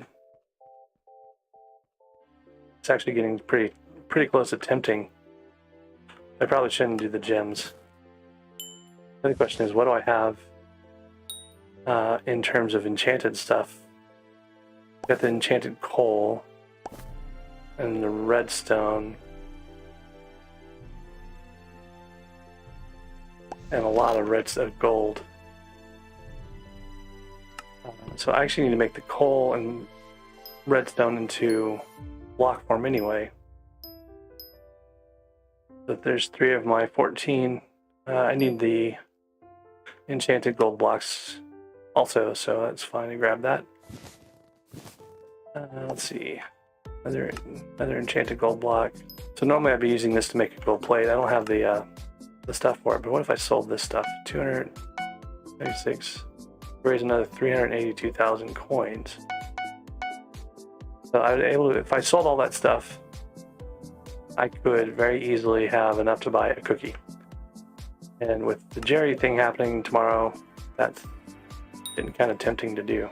It's actually getting pretty close to tempting. I probably shouldn't do the gems. The other question is, what do I have in terms of enchanted stuff? I've got the enchanted coal and the redstone and a lot of gold. So I actually need to make the coal and redstone into block form anyway. But there's 3 of my 14. I need the enchanted gold blocks also, so that's fine to grab that. Let's see. Another enchanted gold block. So normally I'd be using this to make a gold plate. I don't have the stuff for it, but what if I sold this stuff? 296. Raise another 382,000 coins. So I was able to, if I sold all that stuff, I could very easily have enough to buy a cookie. And with the Jerry thing happening tomorrow, that's been kind of tempting to do.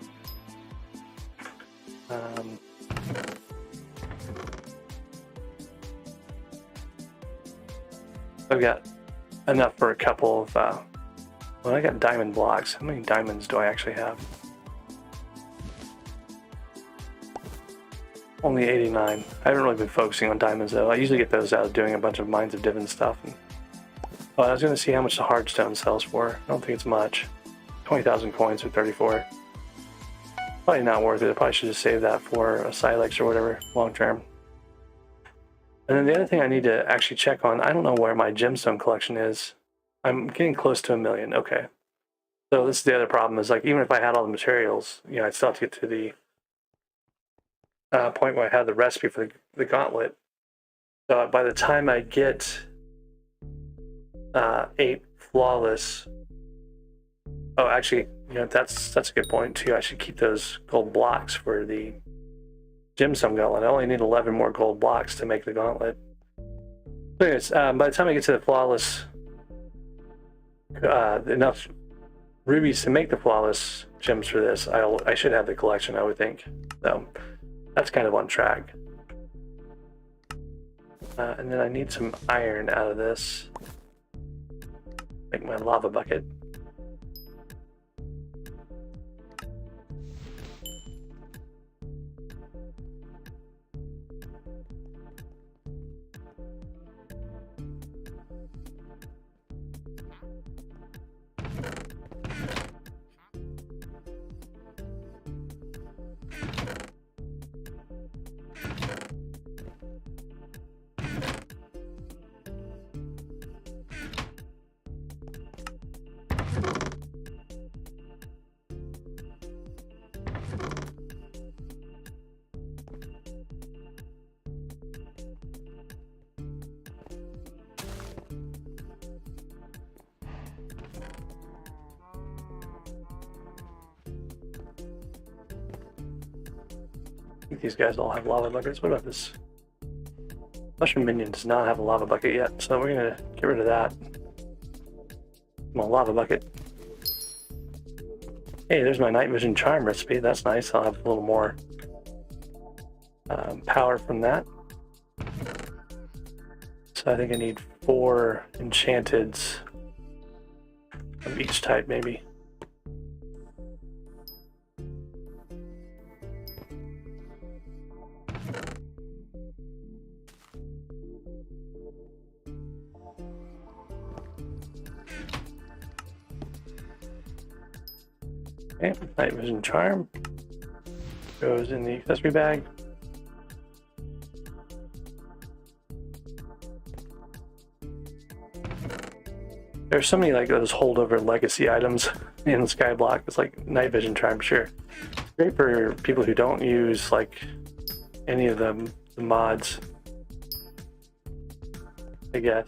I've got enough for a couple of, well, I got diamond blocks. How many diamonds do I actually have? Only 89. I haven't really been focusing on diamonds though. I usually get those out of doing a bunch of Mines of Divin stuff. And, I was going to see how much the hardstone sells for. I don't think it's much. 20,000 coins for 34. Probably not worth it. I probably should just save that for a Silex or whatever, long term. And then the other thing I need to actually check on, I don't know where my gemstone collection is. I'm getting close to 1 million. Okay. So this is the other problem, is like, even if I had all the materials, you know, I'd still have to get to the point where I had the recipe for the gauntlet. So by the time I get 8 flawless. Oh, actually, you know, that's a good point too. I should keep those gold blocks for the gemstone gauntlet. I only need 11 more gold blocks to make the gauntlet. Anyways, by the time I get to the flawless, enough rubies to make the flawless gems for this, I should have the collection, I would think. So that's kind of on track. And then I need some iron out of this. Make my lava bucket. I think these guys all have lava buckets. What about this? Mushroom minion does not have a lava bucket yet, so we're gonna get rid of that. Well, lava bucket. Hey, there's my night vision charm recipe. That's nice. I'll have a little more power from that. So I think I need 4 enchanteds of each type, maybe. Okay, night vision charm goes in the accessory bag. There's so many like those holdover legacy items in SkyBlock. It's like night vision charm, sure. Great for people who don't use like any of the mods, I guess.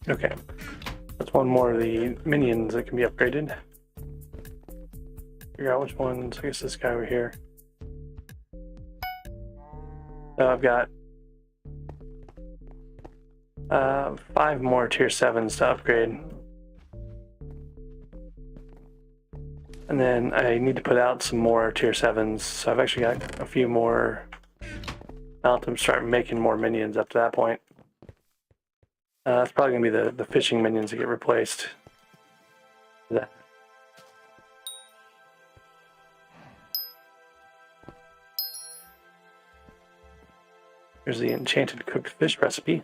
Okay, that's one more of the minions that can be upgraded. Figure out which ones. I guess this guy over here. So I've got 5 more tier 7s to upgrade. And then I need to put out some more tier 7s. So I've actually got a few more. I'll have to start making more minions up to that point. That's probably going to be the fishing minions that get replaced. That. Here's the enchanted cooked fish recipe.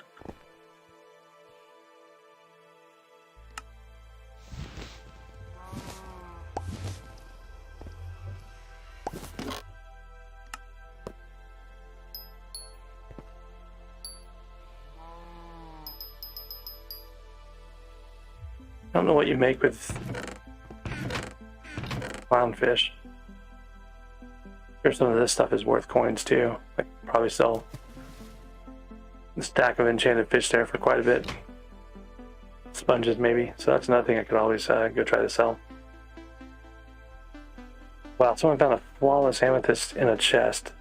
don't know what you make with clownfish. Sure, some of this stuff is worth coins too. I could probably sell a stack of enchanted fish there for quite a bit. Sponges maybe. So that's another thing I could always go try to sell. Wow, someone found a flawless amethyst in a chest.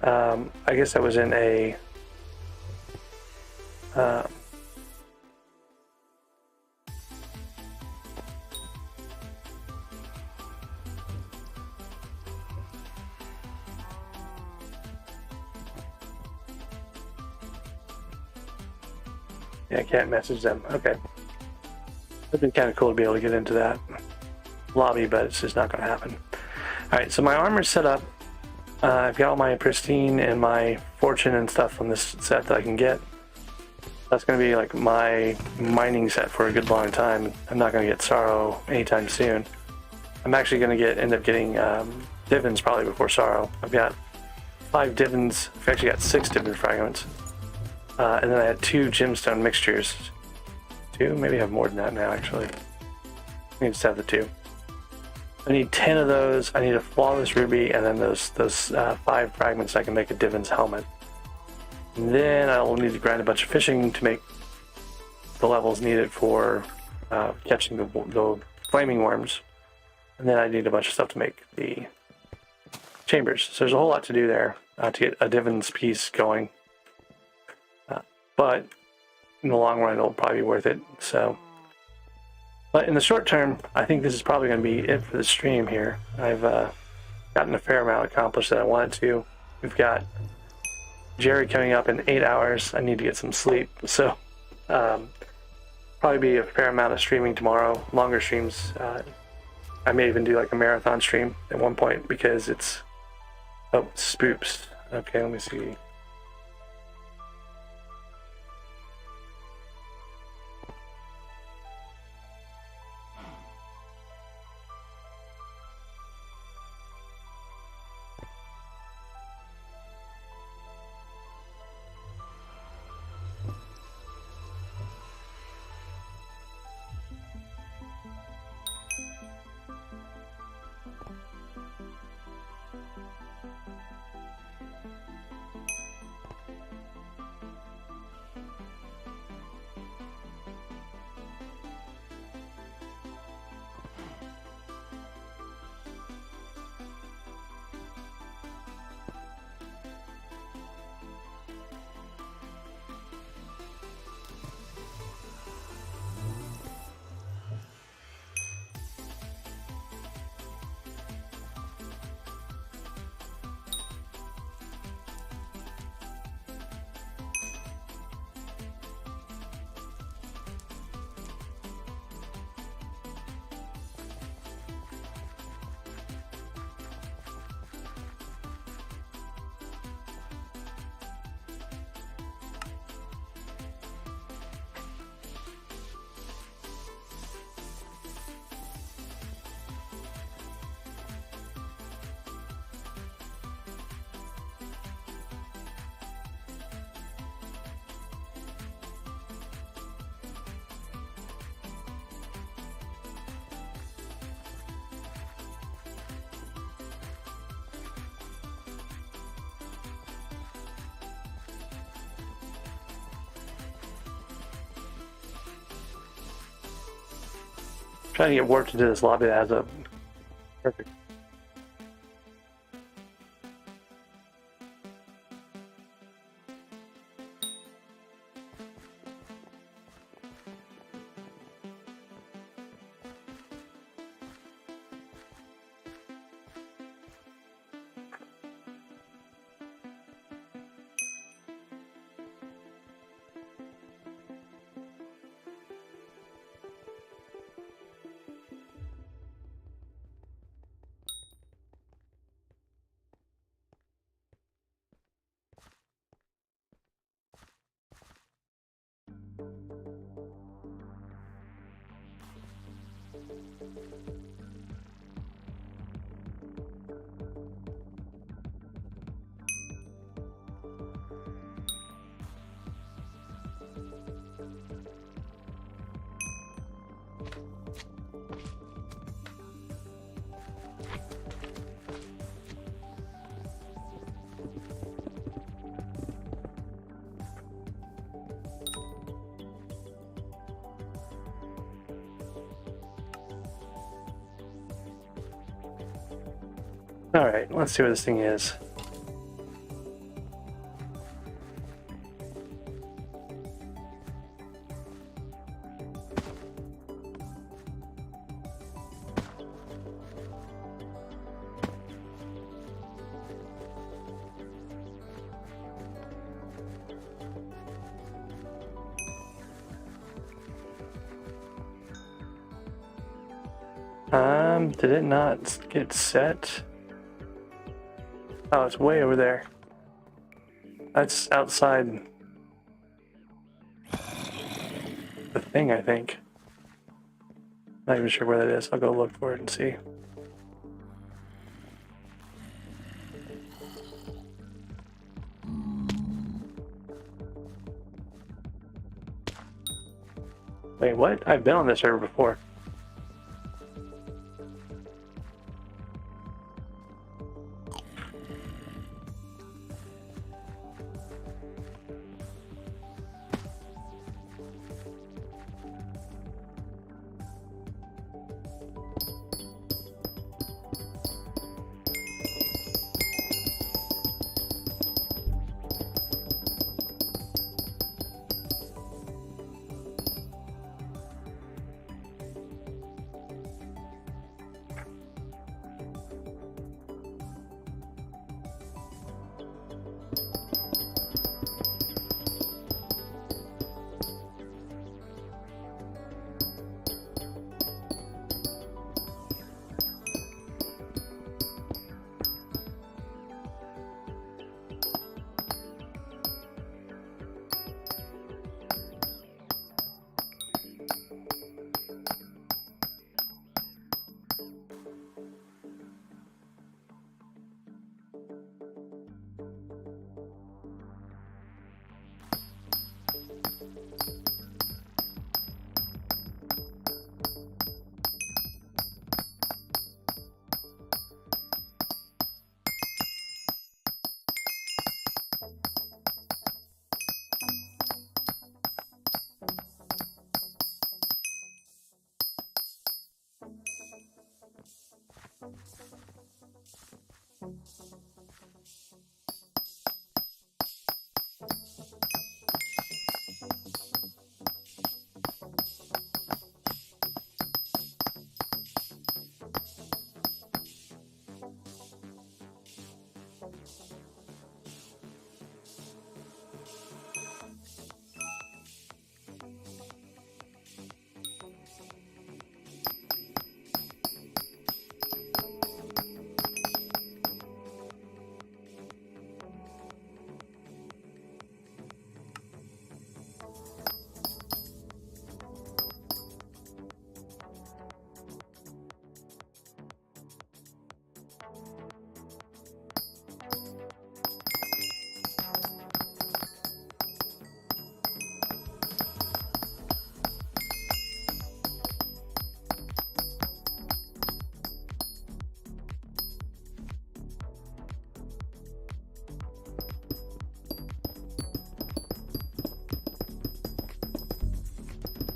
I guess that was in a yeah, I can't message them. Okay. It'd be kind of cool to be able to get into that lobby, but it's just not going to happen. Alright, so my armor's set up. I've got all my pristine and my fortune and stuff from this set that I can get. That's going to be like my mining set for a good long time. I'm not going to get sorrow anytime soon. I'm actually going to end up getting divins probably before sorrow. I've got 5 divins. I've actually got 6 divin fragments. And then I had 2 gemstone mixtures. 2? Maybe I have more than that now actually. I just have the 2. I need 10 of those. I need a flawless ruby, and then those 5 fragments I can make a divin's helmet. And then I'll need to grind a bunch of fishing to make the levels needed for catching the flaming worms. And then I need a bunch of stuff to make the chambers. So there's a whole lot to do there to get a divin's piece going. But in the long run, it'll probably be worth it. So. But in the short term, I think this is probably going to be it for the stream here. I've gotten a fair amount accomplished that I wanted to. We've got Jerry coming up in 8 hours. I need to get some sleep. So probably be a fair amount of streaming tomorrow. Longer streams. I may even do like a marathon stream at one point because it's... Oh, spoops. Okay, let me see. Trying to get warped into this lobby that has a perfect. Alright, let's see where this thing is. Did it not get set? Oh, it's way over there. That's outside the thing, I think. Not even sure where that is. I'll go look for it and see. Wait, what? I've been on this server before.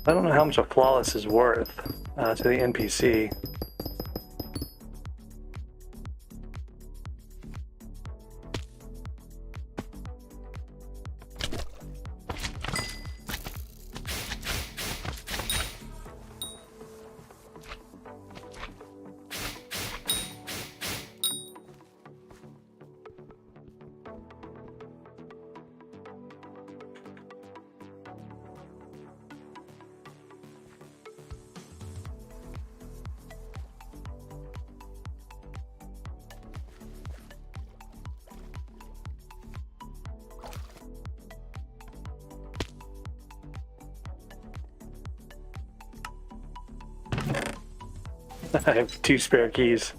I don't know how much a flawless is worth to the NPC. I have 2 spare keys.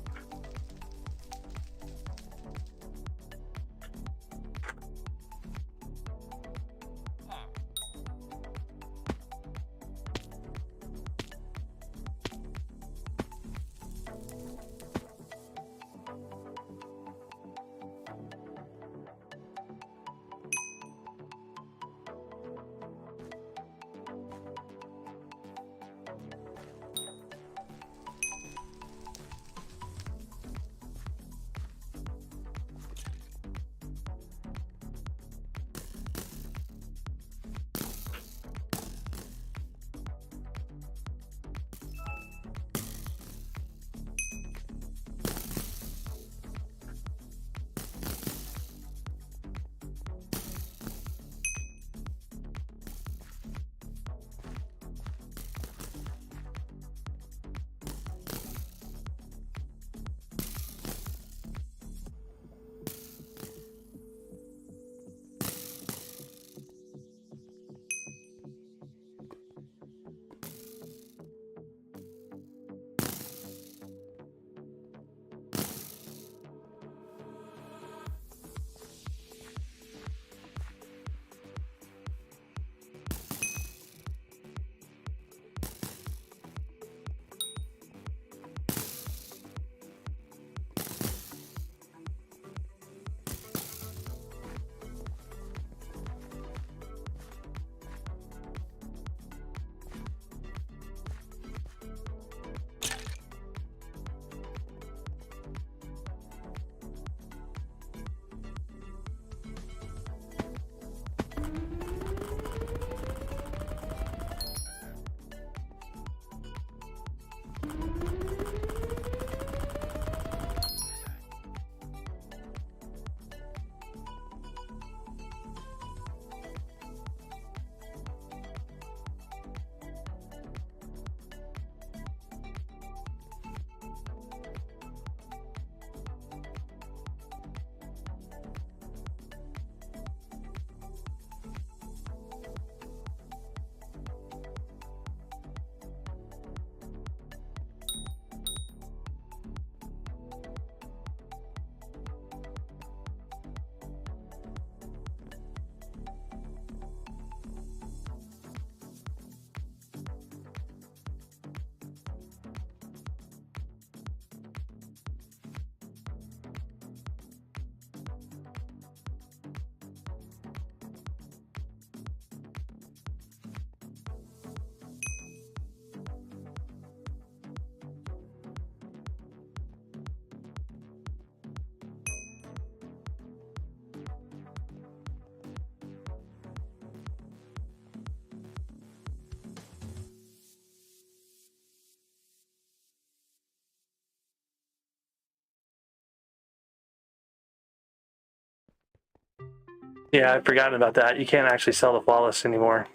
Yeah, I've forgotten about that. You can't actually sell the flawless anymore,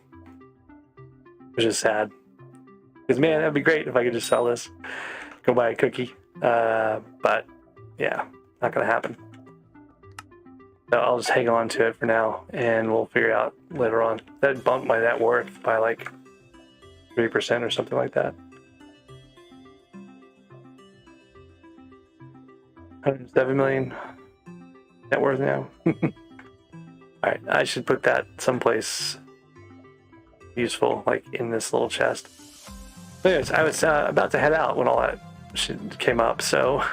which is sad. Because, man, that'd be great if I could just sell this. Go buy a cookie. But, yeah, not going to happen. So I'll just hang on to it for now, and we'll figure out later on. That bumped my net worth by like 3% or something like that. 107 million net worth now. Alright, I should put that someplace useful, like in this little chest. So anyways, I was about to head out when all that shit came up, so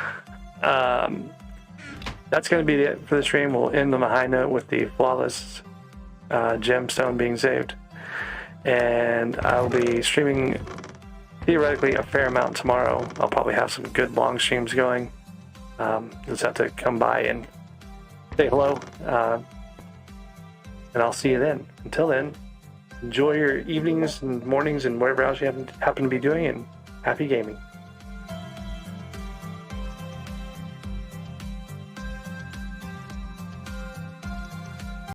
that's going to be it for the stream. We'll end on a high note with the flawless gemstone being saved. And I'll be streaming theoretically a fair amount tomorrow. I'll probably have some good long streams going. Just have to come by and say hello. And I'll see you then. Until then, enjoy your evenings and mornings and whatever else you happen to be doing, and happy gaming.